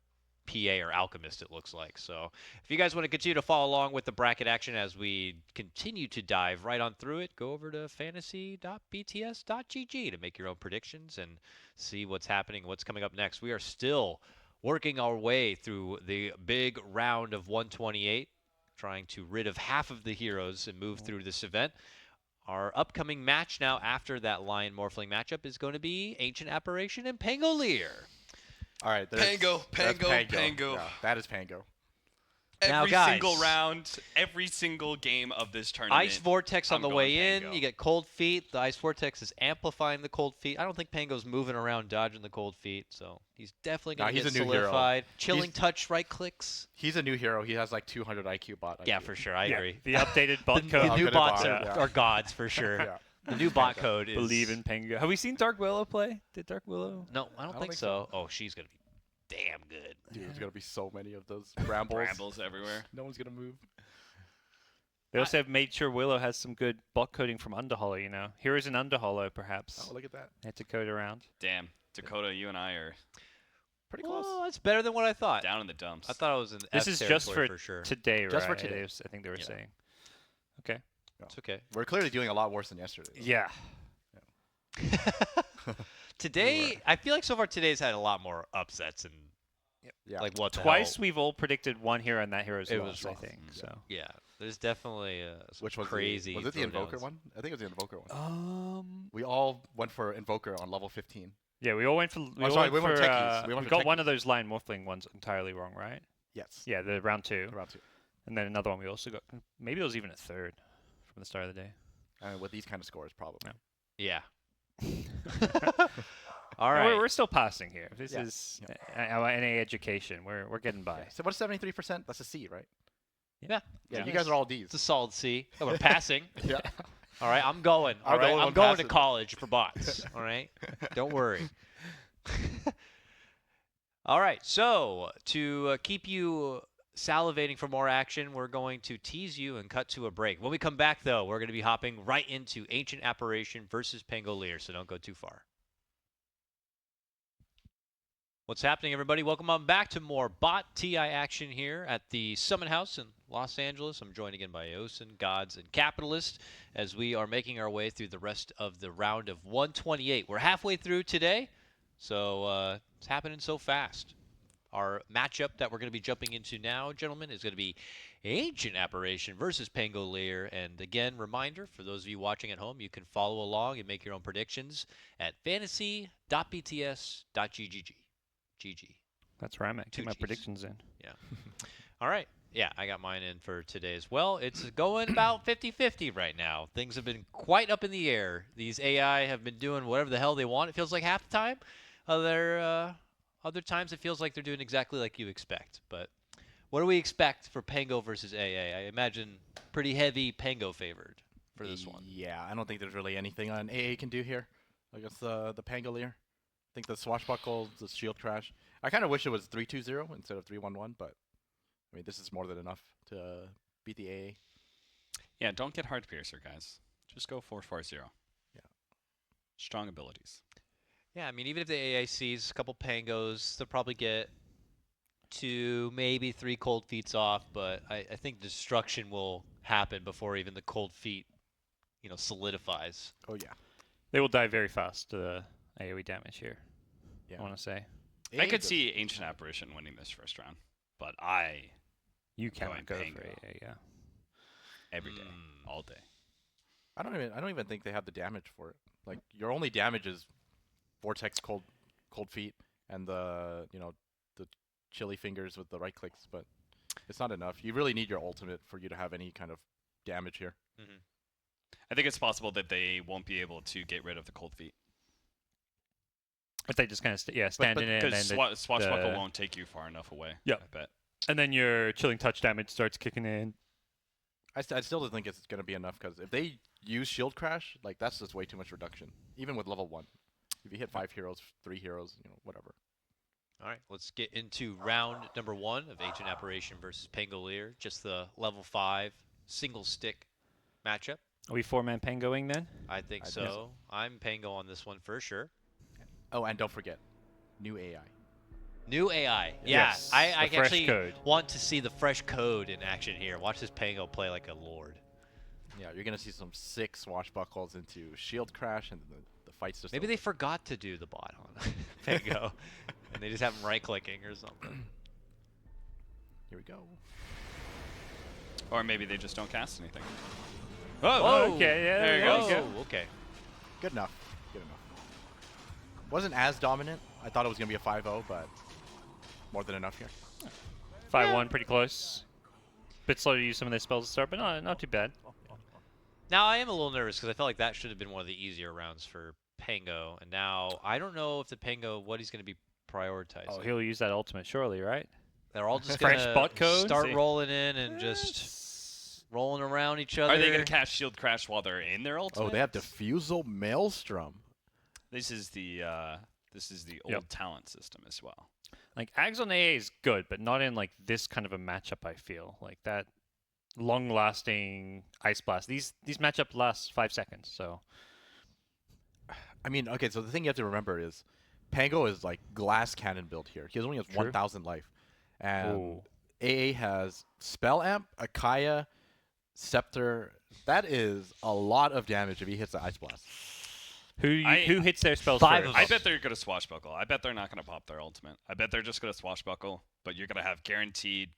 PA or Alchemist, it looks like. So if you guys want to continue to follow along with the bracket action as we continue to dive right on through it, go over to fantasy.bts.gg to make your own predictions and see what's happening, what's coming up next. We are still working our way through the big round of 128, trying to rid of half of the heroes and move through this event. Our upcoming match now after that Lion Morphling matchup is going to be Ancient Apparition and Pangolier. All right. Pango, that's Pango. Yeah, that is Pango. Now, Every guys. single round, every single game of this tournament. Ice Vortex on I'm the going way in. Pango. You get Cold Feet. The Ice Vortex is amplifying the Cold Feet. I don't think Pango's moving around dodging the Cold Feet, so he's definitely going to Nah, get he's a new hero. solidified. Chilling He's- Touch right clicks. He's a new hero. He has like 200 IQ bot. Yeah, IQ. for sure. I agree. The updated bot The code. new Updated bots bot, are, yeah. are gods for sure. Yeah. The new bot code is. Believe in Pango. Have we seen Dark Willow play? Did Dark Willow? No, I don't think so. Oh, she's going to be damn good. Dude, there's gonna be so many of those brambles. Brambles everywhere. No one's gonna move. They also have made sure Willow has some good bot coding from Underhollow, Heroes in Underhollow, perhaps. Oh, look at that. Had to code around. Damn, Dakota, you and I are Pretty close. Well, that's better than what I thought. down in the dumps. I thought it was in This F is just territory for, for sure. today, right? Just for today. I think they were Yeah. saying. Okay. It's okay. We're clearly doing a lot worse than yesterday. though. Yeah. Today, I feel like so far today's had a lot more upsets and Yeah. Like what? the Twice hell? we've all predicted one hero and that hero's It lost, was I lost. think. So. Yeah, there's definitely some Which was crazy. Was it the Invoker throwdowns. one? I think it was the Invoker one. We all went for Invoker on level 15. Yeah, we all went for. We all sorry, went we went for, for Techies. We went for got one Techies. of those Lion Morphling ones entirely wrong, right? Yes. Yeah, the round 2. Around 2. And then another one we also got. Maybe it was even a third from the start of the day. With these kind of scores, probably. Yeah. All No, right. we're still passing here. This Yeah. is our NA education. We're getting by. So what's 73%? That's a C, right? Yeah. Yeah. You guys are all Ds. It's a solid C. Oh, we're passing. Yeah. All right, I'm going. All I'm the right, only I'm one going to passing. college for bots. All right, don't worry. All right, so to keep you salivating for more action, we're going to tease you and cut to a break. When we come back, though, we're going to be hopping right into Ancient Apparition versus Pangolier, so don't go too far. What's happening, everybody? Welcome on back to more bot TI action here at the Summit House in Los Angeles. I'm joined again by Eosin, Gods, and Capitalist as we are making our way through the rest of the round of 128. We're halfway through today, so it's happening so fast. Our matchup that we're going to be jumping into now, gentlemen, is going to be Ancient Apparition versus Pangolier. And again, reminder for those of you watching at home, you can follow along and make your own predictions at fantasy.bts.ggg. GG. That's where I'm at. Two Get my Gs. predictions in. Yeah. All right. Yeah, I got mine in for today as well. It's going about 50-50 right now. Things have been quite up in the air. These AI have been doing whatever the hell they want. It feels like half the time. Other times it feels like they're doing exactly like you expect. But what do we expect for Pango versus AA? I imagine pretty heavy Pango favored for this one. Yeah, I don't think there's really anything on AA can do here against the Pangolier. I think the Swashbuckle, the Shield Crash. I kind of wish it was 3-2-0 instead of 3-1-1, but I mean, this is more than enough to beat the AA. Yeah, don't get Heart Piercer, guys. Just go 4-4-0. Yeah. Strong abilities. Yeah, I mean, even if the AA sees a couple Pangos, they'll probably get 2, maybe 3 cold feets off, but I think destruction will happen before even the cold feet, solidifies. Oh, yeah. They will die very fast to the AoE damage here. Yeah. I want to say. I could see Ancient Apparition winning this first round, but You cannot Going go Pango. for AA, yeah. every day, all day. I don't even think they have the damage for it. Like, your only damage is Vortex cold feet and the chilly fingers with the right clicks, but it's not enough. You really need your ultimate for you to have any kind of damage here. Mm-hmm. I think it's possible that they won't be able to get rid of the cold feet. But they just kind of stand in it, and Because then Swashbuckle won't take you far enough away. Yeah. I bet. and then your chilling touch damage starts kicking in. I still don't think it's going to be enough, because if they use Shield Crash, like, that's just way too much reduction, even with level 1. If you hit 5 heroes, 3 heroes, whatever. All right, let's get into round number 1 of Ancient Apparition versus Pangolier. Just the level 5 single stick matchup. Are we 4-man Pangoing then? I think I think so. so. I'm Pango on this one for sure. Oh, and don't forget, new AI. New AI. Yeah, Yes, I the fresh actually code. want to see the fresh code in action here. Watch this Pango play like a lord. Yeah, you're going to see some sick Swashbuckles into Shield Crash, and the fight's just Maybe they forgot to do the bot on Pango, and they just have him right-clicking or something. Here we go. Or maybe they just don't cast anything. Oh, okay, yeah, there you there go. you go. Oh, okay. Good enough. Good enough. Wasn't as dominant. I thought it was going to be a 5-0, but more than enough here. 5-1, pretty close. Bit slow to use some of their spells to start, but not too bad. Now, I am a little nervous because I felt like that should have been one of the easier rounds for Pango. And now, I don't know if the Pango, what he's going to be prioritizing. Oh, he'll use that ultimate surely, right? They're all just Fresh going bot to code? start See. rolling in and just rolling around each other. Are they going to cast Shield Crash while they're in their ultimate? Oh, they have Diffusal Maelstrom. This is the old Yep. talent system as well. Like, Ags on AA is good, but not in, like, this kind of a matchup, I feel. Like, that long-lasting Ice Blast. These matchup lasts 5 seconds, so... I mean, okay, so the thing you have to remember is Pango is like glass cannon build here. He only has True. 1,000 life. And Ooh. AA has Spell Amp, Akaya, Scepter. That is a lot of damage if he hits the Ice Blast. Who hits their spells Five first? of I them. bet they're going to swashbuckle. I bet they're not going to pop their ultimate. I bet they're just going to swashbuckle, but you're going to have guaranteed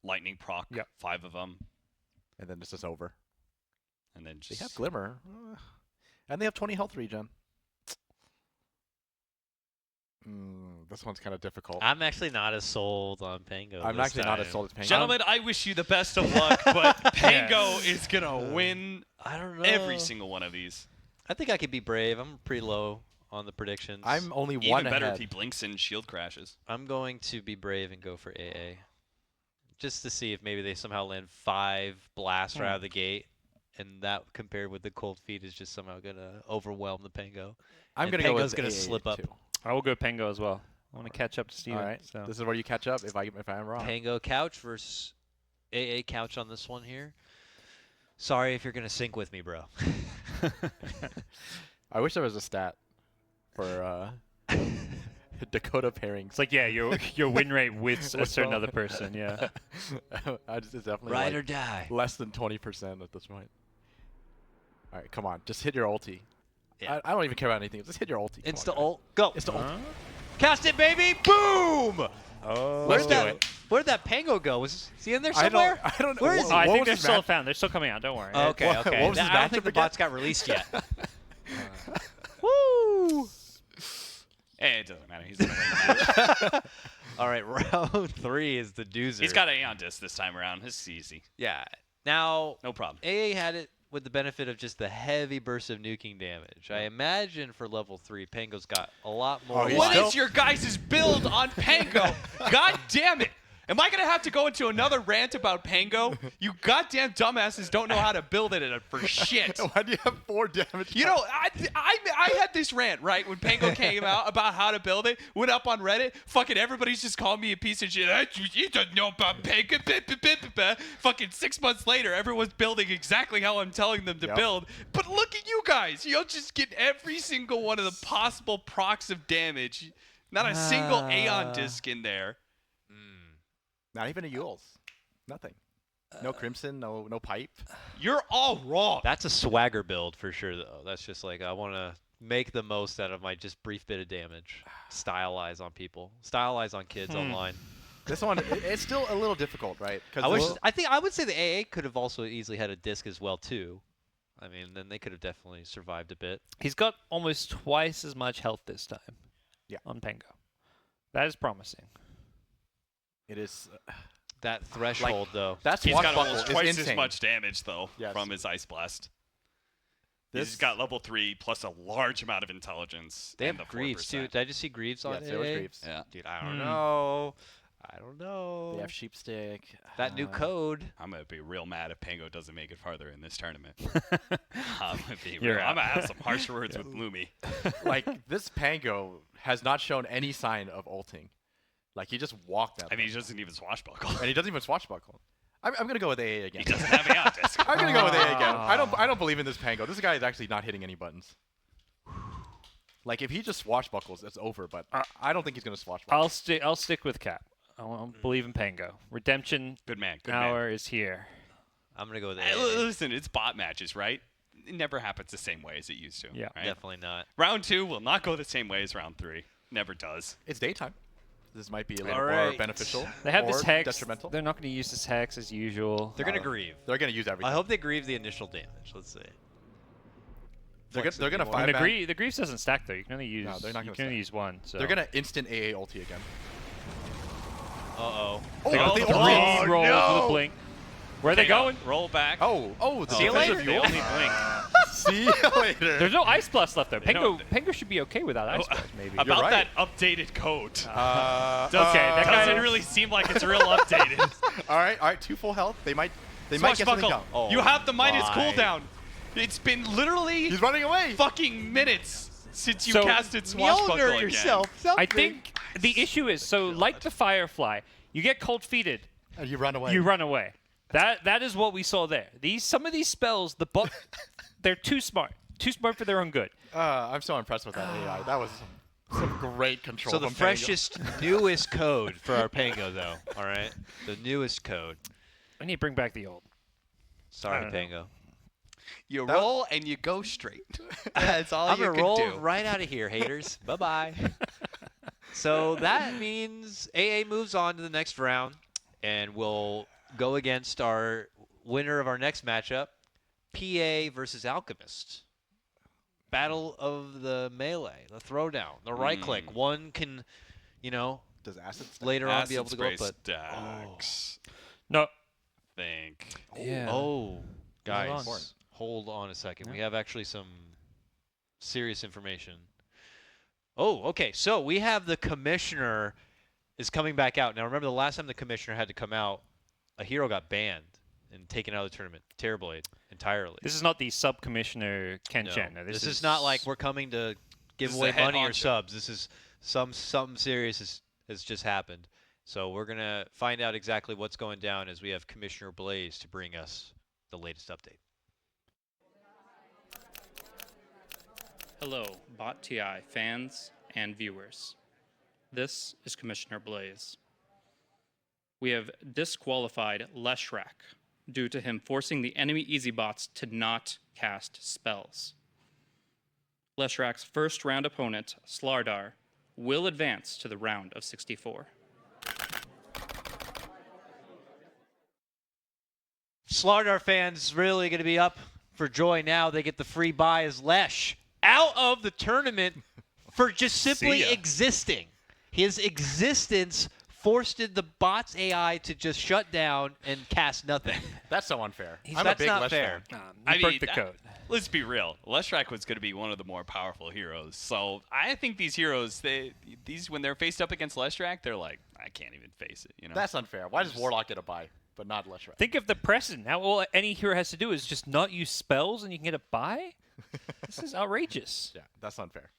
lightning proc, Yep. 5 of them, And then this is over. and then They just have Glimmer. And they have 20 health regen. This one's kind of difficult. I'm actually not as sold on Pango. I'm this actually not as time. sold as Pango. Gentlemen, I wish you the best of luck, but Pango is going to win I don't know. every single one of these. I think I could be brave. I'm pretty low on the predictions. I'm only Even one better ahead. if he blinks and shield crashes. I'm going to be brave and go for AA. Just to see if maybe they somehow land 5 blasts right out of the gate. And that compared with the cold feet is just somehow going to overwhelm the Pango. I'm and going to go Pango's with gonna AA slip up. too. I will go Pango as well. I want to catch up to Steven. All right. So. This is where you catch up if I am wrong. Pango couch versus AA couch on this one here. Sorry if you're going to sync with me, bro. I wish there was a stat for Dakota pairings. It's like, yeah, your win rate with a With certain all- other person, yeah. It's definitely Ride like or die. less than 20% at this point. All right, come on. Just hit your ulti. Yeah. I don't even care about anything. Just hit your ulti. Come Insta on, guys. ult. Go. It's the ulti. Cast it, baby. Boom. Oh, Where'd that Pango go? Is he in there I somewhere? don't know. Where is he? Oh, I What think was they're his still match- found. They're still coming out. Don't worry. Okay, What- okay. what was his I don't think matchup the again? bots got released yet. Woo! It doesn't matter. He's going to win the match. All right, round 3 is the doozer. He's got Aeon Disc this time around. This is easy. Yeah. Now, No problem. AA had it with the benefit of just the heavy burst of nuking damage. I imagine for level 3, Pango's got a lot more. Oh, he's What still- is your guys' build on Pango? God damn it. Am I going to have to go into another rant about Pango? You goddamn dumbasses don't know how to build it for shit. Why do you have 4 damage? You know, I had this rant, right, when Pango came out about how to build it, went up on Reddit, fucking everybody's just calling me a piece of shit. You don't know about Pango. Fucking 6 months later, everyone's building exactly how I'm telling them to Yep. build. But look at you guys. You'll just get every single one of the possible procs of damage. Not a single Aeon Disc in there. Not even a Yule's. Nothing. No Crimson, no pipe. You're all wrong. That's a swagger build for sure, though. That's just like, I want to make the most out of my just brief bit of damage. Stylize on people. Stylize on kids online. This one, it's still a little difficult, right? I would say the AA could have also easily had a disc as well, too. I mean, then they could have definitely survived a bit. He's got almost twice as much health this time. Yeah. On Pango. That is promising. It is. That threshold, though. That's He's got Swashbuckle almost is twice insane. as much damage, though, Yes. from his Ice Blast. This- He's got level 3 plus a large amount of intelligence. They and have the Greaves, 4%. too. Did I just see Greaves on Yes, there was AA? Greaves. Yeah. Dude, I don't know. I don't know. They have Sheepstick. That new code. I'm going to be real mad if Pango doesn't make it farther in this tournament. I'm going to be You're real. out. I'm going to have some harsh words with Lumi. Like, this Pango has not shown any sign of ulting. Like, he just walked that. I mean, he doesn't even swashbuckle. And he doesn't even swashbuckle. I'm going to go with AA He again. doesn't have Aeon Disc. I'm going to go with AA again. I don't believe in this Pango. This guy is actually not hitting any buttons. Like, if he just swashbuckles, it's over. But I don't think he's going to swashbuckle. I'll stick with Cap. I won't believe in Pango. Redemption Good man. Good hour man. is here. I'm going to go with Hey, AA. listen, it's bot matches, right? It never happens the same way as it used to. Yeah. Right? Definitely not. Round 2 will not go the same way as round 3. Never does. It's daytime. This might be a little All more right. beneficial. They have or this hex. detrimental. They're not going to use this hex as usual. They're going to grieve. They're going to use everything. I hope they grieve the initial damage. Let's see. they're going to And five the, man. the Greaves doesn't stack though. You can only use. No, they're not you gonna can only stack. use one. So They're going to instant AA ulti again. Uh-oh. They got Oh, the oh, three roll no! for the blink. Where are they Okay, going? Roll back. Oh, the See you defense later. of They Yule? only blink. See you later. There's no Ice Blast left there. They Pango, don't- Pango should be okay without Ice Oh, Blast, maybe. About right. that updated code. Okay, that guy Doesn't really seem like it's real updated. all right, 2 full health. They might get something Swashbuckle. down. Oh, You have the minus my. cooldown. It's been literally He's running away. fucking minutes since you So- casted Swashbuckle again. I think the issue is, so like the Firefly, you get cold feeted, And you run away. you run away. That is what we saw there. Some of these spells, the bot, they're too smart for their own good. I'm so impressed with that AI. That was some great control. So the from Pango. freshest, newest code for our Pango, though. All right? The newest code. I need to bring back the old. I Sorry, don't know. Pango. You roll and you go straight. That's all I'm you gonna can roll do. right out of here, haters. Bye-bye. So that means AA moves on to the next round, and we'll go against our winner of our next matchup, PA versus Alchemist. Battle of the melee, the throwdown, the right click. One can, Does acid stack? later on be Acid able to go up, spray but stacks. No. Think. Yeah. oh, guys, on. hold on a second. We have actually some serious information. Oh, okay. So we have the commissioner is coming back out. Now remember the last time the commissioner had to come out, a hero got banned and taken out of the tournament. Terrorblade entirely. This is not the sub-commissioner Ken Chen. No, this is not like we're coming to give This is away the head money or honcho. subs. This is something serious has just happened. So we're going to find out exactly what's going down as we have Commissioner Blaze to bring us the latest update. Hello, Bot TI fans and viewers. This is Commissioner Blaze. We have disqualified Leshrak due to him forcing the enemy easy bots to not cast spells. Leshrak's first round opponent, Slardar, will advance to the round of 64. Slardar fans really going to be up for joy now. They get the free buy as Lesh out of the tournament for just simply existing. His existence forced the bot's AI to just shut down and cast nothing. That's so unfair. That's a big not Lesh fair. fan. You broke the code. Let's be real. Leshrak was going to be one of the more powerful heroes. So I think these heroes, these when they're faced up against Leshrak, they're like, I can't even face it. That's unfair. Why does Warlock get a buy, but not Leshrak? Think of the precedent. Now all any hero has to do is just not use spells and you can get a buy? This is outrageous. Yeah, that's unfair.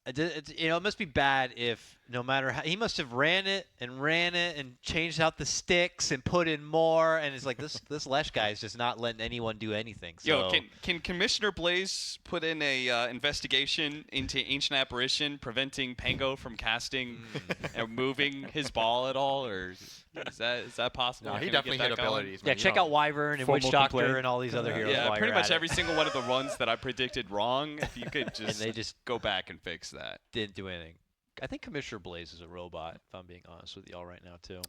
It must be bad if no matter how he must have ran it and changed out the sticks and put in more, and it's like this Lesh guy is just not letting anyone do anything. So. Yo, can Commissioner Blaze put in a investigation into Ancient Apparition preventing Pango from casting and moving his ball at all, or is that possible? No, he Can we definitely get hit that going? abilities. Yeah, man. check out Wyvern and Formal Witch Doctor complaint. and all these other heroes. Yeah, while pretty you're much at every it. single one of the ones that I predicted wrong. If you could just they just go back and fix that. didn't do anything. I think Commissioner Blaze is a robot, if I'm being honest with y'all right now, too.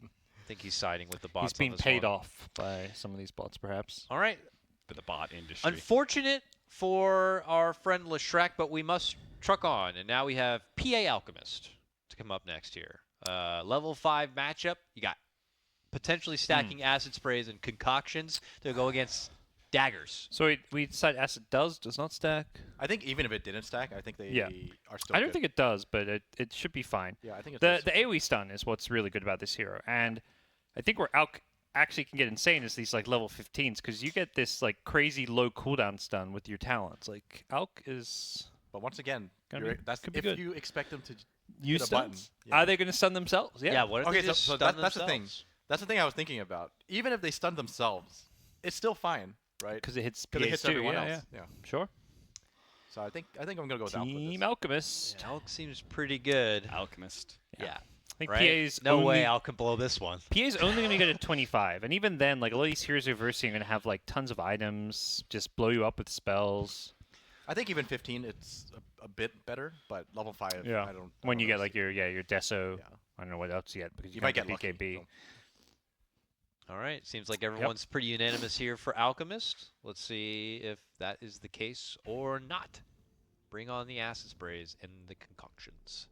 I think he's siding with the bots. He's being on this paid one. off by some of these bots, perhaps. All right. For the bot industry. Unfortunate for our friend Leshrak, but we must truck on. And now we have PA Alchemist to come up next here. Level 5 matchup. You got potentially stacking acid sprays and concoctions to go against daggers. So we decide acid does not stack. I think even if it didn't stack, I think they Yeah. are still I don't good. think it does, but it should be fine. Yeah, I think it The does. the AoE stun is what's really good about this hero, and I think where Alk actually can get insane is these like level 15s because you get this like crazy low cooldown stun with your talents. Like Alk is But once again, Gonna be- that's could be if good. you expect them to use hit a button. stuns. Yeah. Are they going to stun themselves? Yeah. Yeah, what if Okay, they just so stun that's the thing. themselves? That's the thing I was thinking about. Even if they stun themselves, it's still fine, right? Because it hits Because it PAs hits too. everyone yeah, else. yeah. Yeah. Sure. So I think I'm gonna go with Alpha. Team Alchemist. Yeah, Alk seems pretty good. Alchemist. Yeah. I think Right? PA's No only, way Alk can blow this one. PA's only going to get a 25, and even then, like a lot of these heroes who are versing are going to have like tons of items, just blow you up with spells. I think even 15, it's a bit better, but level 5, Yeah. I don't. When you know get like your Deso, Yeah. I don't know what else you get because you might got get lucky, BKB. so. All right. Seems like everyone's pretty unanimous here for Alchemist. Let's see if that is the case or not. Bring on the acid sprays and the concoctions.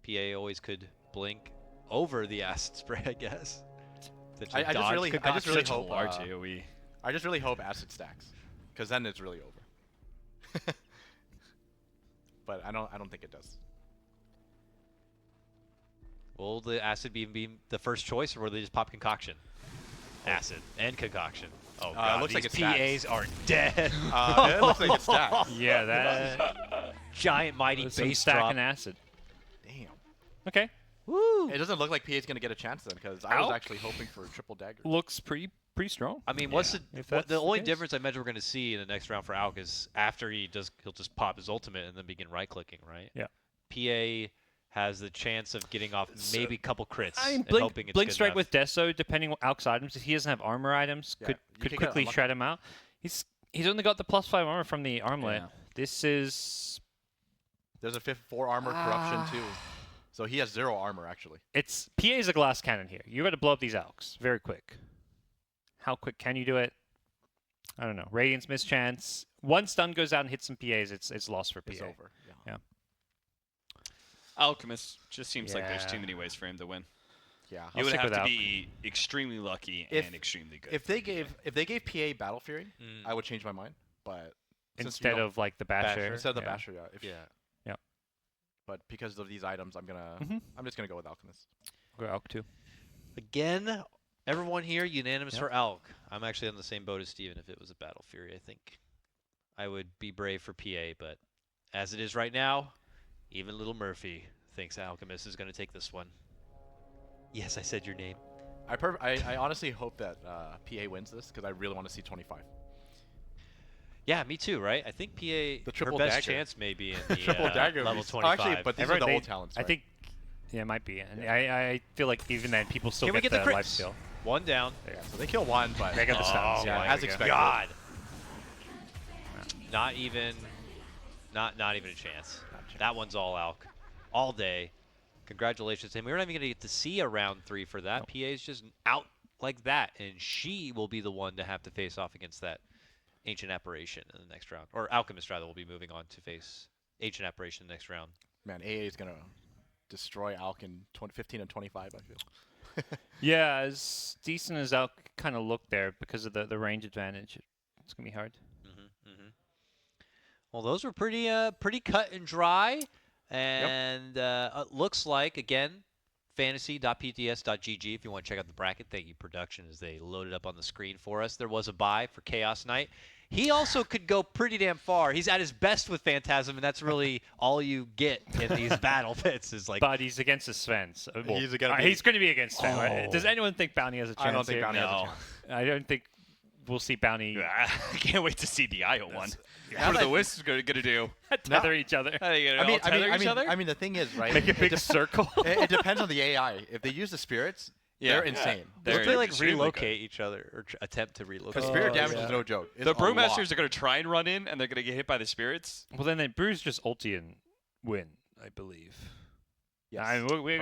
PA always could blink over the acid spray, I guess. I just Dodge really concoction. Such a hope large AoE. I just really hope acid stacks, because then it's really over. But I don't think it does. Will the acid be the first choice, or will they just pop concoction? Acid and concoction. Oh god, looks like these it stacks. PAs are dead. It looks like it stacks. Yeah, that Giant mighty with some base stack drop. and acid. Damn. Okay, Woo! It doesn't look like PA's gonna get a chance then, because I was Alk? actually hoping for triple dagger. looks pretty strong. I mean, what's if the that's the the only case. difference I imagine we're going to see in the next round for Alk is after he'll just pop his ultimate and then begin right clicking, right? Yeah. PA has the chance of getting off maybe a couple crits I mean, and Blink, hoping it's Blink good Strike enough. with Deso, depending on Alk's items, if he doesn't have armor items, Yeah, could you can get quickly unlucky. shred him out. He's only got the +5 armor from the armlet. Yeah. This is... There's a 4 armor corruption too. So he has 0 armor actually. It's PA is a glass cannon here. You got to blow up these alks very quick. How quick can you do it? I don't know. Radiance mischance. One stun goes out and hits some PAs. It's lost for PA. It's over. Yeah. Alchemist just seems like there's too Yeah. many ways for him to win. Yeah. You I'll would stick have with to Alch. be extremely lucky If- and extremely good. If they gave PA Battle Fury, I would change my mind. But since you Instead don't- of like the Basher. instead of the Yeah. Basher, yeah. If, Yeah. But because of these items, I'm just gonna go with Alchemist. Go Alk too. Again, everyone here unanimous Yep. for Alk. I'm actually on the same boat as Steven. If it was a Battle Fury, I think I would be brave for PA. But as it is right now, even little Murphy thinks Alchemist is going to take this one. Yes, I said your name. I honestly hope that PA wins this because I really want to see 25. Yeah, me too, right? I think PA, her triple best dagger. chance may be in the Triple dagger level beast. 25. Actually, but these are Everyone- the they- old talents. I Right? think, yeah, it might be. And I feel like even then, people still Can we get get the the life crits? steal. One down. Yeah, so they kill one, but They got the stuns. yeah, my as expected. God. Not even a chance. That one's all Alk. All day. Congratulations to him. We're not even going to get to see a round 3 for that. PA's just out like that, and she will be the one to have to face off against that Ancient Apparition in the next round. Or Alchemist, rather, will be moving on to face Ancient Apparition in the next round. Man, AA is gonna destroy Alk in 15 and 25. I feel. Yeah, as decent as Alk kind of looked there because of the range advantage, it's going to be hard. Well, those were pretty cut and dry, and it looks like, again, fantasy.pts.gg if you want to check out the bracket. Thank you, production, as they loaded up on the screen for us. There was a buy for Chaos Knight. He also could go pretty damn far. He's at his best with Phantasm, and that's really all you get in these battle pits is like. But he's against the Sven. So, well, He's gonna be- he's going to be against Sven. Right? Oh. Does anyone think Bounty has a chance I don't think here? Bounty has a No. chance. I don't think we'll see Bounty I can't wait to see the IO one. Yeah. What are the Wisps gonna do? tether each other. Are they gonna I mean, all tether each other? I mean, the thing is, right? Make a big circle. It depends on the AI. If they use the spirits, they're insane. Don't They're they like extremely relocate each other or attempt to relocate? Because spirit each other? damage is no joke. It's The a Brewmasters lot. are gonna try and run in, and they're gonna get hit by the spirits. Well, then Brew's just ulti and win, I believe. Yes. I mean, we'll wait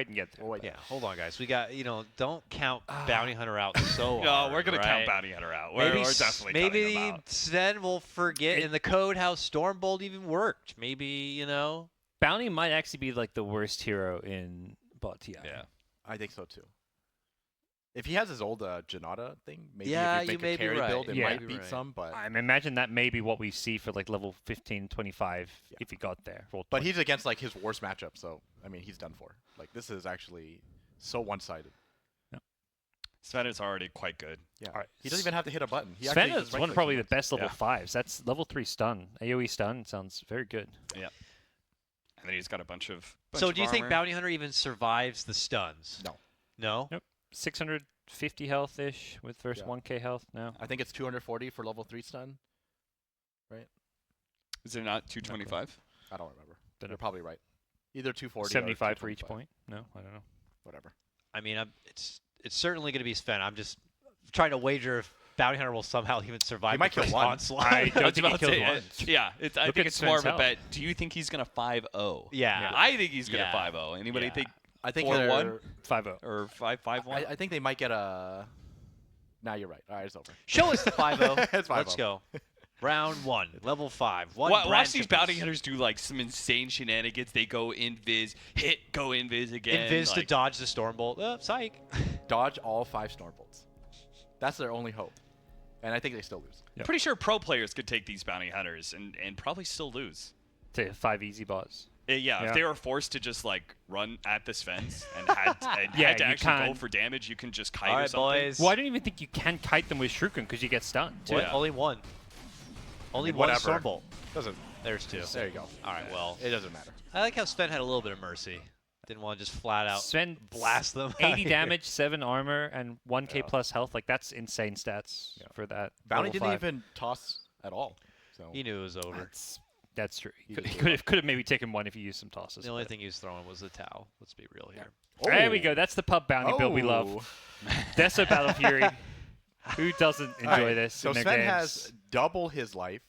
and get there. We'll wait. Yeah, hold on, guys. We got, don't count Bounty Hunter out so No, hard, we're gonna right? count Bounty Hunter out. We're definitely counting them out. Sven will forget in the code how Stormbolt even worked. Maybe, Bounty might actually be like the worst hero in bot TI. Yeah. I think so too. If he has his old Janata thing, maybe Yeah, if you you make may a be carry right. build, it Yeah. might You're beat right. some. But I imagine that may be what we see for like level 15, 25 if he got there. Roll but 20. he's against like his worst matchup, so I mean he's done for. Like this is actually so one-sided. Sven is already quite good. Yeah. Alright. He doesn't even have to hit a button. He Sven actually is just one of probably the right-clicks best level Yeah. 5s. That's level 3 stun. AoE stun sounds very good. And then he's got a bunch of. So of do you think armor. Bounty Hunter even survives the stuns? No. No? Nope. 650 health-ish with versus Yeah. 1k health. No. I think it's 240 for level 3 stun. Is it not 225? I don't remember. Don't You're know. probably right. Either 240 or 75 for each 225. point. No, I don't know. Whatever. I mean, it's certainly going to be Sven. I'm just trying to wager if Bounty Hunter will somehow even survive He might the kill first one. onslaught. I don't was think he about to kills say, one. Yeah, I Look think at it's more of Sven's a bet. Do you think he's gonna 5-0? Yeah. I think he's gonna Yeah. 5-0. Anybody Yeah. think I think 4-1? they're- 5-0. or 5-1? I think they might get a. Nah, you're right. All right, it's over. Show us the 5-0. It's 5-0. Let's go. Round 1, level 5. Watch these bounty hunters do like some insane shenanigans. They go invis, go invis again. Invis to like, dodge the Stormbolt. Psych. Dodge all 5 Stormbolts. That's their only hope. And I think they still lose. Yep. Pretty sure pro players could take these bounty hunters and probably still lose. To 5 easy bots. Yeah, Yeah. if they were forced to just like run at this fence and had Yeah, had to you actually go can't- for damage, you can just kite All or right, something. boys. Well, I don't even think you can kite them with Shuriken because you get stunned. Too. What? Only one. Only mean, one whatever. Stormbolt. Doesn't. There's 2. There you go. All right, well. It doesn't matter. I like how Sven had a little bit of mercy. Didn't want to just flat out Sven blast them. 80 damage, 7 armor, and 1k Yeah. plus health. Like that's insane stats for that. Bounty level didn't 5. even toss at all. So He knew it was over. That's true. He He could, just he gave could have maybe taken 1 if he used some tosses. The only but- thing he was throwing was the Tau. Let's be real here. There we go. That's the pub bounty build we love. Deso Battle Fury. Who doesn't enjoy Alright, this So in their Sven games? has double his life,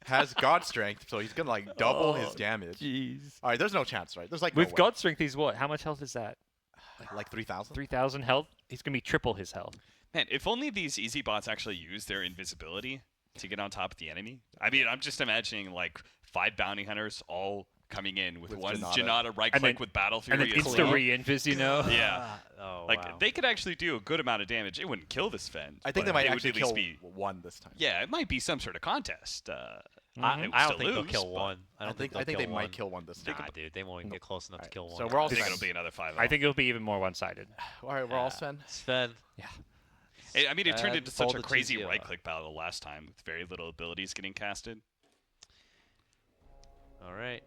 has God strength, so he's gonna like double his damage. Jeez. All right, there's no chance, right? There's like With no way. God strength, he's what? How much health is that? like 3,000. 3,000 health. He's gonna be triple his health. Man, if only these easy bots actually use their invisibility to get on top of the enemy. I mean, I'm just imagining like 5 bounty hunters all coming in with one Janata right And click then- with battle And fury. then insta re-invis, you know? Yeah. Oh, Like wow. they could actually do a good amount of damage. It wouldn't kill this Fen. I think but they might it would actually at least kill be. one this time. Yeah, it might be some sort of contest. I They would don't still think they'll lose, kill but one. I think they'll they kill might one. kill one this time. Nah, dude, they won't even get close enough to kill one. So we're all I think Sven. it'll be another 5. I think it'll be even more one-sided. All right, we're all Sven. Sven. I mean, it turned Sven into such a folded crazy TCO. right-click battle last time with very little abilities getting casted. All right.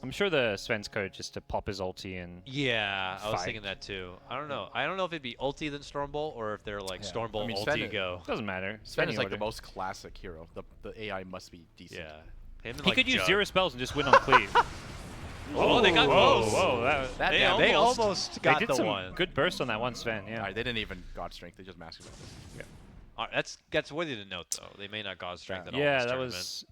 I'm sure the Sven's code just to pop his ulti and Yeah, I was Fight. thinking that too. I don't know. I don't know if it'd be ulti then Stormbolt or if they're like Yeah. Stormbolt I mean, ulti Sven- go. doesn't matter. Sven Any is like the order. most classic hero. The AI must be decent. Yeah. Him and, He like, could use Jug. 0 spells and just win on cleave. Oh, they got whoa, close. whoa, that, That They damn- They almost- almost they got did the some one. good burst on that one Sven, yeah. All right, they didn't even God strength. They just mastered it. All right, that's worthy to note though. They may not God strength at all. Yeah, this that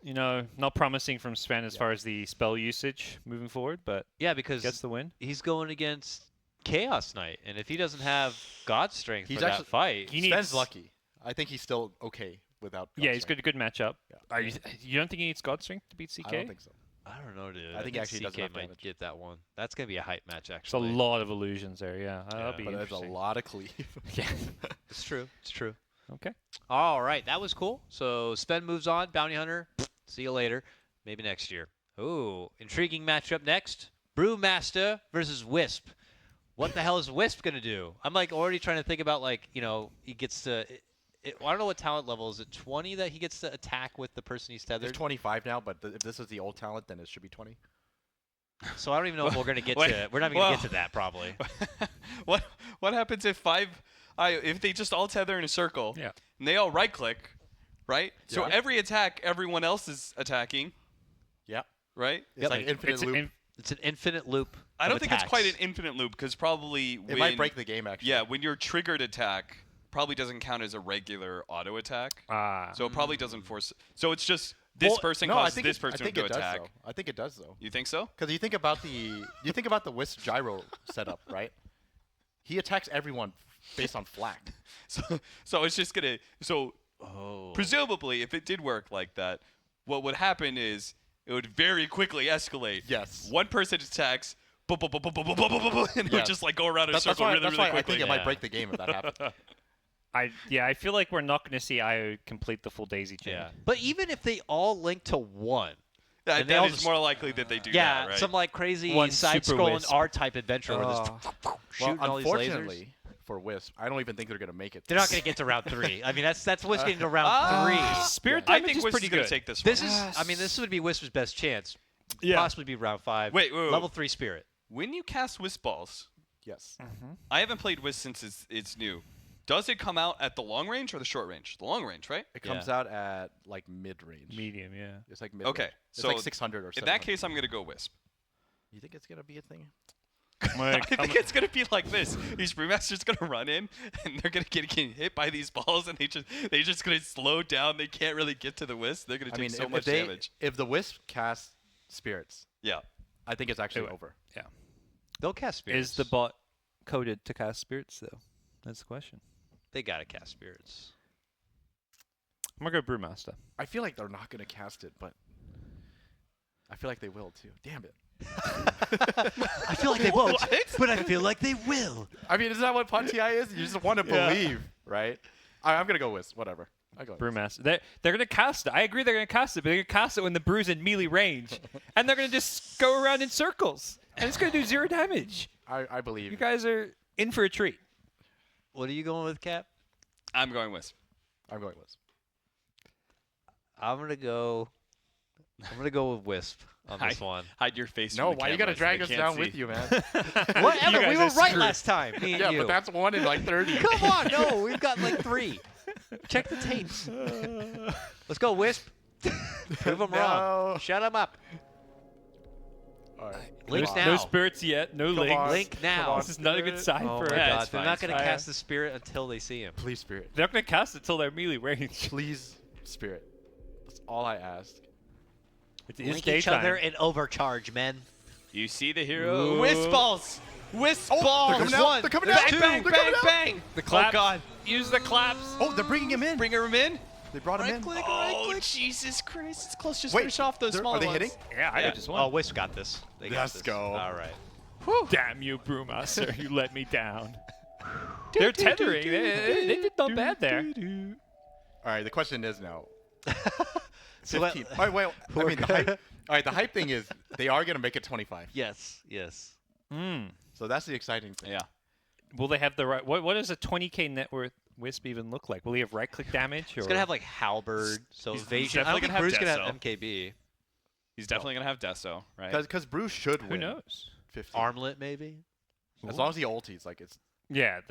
tournament. was, not promising from Sven as far as the spell usage moving forward, but Yeah, because gets the win. he's going against Chaos Knight, and if he doesn't have God strength He's for that actually- fight, He Sven's needs- lucky. I think he's still okay without. God Yeah, he's strength. good matchup. Yeah. Are you don't think he needs God strength to beat CK? I don't think so. I don't know, dude. I think he actually does CK enough might damage. get that one. That's gonna be a hype match, There's a actually. lot of illusions there, yeah. That'll Yeah. be But there's a interesting. lot of cleave. Yeah. It's true. It's true. Okay. All right, that was cool. So Sven moves on. Bounty Hunter. See you later. Maybe next year. Ooh, intriguing matchup next. Brewmaster versus Wisp. What the hell is Wisp gonna do? I'm like already trying to think about like he gets to. I don't know what talent level is it. 20 that he gets to attack with the person he's tethered. There's 25 now, but if this is the old talent, then it should be 20. So I don't even know if we're gonna get Wait, to. We're not even gonna well- get to that probably. what happens if if they just all tether in a circle? Yeah. And they all right click, right? So Yeah. every attack, everyone else is attacking, Yeah. right? It's like infinite It's loop. It's an infinite loop. I of don't think it's quite an attacks. infinite loop because probably It might break the game actually. Yeah, when your triggered attack probably doesn't count as a regular auto attack. So it probably doesn't force. So it's just this Well, person no, I causes think this it- I person think to it does, attack. though. I think it does though. You think so? Because you think about the Wisp gyro setup, right? He attacks everyone based on flak. So it's just gonna. So Oh. presumably, if it did work like that, what would happen is it would very quickly escalate. Yes. One person attacks, boom, boom, boom, boom, boom, boom, boom, boom, boom, and it would Yes. just like go around in a That's circle why, really, that's really why I quickly. think it might Yeah. break the game if that happens. I feel like we're not going to see IO complete the full daisy chain. Yeah. But even if they all link to one. That, And they all that is just- more likely that they do Yeah, that, right? some like crazy One super side-scrolling Wisp. R-type adventure where they're just Well, shooting all these lasers. unfortunately for Wisp, I don't even think they're gonna make it. They're not going to get to round 3. I mean, that's Wisp getting to round 3. Spirit I damage think is Wisp pretty is going good. to take this This one. is, I mean, this would be Wisp's best chance. Yeah. Possibly be round 5. Wait. Level 3 Spirit. When you cast Wisp balls, Yes. I haven't played Wisp since it's new. Does it come out at the long range or the short range? The long range, right? It comes out at like mid range. Medium, yeah. It's like mid. Okay, It's so like 600 or In 700. that case, I'm going to go Wisp. You think it's gonna be a thing? I think it's going to be like this. These Brewmasters going to run in, and they're going to get hit by these balls, and they just going to slow down. They can't really get to the Wisp. They're going to I take mean, so if much they damage. if the Wisp casts spirits, Yeah. I think it's actually would. over. Yeah. They'll cast Spirits. Is the bot coded to cast spirits, though? That's the question. They got to cast Spirits. I'm going to go Brewmaster. I feel like they're not gonna cast it, but I feel like they will too. Damn it. I feel like they won't, but I feel like they will. I mean, isn't that what Pontiai is? You just want to believe, right? I'm gonna go Wisp. Whatever. I go. Wisp. Brewmaster. They're going to cast it. I agree they're going to cast it, but they're going to cast it when the brew's in melee range. And they're going to just go around in circles. And it's going to do 0 damage. I believe. You guys are in for a treat. What are you going with, Cap? I'm going Wisp. I'm going Wisp. I'm gonna go with Wisp on this one. Hide your face. No, from the why you camera gotta so drag they us can't down see. with you, man? Whatever. You We guys were are right screwed. last time. Me and yeah, you. but that's 1 in like 30. Come on, no, we've got like 3. Check the tapes. Let's go, Wisp. Prove them wrong. No. Shut them up. All right. Link No, now. no spirits yet. No links. on. Link now. This is not a good sign Oh for my us. God, it's they're fine, not it's going to fine. cast the spirit until they see him. Please, Spirit. They're not going to cast it till they're melee range. Please. Spirit. That's all I ask. It's Link each other in overcharge, men. You see the hero. Ooh. Wisp balls. Wisp balls. They're coming out. One. They're coming Bang, out. bang, They're bang, coming out. bang. The claps. Oh God. Use the claps. Oh, they're bringing him in. Bring him in. They brought him in. click, Oh Jesus Christ! It's close. Just Wait, finish off those they're- smaller are they ones. hitting? Yeah, I just won. Oh, Wisp got this. They got Let's this. go. All right. Damn you, Brewmaster. You let me down. They're tethering. They did not bad there. All right, the question is now. So let- 15. Oh, wait, I mean, the hype. All right, the hype thing is they are going to make it 25. Yes. Yes. So that's the exciting thing. Yeah. Will they have the right? What does a 20k net worth Wisp even look like? Will he have right-click damage? Or? It's gonna have like halberd, so he's evasion. I definitely don't think gonna have Brew's gonna have Deso. MKB. He's definitely gonna have Deso, right? Because Brew should Who win. knows? 15. Armlet maybe. As long as he ulties, like it's. Yeah,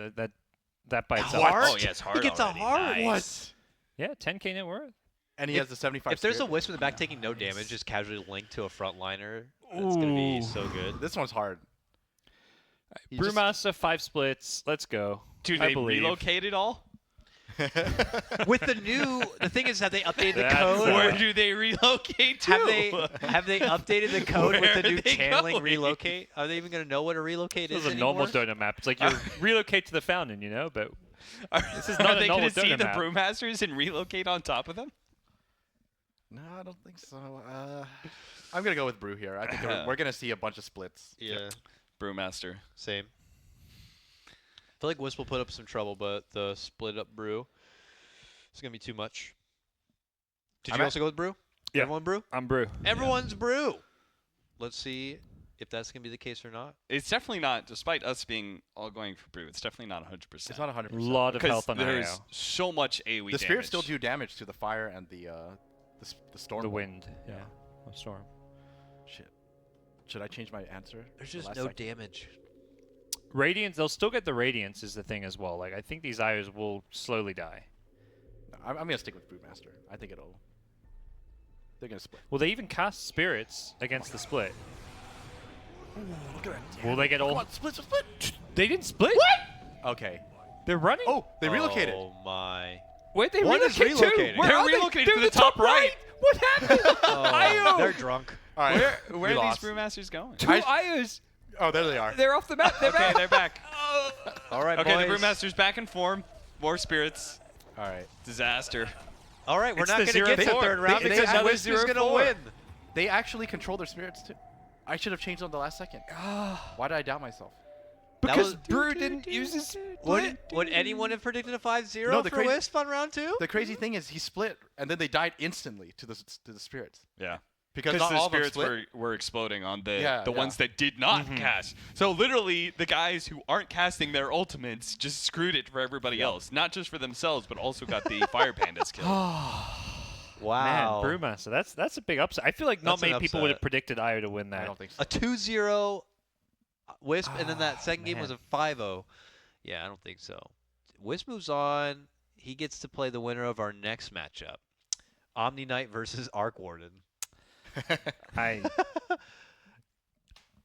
that by itself. Heart? Oh yeah, it's hard. He gets a already. heart. Nice. Yeah, 10k net worth. And he has the 75. If there's a spirit. Wisp in the back taking no damage, just casually linked to a frontliner, that's gonna be Ooh. so good. This one's hard. He just- Brewmaster 5 splits. Let's go. Dude, I they believe. relocated all? With the thing is, have they updated the That's code? Where do they relocate to? Have they updated the code with Where the are new they channeling going? relocate? Are they even gonna know what a relocate This is is a normal anymore? donut map. It's like you relocate to the fountain, you know, but This is not Are a they normal gonna see donut the map. Brewmasters and relocate on top of them? No, I don't think so. I'm gonna go with Brew here. I think we're gonna see a bunch of splits. Yeah, Brewmaster. same. I feel like Wisp will put up some trouble, but the split up Brew is gonna be too much. Did you also go with Brew? Yeah. Everyone Brew? I'm Brew. Everyone's Brew. Let's see if that's gonna be the case or not. It's definitely not, despite us being all going for Brew, it's definitely not 100%. It's not 100%. Lot of Because health on there's IO. so much AoE The spirits still damage. do damage to the fire and the storm. The one. wind. Yeah. Yeah. The storm. Shit. Should I change my answer? There's The just last no second? damage. Radiance, they'll still get the Radiance is the thing as well. Like, I think these IOs will slowly die. No, I'm gonna stick with Brewmaster. I think they're gonna split. Will they even cast Spirits against the split? Look at that. Will they get all... Come on, split. They didn't split? What? Okay. They're running? Oh, they relocated. Oh my. Where'd they One is relocate to? relocating. Where They're are they? relocating They're to in the top right. What happened? IO! They're drunk. All right. Where we are lost. these Brewmasters going? Two IOs. Oh, there they are. They're off the map. They're Okay, back. they're back. All right, Okay, boys. the Brewmaster's back in form. More spirits. All right. Disaster. All right, we're It's not the going to get to 0-4. third round They- because they- Wisp is going to 0-4. win. They actually control their spirits too. I should have changed them the last second. Why did I doubt myself? Because was- Brew didn't use his Would anyone have predicted a 5-0 No, the for crazy- Wisp on round 2? The crazy thing is he split and then they died instantly to the spirits. Yeah. Because Because not the all of them spirits split. were exploding on the Yeah, yeah. ones that did not cast. So literally, the guys who aren't casting their ultimates just screwed it for everybody else. Not just for themselves, but also got the fire pandas killed. Wow. Man, Brewmaster. That's a big upset. I feel like not That's an many people would have upset. predicted IO to win that. I don't think so. A 2-0 Wisp, and then that second game man. was a 5-0. Yeah, I don't think so. Wisp moves on. He gets to play the winner of our next matchup. Omni Knight versus Arc Warden. I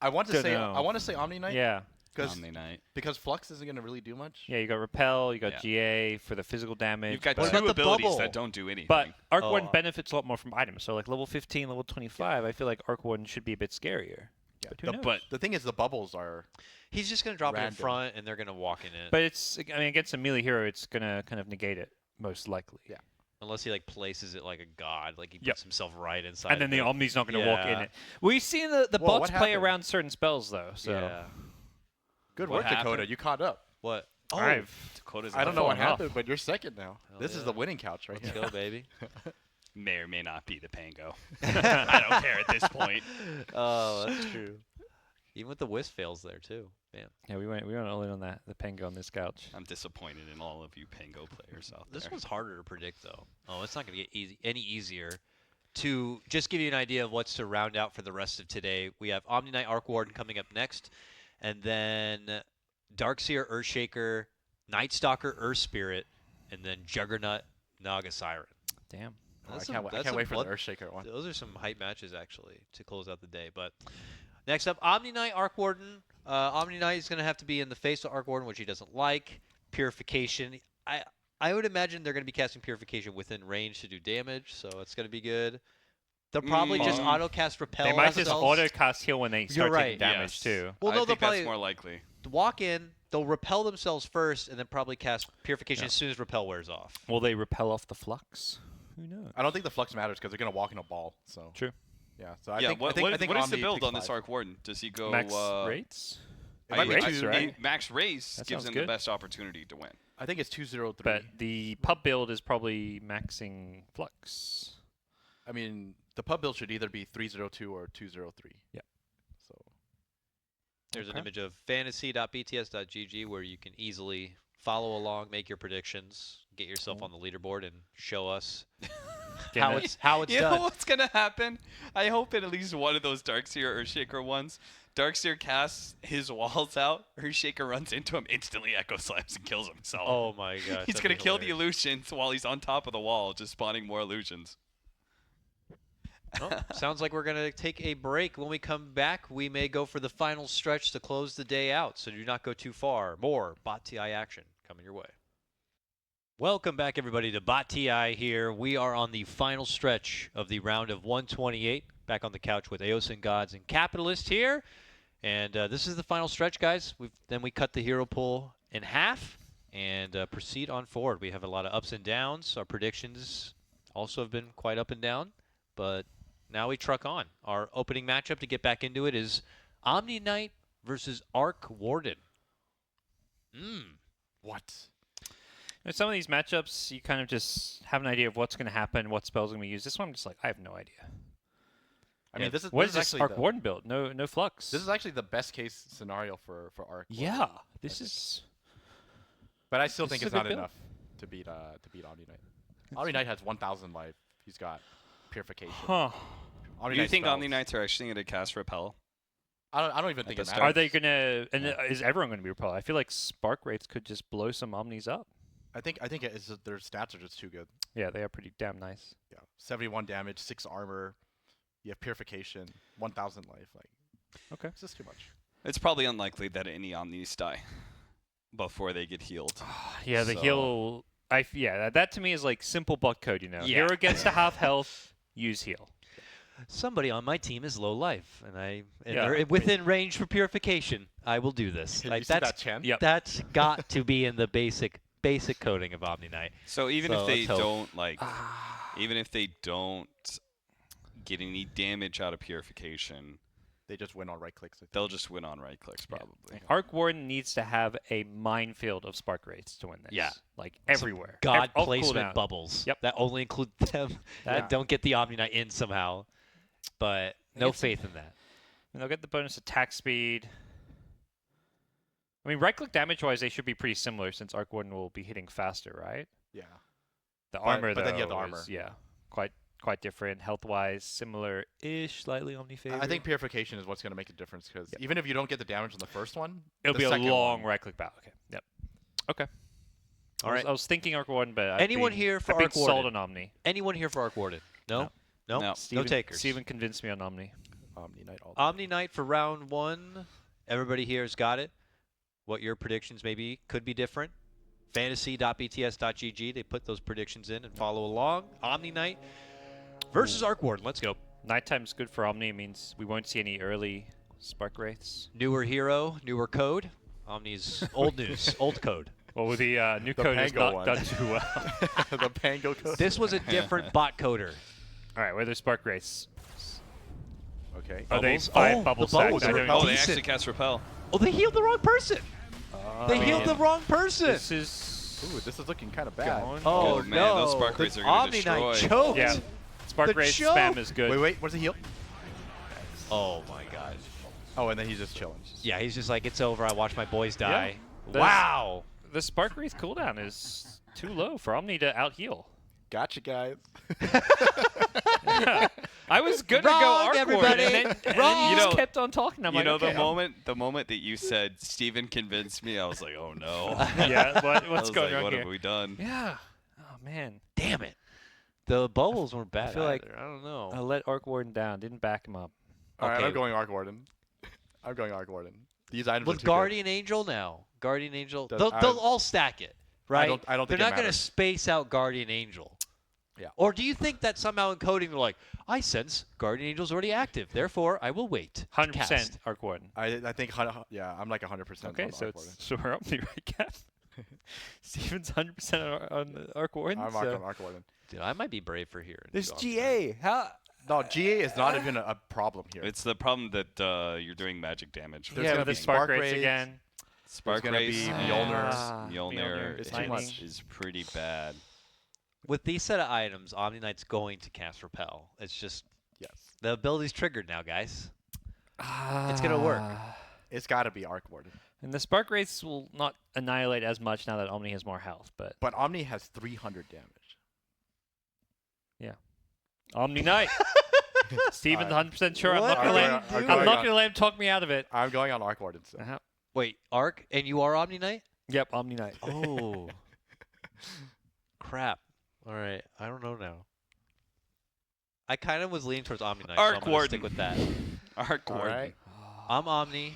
I want to Don't say know. I want to say Omni Knight yeah. Omni Knight. because Flux isn't going to really do much. Yeah, you got Repel, you got Yeah. GA for the physical damage. You've got but, two about the abilities bubble? that don't do anything. but Arc Oh. Warden benefits a lot more from items. So like level 15, level 25, I feel like Arc Warden should be a bit scarier. Yeah, But who the- knows? but The thing is, the bubbles are. He's just going to drop it in Random. front, and they're going to walk in it. But it's, I mean, against a melee hero, it's gonna kind of negate it most likely. Yeah. Unless he like places it like a god, like he puts Yep. himself right inside. And then of the it. Omni's not going to walk in Yeah. it. We've seen the Whoa, bots what play happened? around certain spells though. So Yeah. Good What work, Dakota. happened? You caught up. What? Oh, Dakota's I don't know what falling off. happened, but you're second now. Hell This is yeah. the winning couch right let's here. go, baby. may or may not be the Pango. I don't care at this point. Oh, that's true. Even with the Wisp fails there too. Man, yeah, we went all in on that. The Pengo on this couch. I'm disappointed in all of you Pango players out there. this one's harder to predict though. Oh, it's not going to get any easier. To just give you an idea of what's to round out for the rest of today, we have Omni Knight Arc Warden coming up next, and then Darkseer Earthshaker, Night Stalker Earth Spirit, and then Juggernaut Naga Siren. Damn. Oh, I That's can't, some- I that's can't some wait for blood- the Earthshaker one. Those are some hype matches actually to close out the day. But next up, Omni Knight Arc Warden. Omni Knight is going to have to be in the face of Arc Warden, which he doesn't like. Purification. I would imagine they're going to be casting Purification within range to do damage, so it's going to be good. They'll probably just auto cast Repel. They might just themselves. auto cast heal when they start right. taking damage Yes. too. Well, I no, they'll think probably that's more likely. walk in. They'll repel themselves first, and then probably cast Purification as soon as Repel wears off. Will they repel off the flux? Who knows? I don't think the flux matters because they're gonna walk in a ball. So True. yeah. So I Yeah, think what I think, what I think is the Omni build picks on this 5. Arc Warden? Does he go Max rates? It might be Race, 2, right? Max race That gives sounds him the good. best opportunity to win. I think it's 203. But the pub build is probably maxing flux. I mean, the pub build should either be 302 or 203. Yeah. So There's an Okay. image of fantasy.bts.gg where you can easily follow along, make your predictions, get yourself on the leaderboard, and show us how it's You know done. what's gonna happen? I hope in at least one of those Darkseer or Shaker ones, Darkseer casts his walls out, Earthshaker runs into him, instantly Echo Slams and kills himself. Oh my gosh. He's gonna kill the illusions while he's on top of the wall, just spawning more illusions. Well, sounds like we're going to take a break. When we come back, we may go for the final stretch to close the day out, so do not go too far. More Bot TI action coming your way. Welcome back, everybody, to Bot TI here. We are on the final stretch of the round of 128. Back on the couch with Eosin Gods and Capitalist here. And this is the final stretch, guys. Then we cut the hero pool in half and proceed on forward. We have a lot of ups and downs. Our predictions also have been quite up and down, but now we truck on. Our opening matchup to get back into it is Omni Knight versus Arc Warden. what? In some of these matchups, you kind of just have an idea of what's going to happen, what spells are going to be used. This one, I'm just like, I have no idea. I mean, this is What this is this actually Arc the, Warden build? No flux. This is actually the best case scenario for Arc. yeah. Warden, This I is. But I still this think is it's a good not build. enough to beat Omni Knight. Omni Knight has 1,000 life. He's got Purification. Huh. Omni Do you Knight think spells. Omni Knights are actually going to cast Repel? I don't even think the it start? matters. Are they gonna? And is everyone gonna be repelled? I feel like spark rates could just blow some omnis up. I think it's just their stats are just too good. Yeah, they are pretty damn nice. Yeah, 71 damage, 6 armor. You have Purification, 1,000 life. Like, Okay. it's just too much. It's probably unlikely that any Omnis die before they get healed. Yeah, the So- heal. That to me is like simple bot code. You know, Yeah. hero gets to half health, use heal. Somebody on my team is low life, and Yeah. they're within range for Purification. I will do this. Can Like, you see that, Chen? Yep. That's got to be in the basic coding of Omni Knight. So even So if they let's hope. don't even if they don't get any damage out of Purification, They just win on right clicks. I think. they'll just win on right clicks probably. Arc Warden needs to have a minefield of spark rates to win this. Yeah. like everywhere. God off placement cooldown. bubbles. Yep. That only include them that don't get the Omni Knight in somehow. But no It's- faith in that. And they'll get the bonus attack speed. I mean, right click damage wise, they should be pretty similar since Arc Warden will be hitting faster, right? Yeah. The But- armor, but then you have though, the armor. is, quite different. Health wise, similar-ish, slightly omni favor. I think Purification is what's going to make a difference because even if you don't get the damage on the first one, it'll the be a second long one- right click battle. Okay. Yep. Okay. All right. I was thinking Arc Warden, but I've Anyone been- here for I've been Arc sold Warden? on Omni. Anyone here for Arc Warden? No? No. No Steven, takers. Steven convinced me on Omni. Omni Knight all Omni Knight for round 1. Everybody here has got it. What your predictions maybe could be different. Fantasy.bts.gg. They put those predictions in and follow along. Omni Knight versus Arc Warden. Let's go. Nighttime's good for Omni. It means we won't see any early spark rates. Newer hero, newer code. Omni's old news, old code. Well, with the new The code is Pango not one. done too well. the Pango code. This was a different bot coder. All right, where are the spark rates? Okay. Are they Bubbles? 5 Oh, bubble the bubbles stacks? I are don't Oh, know. they Decent. actually cast Repel. Oh, they healed the wrong person. They healed the wrong person. This is Ooh, this is looking kind of bad. going. Oh, man, no. those spark The rates are gonna Omni Knight destroy. choked. Yeah, spark The rate choke. spam is good. Wait, what's the heal? Oh, my gosh. Oh, and then he's just chilling. Yeah, he's just like, it's over. I watched my boys die. That's- Wow. The spark rate cooldown is too low for Omni to out heal. Gotcha, guys. I was gonna Wrong, go Arc Warden, everybody. and then Wrong. you You just know- kept on talking. I'm You like, know, okay, the moment that you said Steven convinced me, I was like, oh no. yeah, I what's was going like, on what here? have we done? Yeah. Oh man. Damn it. The bubbles weren't bad feel like either. I don't know. I let Arc Warden down. Didn't back him up. All right, Okay. I'm going Arc Warden. I'm going Arc Warden. These items With are too Guardian Angel now. Guardian Angel. Does- They'll all stack it. right? I don't They're think it not going to matters. space out Guardian Angel. Yeah. Or do you think that somehow in coding they're like, I sense Guardian Angel's already active, therefore I will wait. to 100% cast." Arc Warden. I think I'm like 100%. Okay, on so Arc Warden. so we're Omni, right, Cap? Steven's 100% on the Arc Warden. I'm so- on Arc Warden. Dude, I might be brave for here. and There's go Omni Knight. GA. How? No, GA is not even a problem here. It's the problem that you're doing magic damage. There's Yeah, gonna with the be Spark Spark Rates Raids. again. Spark gonna Race be and Mjolnir's. Mjolnir It's too much. is pretty bad. With these set of items, Omni Knight's going to cast Repel. It's just Yes. the ability's triggered now, guys. It's gonna work. It's got to be Arc Warden. And the Spark Rates will not annihilate as much now that Omni has more health, but But Omni has 300 damage. Omni Knight. Steven's Alright. 100% sure. I'm What not are gonna you let him. doing? I'm not gonna let him talk me out of it. I'm going on Arc Warden. So. Uh-huh. Wait, Arc, and you are Omni Knight? Yep, Omni Knight. Oh. Crap. All right. I don't know now. I kind of was leaning towards Omni Knight, so Arc I'm gonna Warden. stick with that. Arc All Warden. right. I'm Omni.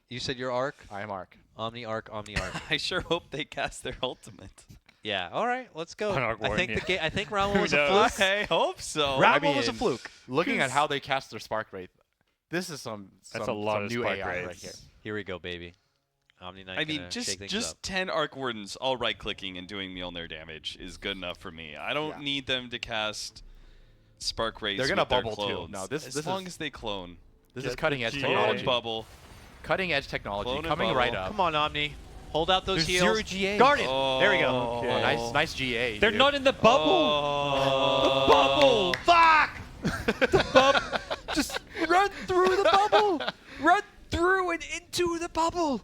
You said you're Arc? I am Arc. Omni, Arc, Omni, Arc. I sure hope they cast their ultimate. Yeah. All right. Let's go. On Arc I Warden, think yeah. I think round one Who was a knows? fluke. I hope so. Round one was a mean, fluke. Looking at how they cast their Spark Rate, this is That's a lot some of new Spark AI right Rates. here. Here we go, baby. Omni Knight. I mean, gonna shake things just up. 10 Arc Wardens all right-clicking and doing Mjolnir damage is good enough for me. I don't Yeah. need them to cast Spark Rays They're gonna with their bubble too. clones. No, this as long is- as they clone. This Get is cutting edge the Clone technology. and bubble. Cutting edge technology Clone and coming bubble. right up. Come on, Omni. Hold out those There's heels. 0 GA. Guardian. There we go. Oh, Oh, nice GA. They're dude. not in the bubble. Oh. The bubble. Fuck. Just run through the bubble. Run through and into the bubble.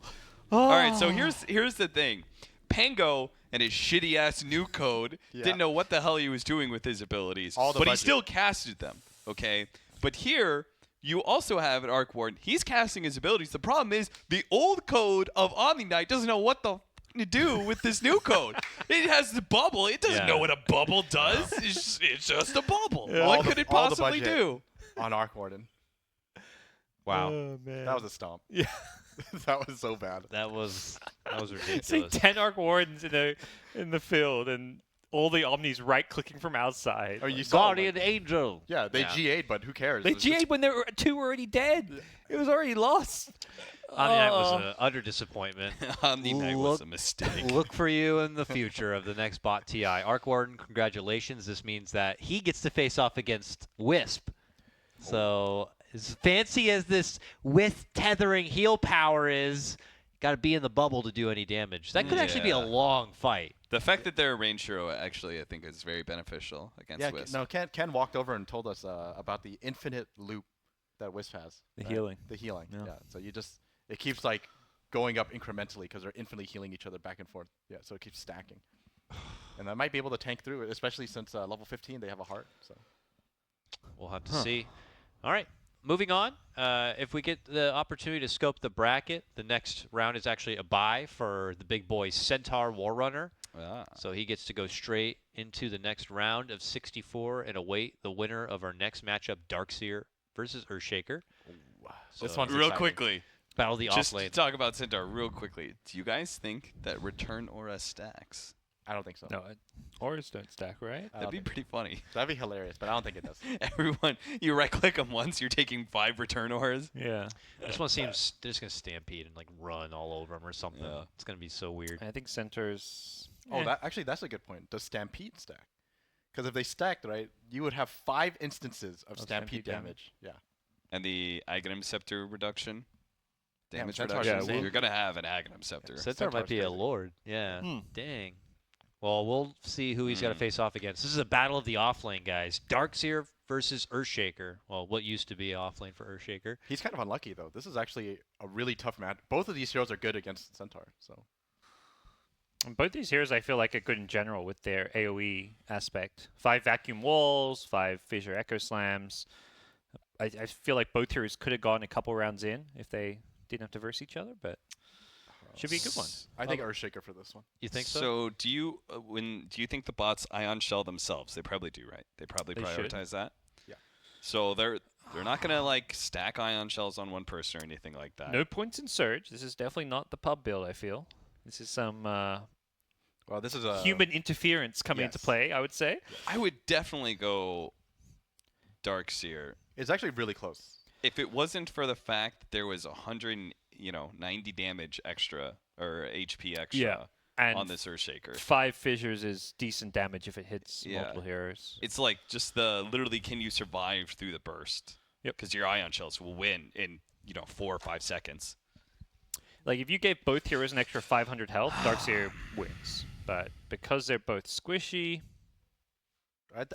All right, so Oh. here's the thing. Pango and his shitty ass new code Yeah. didn't know what the hell he was doing with his abilities, All the but he budget. still casted them. Okay, but here you also have an Arc Warden. He's casting his abilities. The problem is the old code of Omni Knight doesn't know what the f- to do with this new code. It has the bubble. It doesn't Yeah. know what a bubble does. It's just a bubble. All What the- could it all the possibly budget. do? on Arc Warden. Wow. man. That was a stomp. Yeah. That was so bad. That was See ridiculous. 10 Arc Wardens in the field and all the Omnis right clicking from outside. Oh, you saw Guardian like, Angel. yeah, they Yeah. GA'd, but who cares? They It's just- GA'd when there were 2 already dead. It was already lost. Omni Knight was Oh. an utter disappointment. Omni Knight was a Look- mistake. Look for you in the future of the next bot TI. Arc Warden, congratulations. This means that he gets to face off against Wisp. So as fancy as this with tethering heal power is, got to be in the bubble to do any damage. That could actually be a Yeah. long fight. The fact that they're a range hero actually, I think, is very beneficial against Yeah, Wisp. no, Ken walked over and told us about the infinite loop that Wisp has. The right? healing. The healing. Yeah. Yeah. So it keeps like going up incrementally because they're infinitely healing each other back and forth. Yeah. So it keeps stacking. And I might be able to tank through it, especially since level 15 they have a heart. So We'll have to see. All right. Moving on, if we get the opportunity to scope the bracket, the next round is actually a bye for the big boy Centaur Warrunner. Ah. So he gets to go straight into the next round of 64 and await the winner of our next matchup, Darkseer versus Earthshaker. this So- one's Real exciting. quickly, Battle of the just off to lane. talk about Centaur real quickly. Do you guys think that Return Aura stacks? I don't think so. No, auras don't stack, right? I That'd don't be think- pretty funny. That'd be hilarious, but I don't think it does. Everyone, you right-click them once, you're taking 5 Return Auras. Yeah. This one seems they're just gonna stampede and like run all over him or something. Yeah. It's gonna be so weird. I think Centaurs. Oh, that's a good point. Does Stampede stack? Because if they stacked, right, you would have 5 instances of Stampede Stampede damage. Yeah. And the Aghanim Scepter reduction, Damn, damage Centaur's reduction. insane. You're going to have an Aghanim Scepter. Centaur might Centaur's be a crazy. lord. Yeah. Hmm. Dang. Well, we'll see who he's got to Hmm. face off against. This is a battle of the offlane guys. Darkseer versus Earthshaker. Well, what used to be offlane for Earthshaker. He's kind of unlucky, though. This is actually a really tough match. Both of these heroes are good against Centaur. So And both these heroes, I feel like, are good in general with their AoE aspect. 5 vacuum walls, 5 fissure echo slams. I feel like both heroes could have gone a couple rounds in if they didn't have to verse each other, but should be a good one. I think Earthshaker for this one. You think so? So do you do you think the bots ion shell themselves? They probably do, right? They probably They should. prioritize that. Yeah. So they're not gonna like stack ion shells on one person or anything like that. No points in Surge. This is definitely not the pub build, I feel. This is some Well, Well, this is a human interference coming into Yes. play, I would say. I would definitely go Darkseer. It's actually really close. If it wasn't for the fact that there was 190 damage extra or HP extra Yeah. And on this Earthshaker. 5 fissures is decent damage if it hits Yeah. multiple heroes. It's like just literally can you survive through the burst? Yep. Because your Ion Shells will win in 4 or 5 seconds. Like, if you gave both heroes an extra 500 health, Darkseer wins. But because they're both squishy,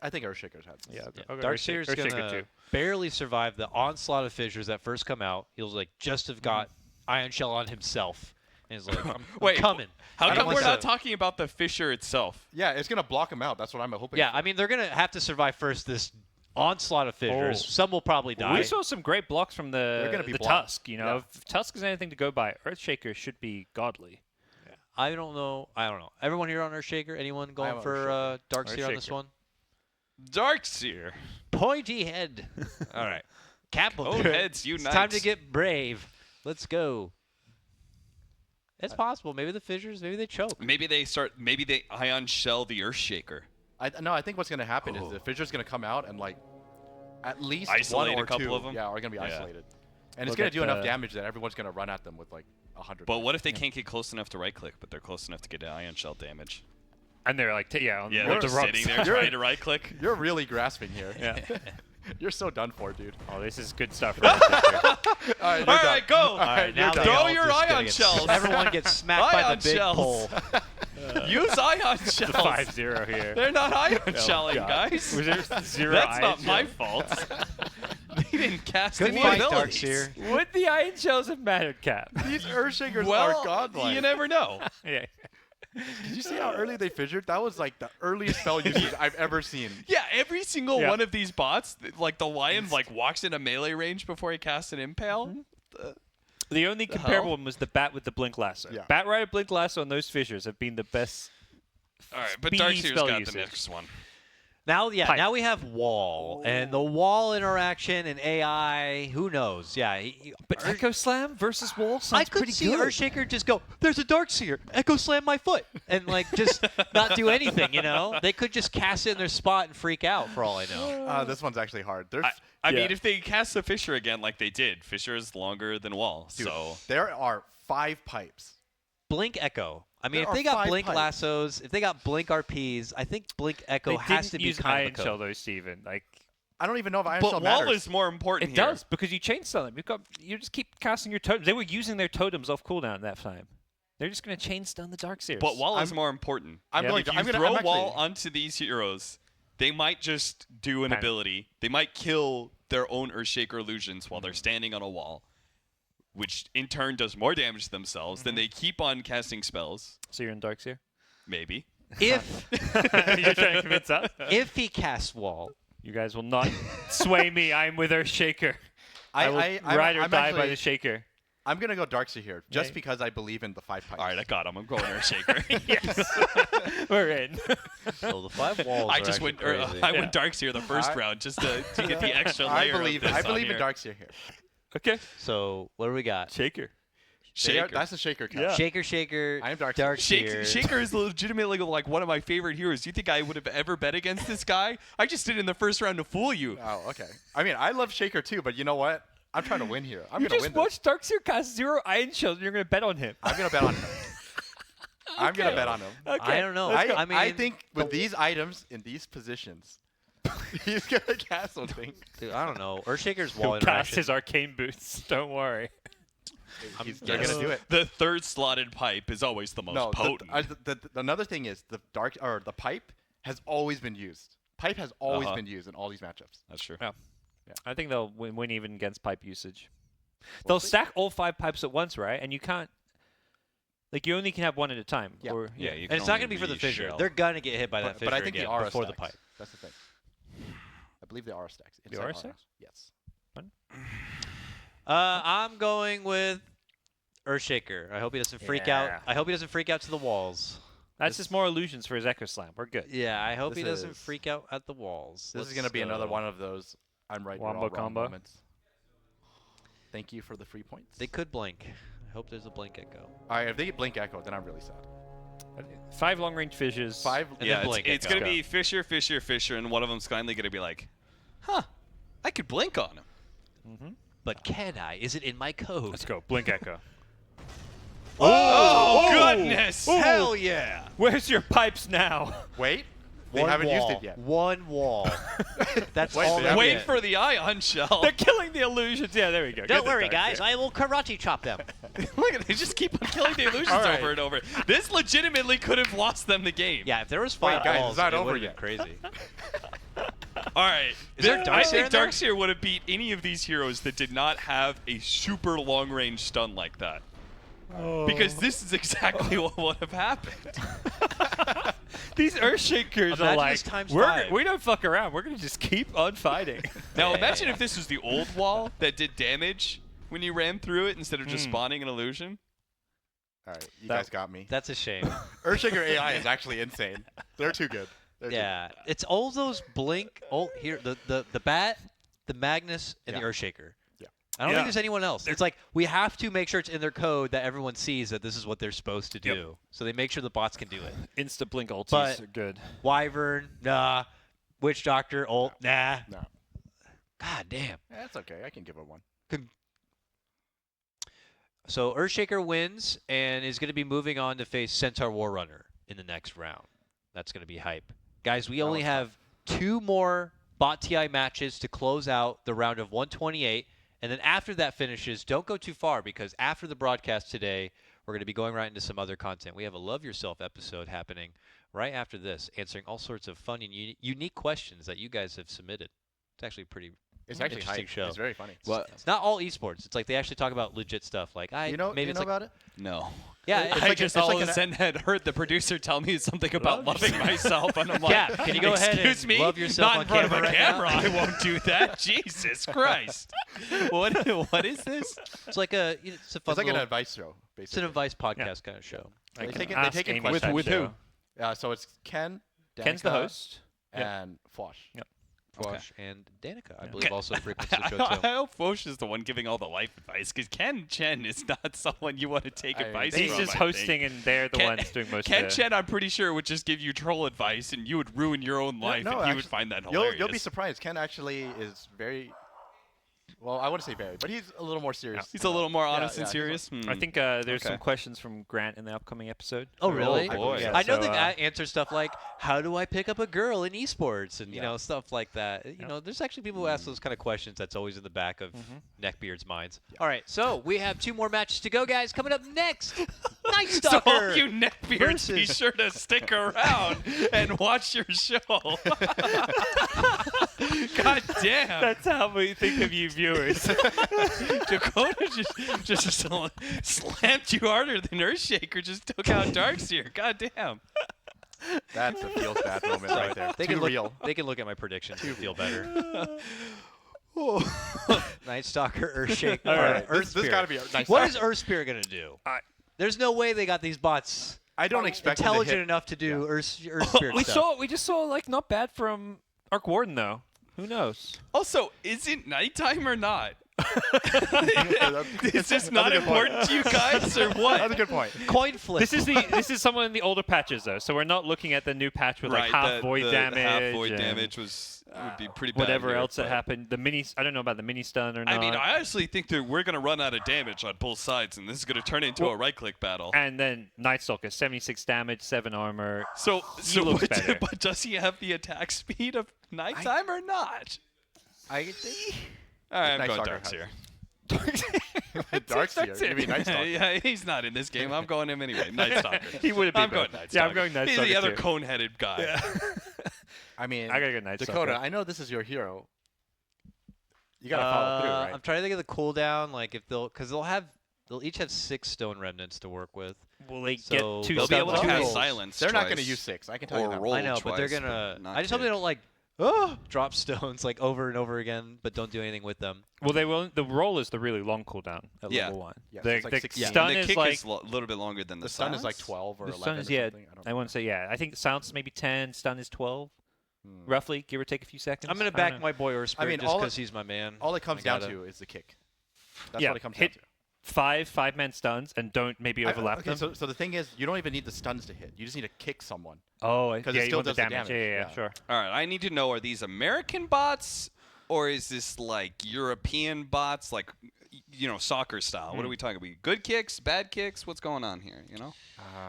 I think Earthshaker's had this. yeah, Yeah. Darkseer's gonna too. barely survive the onslaught of fissures that first come out. He'll like just have got Ion Shell on himself, and he's like, I'm Wait, coming. How I come don't we're want not to- talking about the Fissure itself? Yeah, it's gonna block him out. That's what I'm hoping. Yeah, for. I mean they're gonna have to survive first this onslaught of fissures. Oh. Some will probably die. We saw some great blocks from They're gonna the be blocked. Tusk. You know, Yeah. if Tusk is anything to go by, Earthshaker should be godly. I don't know. Everyone here on Earthshaker? Anyone going on for Earthshaker. Darkseer on this Earthshaker. one? Darkseer. Pointy head. All right. Cap will Both do it. heads It's unite. time to get brave. Let's go. It's possible. Maybe the fissures. Maybe they choke. Maybe they Ion Shell the Earthshaker. I think what's gonna happen is the Fissure's gonna come out and like at least Isolate one a or couple two, of 'em? Yeah, are gonna be Yeah. isolated, and it's Look gonna at do enough the- damage that everyone's gonna run at them with like 100. But what if they can't get close enough to right click, but they're close enough to get Ion Shell damage? And they're like, on Yeah, the they're just rocks. sitting there trying to right click. You're really grasping here. Yeah. You're so done for, dude. Oh, this is good stuff. For Earthshaker. All right, All right, go. All right, now you're they Throw all your just gonna Ion get- Shells. Everyone gets smacked by Ion the big Shells. pole. Use Ion Shells. 5-0 here. They're not Ion Shelling, God. guys. Was there 0 That's iron not my shells? fault. They didn't cast Good any fight, abilities. Darkseer. Would the iron shells have mattered, Cap? These Earthshakers Well, are godlike. you never know. Yeah. Did you see how early they fissured? That was like the earliest spell usage I've ever seen. Yeah, every single Yeah. one of these bots, like the lion, like walks into melee range before he casts an impale. The only comparable one was the bat with the blink lasso. Yeah. Bat rider blink lasso and those fissures have been the best. All right, but Speedy Darkseer's spell got usage. the next one. Pipe. Now we have wall and the wall interaction and AI. Who knows? Yeah, But Echo Slam versus Wall sounds I could pretty see good. Earthshaker just go, "There's a Darkseer, Echo Slam my foot," and like just not do anything. You know, they could just cast it in their spot and freak out for all I know. This one's actually hard. There's, I Yeah. mean, if they cast the Fissure again like they did, Fissure is longer than Wall, dude, so there are 5 pipes. Blink Echo. I mean, There if they are got 5 Blink pipes. lassos, if they got Blink RPs, I think Blink Echo They has didn't to be use kind Iron of a Shell code. though, Steven. Like I don't even know if Iron but Shell Wall matters. is more important it here. does because you chainsail them. You just keep casting your totems. They were using their totems off cooldown that time. They're just gonna chainstone the Darkseers. But Wall is more important. I'm Yeah. going If to. you I'm gonna throw I'm Wall actually, onto these heroes, they might just do an Panic. ability. They might kill their own Earthshaker illusions while they're standing on a wall, which in turn does more damage to themselves. Then they keep on casting spells. So you're in Darkseer. Maybe. If You're trying to convince us. if he casts wall, You guys will not sway me. I'm with Earthshaker. I will I'm ride or I'm die by actually- the Shaker. I'm gonna go Darkseer here, just Yeah. because I believe in the 5 pipes. All right, I got him. I'm going Earthshaker. Yes. We're in. so the 5 walls. I are just actually went. crazy. I went Darkseer the first I- round just to get the extra I layer. believe of this I on believe in here. Darkseer here. Okay. So what do we got? Shaker. Shaker. That's a Shaker count. Yeah. Shaker. I am Darkseer. Shaker is legitimately like one of my favorite heroes. You think I would have ever bet against this guy? I just did it in the first round to fool you. Oh, okay. I mean, I love Shaker too, but you know what? I'm trying to win here. I'm You gonna just win watched Darkseer cast 0 Iron Shells and you're going to bet on him. this. I'm gonna bet on him. I'm gonna bet on him. I don't know. I mean, think with these items in these positions, he's gonna cast something. dude, I don't know. Earthshaker's wall He'll cast interaction. his arcane boots. Don't worry. They're gonna do it. The third slotted pipe is always the most No, potent. another thing is the the pipe has always been used. Pipe has always Uh-huh. been used in all these matchups. That's true. Yeah. I think they'll win even against pipe usage. They'll stack all 5 pipes at once, right? And you can't. Like, you only can have one at a time. Yeah. Or, Yeah, you and can it's not only going to be for the fissure. re-shell. They're going to get hit by that fissure But I think again the aura before stacks. the pipe. That's the thing. I believe the aura stacks. The Inside aura stacks? Yes. I'm going with Earthshaker. I hope he doesn't freak out. Yeah. I hope he doesn't freak out to the walls. That's just more illusions for his Echo Slam. We're good. Yeah, I hope he This doesn't is- freak out at the walls. This is gonna be another one of those I'm right, you're Wombo all wrong combo. moments. Thank you for the free points. They could blink. I hope there's a blink echo. All right, if they get Blink Echo, then I'm really sad. 5 long-range fishes. 5. And Yeah, then blink it's it going to goes. be Fisher, Fisher, Fisher, and one of them's kindly going to be like, huh, I could blink on him. But can I? Is it in my code? Let's go. Blink Echo. Oh, goodness. Hell yeah! Where's your pipes now? Wait. They One haven't wall. used it yet. One wall. That's Wait, all they they haven't Wait get. for the ion shell. They're killing the illusions. Yeah, there we go. Get Don't the worry, dark guys. there. I will karate chop them. Look at it. They just keep on killing the illusions All right. over and over. This legitimately could have lost them the game. Yeah, if there was 5 guys, walls, it's not it over would have yet. been crazy. All right. Is there I Darkseer think in there? Darkseer would have beat any of these heroes that did not have a super long-range stun like that. Because this is exactly what would have happened. These Earthshakers are Imagine like, this times 5. we don't fuck around. We're going to just keep on fighting. Now imagine if this was the old wall that did damage when you ran through it instead of just spawning an illusion. All right, you guys got me. That's a shame. Earthshaker AI is actually insane. They're too good. They're too Yeah, it's all those blink. Oh, here the bat, the Magnus, and the Yeah. Earthshaker. Yeah. I don't Yeah. think there's anyone else. It's like we have to make sure it's in their code that everyone sees that this is what they're supposed to do. Yep. So they make sure the bots can do it. Insta blink ultis But- are good. Wyvern, nah. Witch Doctor, ult, nah. No. God damn. Yeah, that's okay. I can give it one. So Earthshaker wins and is going to be moving on to face Centaur Warrunner in the next round. That's going to be hype. Guys, we only have 2 more bot TI matches to close out the round of 128. And then after that finishes, don't go too far because after the broadcast today, we're going to be going right into some other content. We have a Love Yourself episode happening right after this, answering all sorts of fun and unique questions that you guys have submitted. It's actually pretty It's actually interesting hype. show. It's very funny. It's not all esports. It's like they actually talk about legit stuff. Like You know maybe it's like, about it? No. yeah, It's I like just it's all like of a an- sudden had heard the producer tell me something about loving myself, and I'm like, Yeah, can you go ahead and excuse me? love yourself Not on in front camera of a right now?" camera. I won't do that. Jesus Christ. What is this? it's like it's a fun It's like an little- advice show, it's an basically. advice podcast kind of show. They Like take an it- they Ask take it Amy questions. type With show. who? So it's Ken, Ken's the Danica, host. and Fosh. Yep. Fosh and Danica, I believe, also frequents the show I too. hope Foch is the one giving all the life advice, because Ken Chen is not someone you want to take advice He's from. just I hosting, think. and they're the ones doing most Ken of it. Chen, I'm pretty sure, would just give you troll advice, and you would ruin your own life, no, and he actually, would find that hilarious. You'll be surprised. Ken actually is very, well, I wouldn't say very, but he's a little more serious. He's a little more honest yeah, and he's serious. I think there's Okay. some questions from Grant in the upcoming episode. Oh, really? Oh, boy. Yeah, I know so, the guy answers stuff like, "How do I pick up a girl in esports?" and you know stuff like that. You know, there's actually people who ask those kind of questions. That's always in the back of Neckbeard's minds. All right, so we have 2 more matches to go, guys. Coming up next, Night So Stalker. all you neckbeards, be versus- sure to stick around and watch your show. God damn. That's how we think of you viewers. Dakota just slammed you harder than Earthshaker just took out Darkseer. God damn. That's a feels bad moment right there. They Too can look. real. They can look at my predictions to feel better. Night Stalker, Earthshaker, All right, Earth this Spirit. got to be a nice. What is Earth Spirit gonna do? I- There's no way they got these bots I don't expect him to intelligent hit. enough to do Earth Spirit stuff. We just saw like not bad from Arc Warden though. Who knows? Also, is it nighttime or not? Is this That's not a good point. important to you guys or That's a what? good point. Coin flip. This is someone in the older patches though, so we're not looking at the new patch with like half void damage, The half void and damage would be pretty bad. whatever here, else that but- happened. The mini, I don't know about the mini stun or not. I mean, I honestly think that we're going to run out of damage on both sides, and this is going to turn into a right-click battle. and then Night Stalker, 76 damage, 7 armor. So looks better. but does he have the attack speed of nighttime or not? I think. All right, I'm Night going Stalker Darkseer. Darkseer. You mean Night Stalker? Yeah, he's not in this game. I'm going him anyway. Night Stalker. He would have been I'm going better. Night Yeah, Stalker. I'm going Night He's Stalker the other too. cone-headed guy. I mean, I gotta go Night Dakota, Stalker. I know this is your hero. You gotta follow through, right? I'm trying to think of the cooldown, like if they'll each have 6 stone remnants to work with. Will they So get 2 They'll be able to stuns? cast rolls. silence. They're not twice. gonna use 6. I can tell you Or that. roll I know, but they're twice, gonna. not I just hope they kick. don't like drop stones like over and over again, but don't do anything with them. Well, they will. The roll is the really long cooldown at Yeah. level 1. Yeah, the it's like the 16. stun And the is kick like is a little bit longer than the The stun is like silence. 12 or the 11 stun is or something. I want to say I think silence is maybe 10, stun is 12, roughly, give or take a few seconds. I'm gonna I don't back know. my boy Earth Spirit mean, just all because he's my man. All it comes I down gotta- to is the kick. That's Yeah, what it comes hit- down to. five-man stuns and don't maybe overlap okay, them. so the thing is, you don't even need the stuns to hit. You just need to kick someone. Oh, Because yeah, it you still want the does the damage. damage. Yeah, Yeah. sure. All right, I need to know: are these American bots, or is this like European bots, like soccer style? What are we talking about? Good kicks, bad kicks? What's going on here?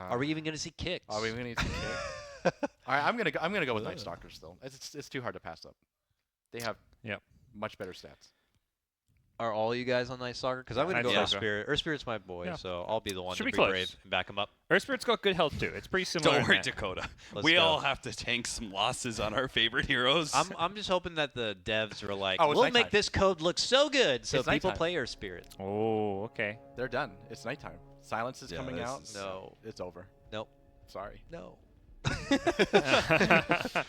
Are we even going to see kicks? Are we going to kick? All right, I'm gonna go with Night Stalkers still. It's too hard to pass up. They have much better stats. Are all you guys on Night Stalker? Because I'm going to go Night Earth Stalker. Spirit. Earth Spirit's my boy, Yeah. so I'll be the one Should to be be close. brave and back him up. Earth Spirit's got good health too. It's pretty similar. Don't in worry, that. Dakota. Let's We go. all have to tank some losses on our favorite heroes. I'm just hoping that the devs are like, Oh, it's we'll nighttime. make this code look so good so It's people nighttime. play Earth Spirit. Oh, okay. They're done. It's nighttime. Silence is Yeah, coming this out. is- No. It's over. Nope. Sorry. No.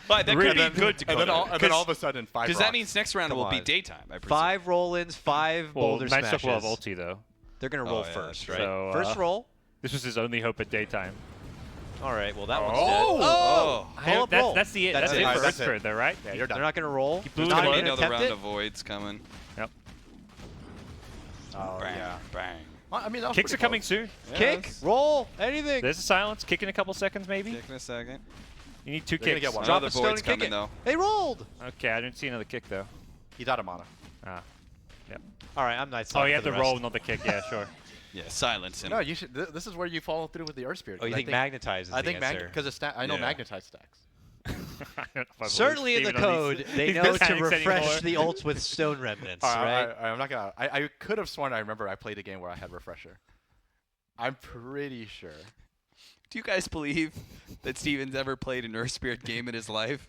But that could Really? be good, Dakota. And then all of a sudden, 5 Because that rocks. means next round Come will be on. daytime, I presume. 5 roll-ins, 5 Well, boulder Night smashes. Stalker will have ulti though. They're going to roll yeah, first, that's right? right. So, First roll. This was his only hope at daytime. All right, well, that one's Oh! dead. Oh! Pull up roll. That's the That's that's it. it Alright, for that's Earth it. Spirit though, right? Yeah, you're done. They're not going to roll. blew Not the even code. Another attempt round it? of voids coming. Yep. Oh, Bang, yeah. bang. Well, I mean, that was Kicks are pretty coming close. soon. Kick, Yes. roll, anything. There's a silence. Kick in a couple seconds maybe. Kick in a second. You need 2 They're gonna kicks. get one. Drop Another a stone void's and kick coming, it. though. They rolled. Okay, I didn't see another kick though. He's out of mana. Ah. Yep. All right, I'm Night Oh, Stalker you have for to the roll, rest. not the kick. Yeah, sure. Yeah, silence him. No, you should. This is where you follow through with the Earth Spirit. Oh, you 'cause I think magnetize is I the think answer? because I know Yeah. magnetize stacks. I don't know if I believe Certainly in the Steven on code, these- they these know to mechanics refresh anymore. the ults with stone remnants, right? I'm not gonna. I could have sworn I remember I played a game where I had refresher. I'm pretty sure. Do you guys believe that Steven's ever played an Earth Spirit game in his life?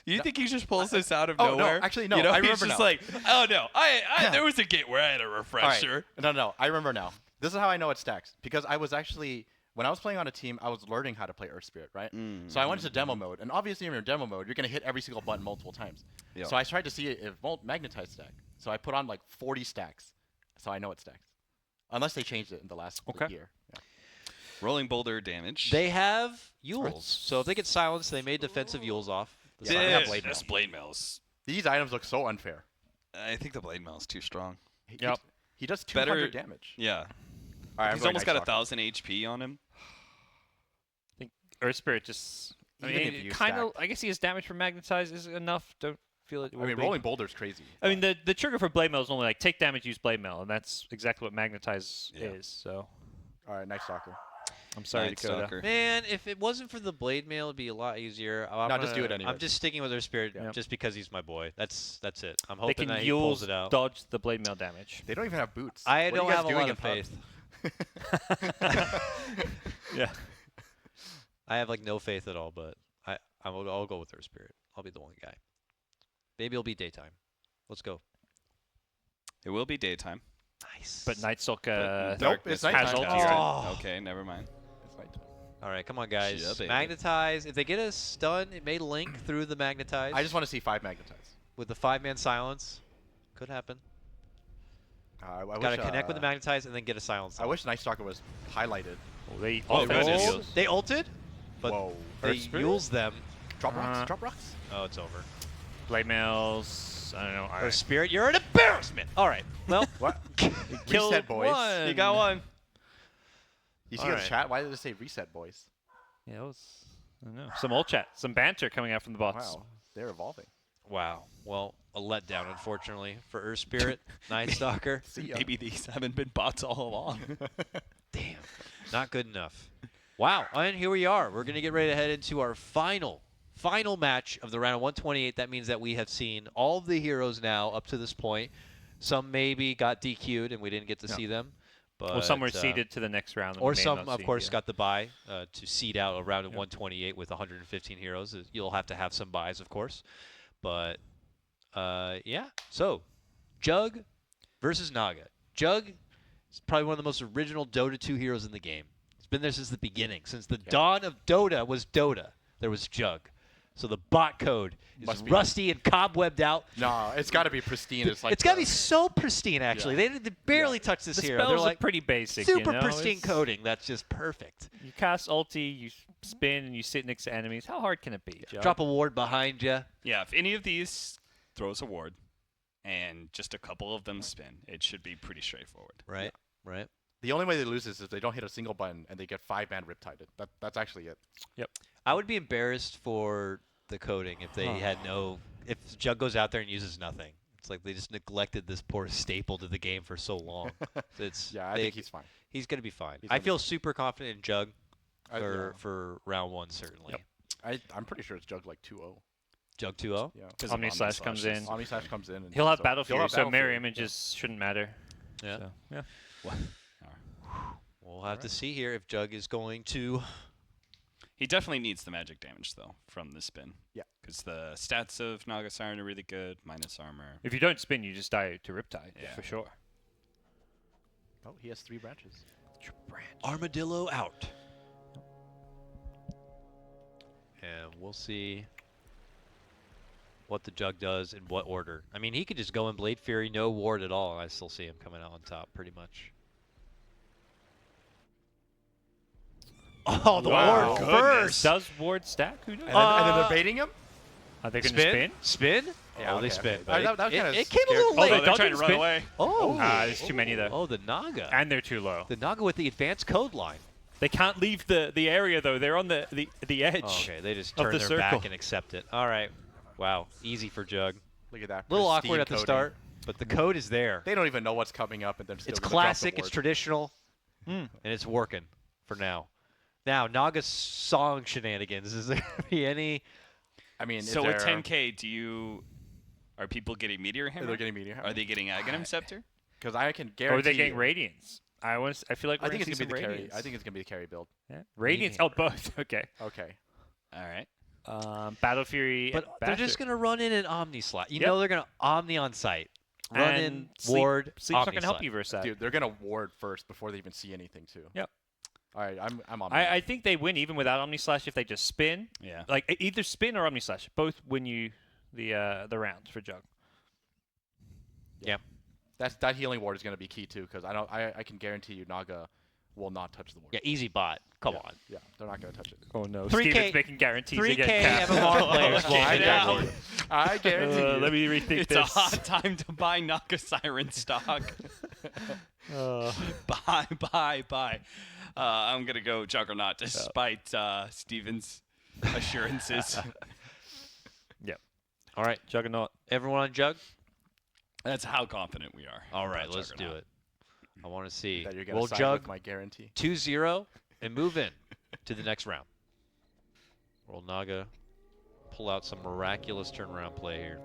You think he just pulls this out of Oh, no, nowhere? actually, no, You know, I he's remember just now. like, oh no, there was a game where I had a All right. refresher. No. I remember now. This is how I know it stacks because I was actually when I was playing on a team, I was learning how to play Earth Spirit, right? So I went into demo mode, and obviously when you're in demo mode, you're gonna hit every single button multiple times. Yeah. So I tried to see if magnetize stack. So I put on like 40 stacks, so I know it stacks. Unless they changed it in the last year. Yeah. Rolling boulder damage. They have Yules, so if they get silenced, they made defensive Yules off. The Yeah, Slark they have have blade This mail. blade mail's. These items look so unfair. I think the blade mail's too strong. Yep. He does 200 Better- damage. Yeah. All right, I'm He's going almost Night got Stalker. 1,000 HP on him. I think Earth Spirit just. I Even mean, if you kind of. stack. I guess he has damage from magnetize is enough. Don't feel it. I will mean, be. rolling boulder's crazy. I mean, the trigger for blade mail is only like take damage, use blade mail, and that's exactly what magnetize Yeah. is. So All right, Night Stalker. I'm sorry, Night Dakota. Stalker. Man, if it wasn't for the blade mail, it'd be a lot easier. No, just do it I'm anyways. just sticking with Earth Spirit Yeah. just because he's my boy. That's it. I'm They hoping can that he pulls use it out. dodge the blade mail damage. They don't even have boots. I What are don't you guys have a doing lot in of pubs? faith. Yeah. I have like no faith at all, but I'll go with Earth Spirit. I'll be the one guy. Maybe it'll be daytime. Let's go. It will be daytime. Nice. But Night Stalker. Nope, Darkness it's nighttime. has will ulti, cast it. right? Okay, never mind. It's nighttime. All right, come on, guys. Yeah, baby. Magnetize. If they get a stun, it may link through the magnetize. I just want to see 5 magnetize. with the 5-man silence. Could happen. I Got to wish, connect with the magnetize and then get a silence. I wish Night Stalker was highlighted. Oh, they Oh, offense goodness. heals. They ulted, but Whoa. they Earth Spirit? used them. Drop rocks. Drop rocks. Oh, it's over. Blade mails. I don't know. All Earth right. Spirit, you're an embarrassment. All right. Well, What? Killed Reset, boys. one. You got one. You see All the right. chat? Why did it say reset, boys? Yeah, it was. I don't know. Some old chat. Some banter coming out from the bots. Wow. They're evolving. wow. Well, a letdown, unfortunately, for Earth Spirit, Night Stalker. See ya. Maybe these haven't been bots all along. Damn. Not good enough. Wow. And here we are. We're going to get ready to head into our final match of the round of 128. That means that we have seen all of the heroes now up to this point. Some maybe got DQ'd and we didn't get to see them. But, Well, some were seeded to the next round. and Or we may some, not of see, course, yeah. got the bye to seed out a round of 128 with 115 heroes. You'll have to have some buys, of course. But, yeah. So, Jug versus Naga. Jug is probably one of the most original Dota 2 heroes in the game. He's been there since the beginning. Since the dawn of Dota was Dota, there was Jug. So the bot code is Must be. rusty and cobwebbed out. No, it's got to be pristine. It's like It's got to the- be so pristine, actually. Yeah. They barely touch this The hero. spells They're are like pretty basic. super you know? pristine It's- coding. That's just perfect. You cast ulti, you spin, and you sit next to enemies. How hard can it be, Joe? Drop a ward behind you. Yeah, if any of these throws a ward and just a couple of them spin, it should be pretty straightforward. Right. right? The only way they lose is if they don't hit a single button and they get 5-man Riptide. That's actually it. I would be embarrassed for the coding if they had no. If Jug goes out there and uses nothing. It's like they just neglected this poor staple to the game for so long. It's Yeah, I think he's fine. He's gonna be fine. He's I gonna be feel fine. super confident in Jug Yeah. for round 1 certainly. I'm pretty sure it's Jug like 2-0. Jug 2-0. Yeah. 'Cause of Omni Slash comes in. Omni Slash comes in. And He'll have so- Battle Fury, so mirror Fury, images shouldn't matter. Yeah. So, yeah. We'll have to see here if Jug is going to. He definitely needs the magic damage though from the spin. Yeah. Because the stats of Naga Siren are really good, minus armor. If you don't spin, you just die to Riptide, Yeah. for sure. Oh, he has 3 branches. Armadillo out. And we'll see what the Jug does in what order. I mean, he could just go in Blade Fury, no ward at all, and I still see him coming out on top pretty much. Oh, the Wow. ward first. Does ward stack? Who knows? And then they're baiting him? Are they going to Spin? spin? Spin? Yeah, oh, they okay, spin. okay. But That was kinda it came a little Oh, late. they they're trying to dodging run spin? away. Oh, There's too many there. Oh, the Naga. And they're too low. The Naga with the advanced code line. They can't leave the area, though. They're on the edge. Oh, okay, they just of turn the their circle. back and accept it. All right. Wow, easy for Jug. Look at that. A little pristine awkward at the coding. start, but the code is there. They don't even know what's coming up, and they're still It's gonna drop the classic, it's ward. traditional, and it's working for now. Now, Naga's song shenanigans. Is there be any? I mean, So with 10K, are people getting Meteor Hammer? They're getting Meteor Hammer. Are they getting Aghanim Scepter? Because I can Or guarantee. are they getting you- Radiance? I feel like I we're think gonna it's see gonna be some the carry. Radiance. I think it's gonna be the carry build. Yeah. Radiance. Oh, both. Okay. Okay. All right. Battle Fury. But they're just Basher. going to run in an Omni slot. You Yep. know they're going to Omni on site. Run in, And Sleep- ward, Sleep's not Omni gonna help slot. you versus that. Dude, they're gonna ward first before they even see anything too. Yep. All right, I'm on. I think they win even without Omni Slash if they just spin. Yeah. Like either spin or Omni Slash. Both win you the rounds for Jug. that healing ward is gonna be key too, because I can guarantee you Naga will not touch the ward. Yeah, easy bot. Come Yeah. on. Yeah, they're not gonna touch it. Oh no. 3K Steven's making guarantees 3K again. MMR players will I hit guarantee that. you. I guarantee you. Let me rethink It's this. a hot time to buy Naga Siren stock. Buy. I'm going to go Juggernaut despite Steven's assurances. All right, Juggernaut. everyone on Jug? That's how confident we are. All right, about let's do Juggernaut. it. I want to see. That you're gonna Will side Jug with my guarantee. 2-0 and move in to the next round? Or will Naga pull out some miraculous turnaround play here?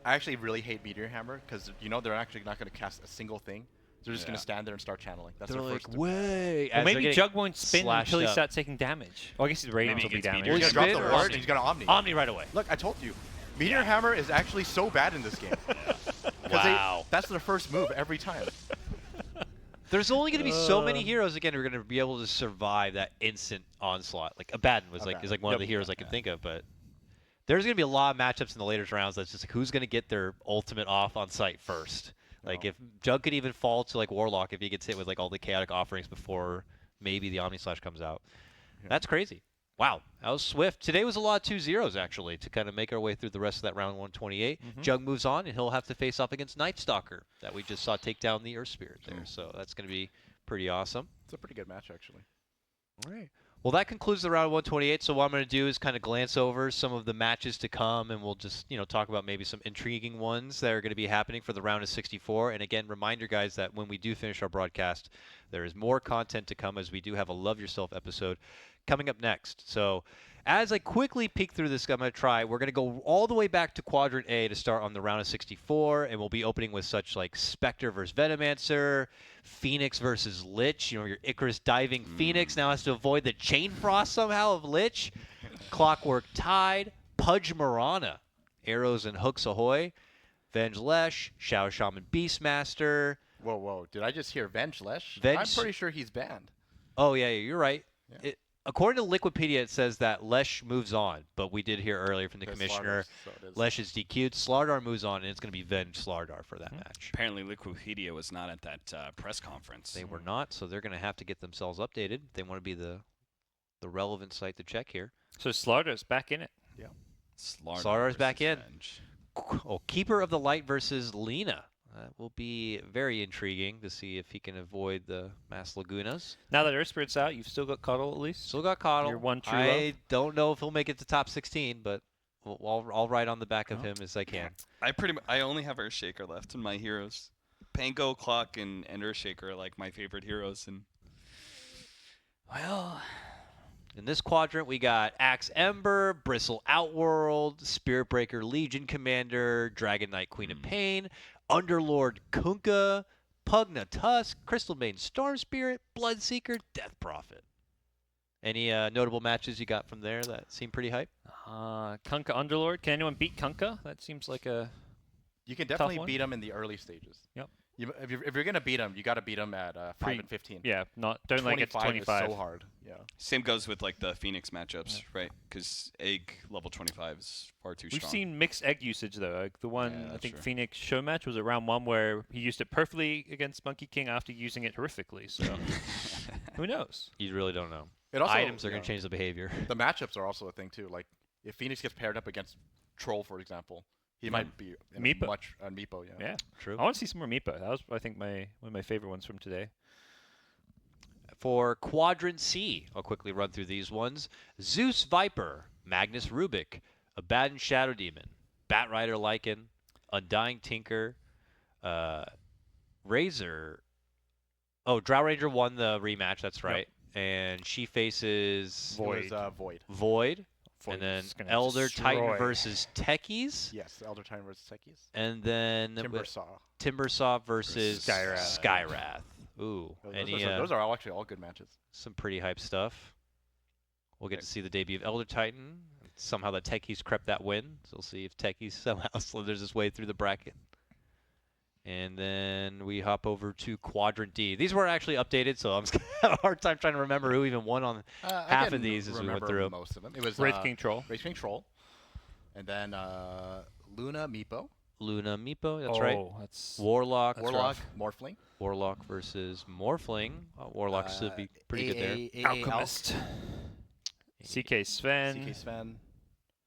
I actually really hate Meteor Hammer because they're actually not gonna cast a single thing. They're just gonna stand there and start channeling. That's They're their like, first. way. Well, maybe Jug won't spin slashed until he up. starts taking damage. Oh, I guess his Radiance Maybe will be he gets damage. Meteor He's He's gonna drop spin the or ward. Omni? And he's gonna Omni. Omni right away. Look, I told you, Meteor Hammer is actually so bad in this game. 'Cause Wow. that's their first move every time. There's only going to be so many heroes again who are going to be able to survive that instant onslaught. Like Abaddon is like one of the heroes I can think of, but there's going to be a lot of matchups in the later rounds that's just like who's going to get their ultimate off on site first. Like if Jug could even fall to like Warlock if he gets hit with like all the chaotic offerings before maybe the Omni Slash comes out. That's crazy. Wow, that was swift. Today was a lot of 2-0s actually to kind of make our way through the rest of that round 128. Jug moves on and he'll have to face off against Night Stalker that we just saw take down the Earth Spirit there. So that's going to be pretty awesome. It's a pretty good match actually. All right. Well, that concludes the round 128. So what I'm going to do is kind of glance over some of the matches to come, and we'll just talk about maybe some intriguing ones that are going to be happening for the round of 64. And again, reminder guys that when we do finish our broadcast, there is more content to come as we do have a Love Yourself episode coming up next. So as I quickly peek through this, I'm going to try. We're going to go all the way back to Quadrant A to start on the round of 64, and we'll be opening with such like Spectre versus Venomancer, Phoenix versus Lich. Your Icarus diving Phoenix now has to avoid the Chain Frost somehow of Lich. Clockwork Tide, Pudge Marana, Arrows and Hooks Ahoy, Venge Lesh, Shao Shaman Beastmaster. Whoa. Did I just hear Venge Lesh? Venge- I'm pretty sure he's banned. Oh, yeah, you're right. According to Liquipedia, it says that Lesh moves on, but we did hear earlier from the There's commissioner, Slardar, so it is. Lesh is DQ'd. Slardar moves on, and it's going to be Venge Slardar for that match. Apparently, Liquipedia was not at that press conference. They were not, so they're going to have to get themselves updated. They want to be the relevant site to check here. So Slardar's back in it. Slardar Slardar's back versus in. Venge. Oh, Keeper of the Light versus Lena. That will be very intriguing to see if he can avoid the Mass Lagunas. Now that Earth Spirit's out, you've still got Cuddle at least. Still got Coddle. Your one true I love. don't know if he'll make it to top 16, but I'll ride on the back of him as I can. I only have Earthshaker left in my heroes. Pango, Clock, and Earthshaker are like my favorite heroes. And well, in this quadrant, we got Axe Ember, Bristle Outworld, Spiritbreaker Legion Commander, Dragon Knight Queen of Pain, Underlord Kunkka, Pugna Tusk, Crystal Maiden Storm Spirit, Bloodseeker, Death Prophet. Any notable matches you got from there that seem pretty hype? Kunkka Underlord. Can anyone beat Kunkka? That seems like a You can tough definitely one. beat him in the early stages. Yep. If you're gonna beat him, you got to beat him at 5 and 15. Yeah, don't like it to 25. Is so hard. Yeah. same goes with like the Phoenix matchups, right? Because Egg level 25 is far too We've strong. seen mixed egg usage though. Like the one Yeah, I that's think true. Phoenix show match was at round 1 where he used it perfectly against Monkey King after using it horrifically. So who knows? You really don't know. It also, Items are going to change the behavior. The matchups are also a thing too. Like if Phoenix gets paired up against Troll, for example, he might be in a Meepo. much Meepo. Yeah. Yeah, True. I want to see some more Meepo. That was I think one of my favorite ones from today. For Quadrant C, I'll quickly run through these ones. Zeus Viper, Magnus Rubik, Abaddon Shadow Demon, Batrider Lycan, Undying Tinker, Razor. Oh, Drow Ranger won the rematch, that's right. And she faces It was, Void. Void. Void And then is gonna Elder Titan destroy. versus Techies. Yes, Elder Titan versus Techies. And then Timbersaw versus Skywrath. Skywrath. Ooh, Those are all actually all good matches. some pretty hype stuff. We'll get to see the debut of Elder Titan. Somehow the Techies crept that win, so we'll see if Techies somehow slithers his way through the bracket. And then we hop over to Quadrant D. These were actually updated, so I'm having a hard time trying to remember who even won on half of these as we went through. Most of them. It was Wraith King Troll. Wraith King Troll, and then Luna Meepo, Luna Meepo, that's right. Oh, that's Warlock, Warlock, Morphling, Warlock versus Morphling. Warlock should be pretty good there. Alchemist. CK Sven. CK Sven,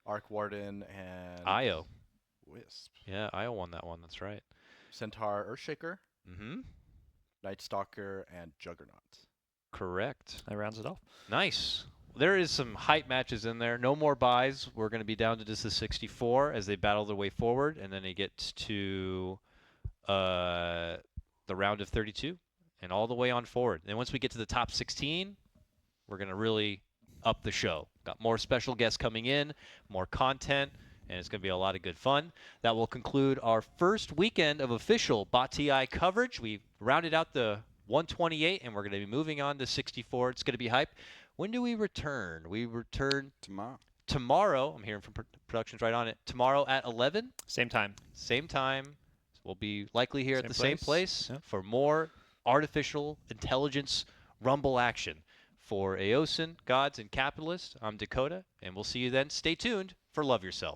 Arc Warden, and Io. Wisp. Yeah, Io won that one, that's right. Centaur Earthshaker, Mm-hmm. Night Stalker, and Juggernaut. Correct. That rounds it off. Nice. There is some hype matches in there. No more buys. We're going to be down to just the 64 as they battle their way forward, and then it gets to the round of 32 and all the way on forward. And once we get to the top 16, we're going to really up the show. Got more special guests coming in, more content, and it's going to be a lot of good fun. That will conclude our first weekend of official BotTI coverage. We've rounded out the 128, and we're going to be moving on to 64. It's going to be hype. When do we return? We return tomorrow. I'm hearing from productions right on it. Tomorrow at 11. Same time. Same time. We'll be likely here at the same place Yep. for more artificial intelligence rumble action. For Aosin, Gods, and Capitalists, I'm Dakota, and we'll see you then. Stay tuned for Love Yourself.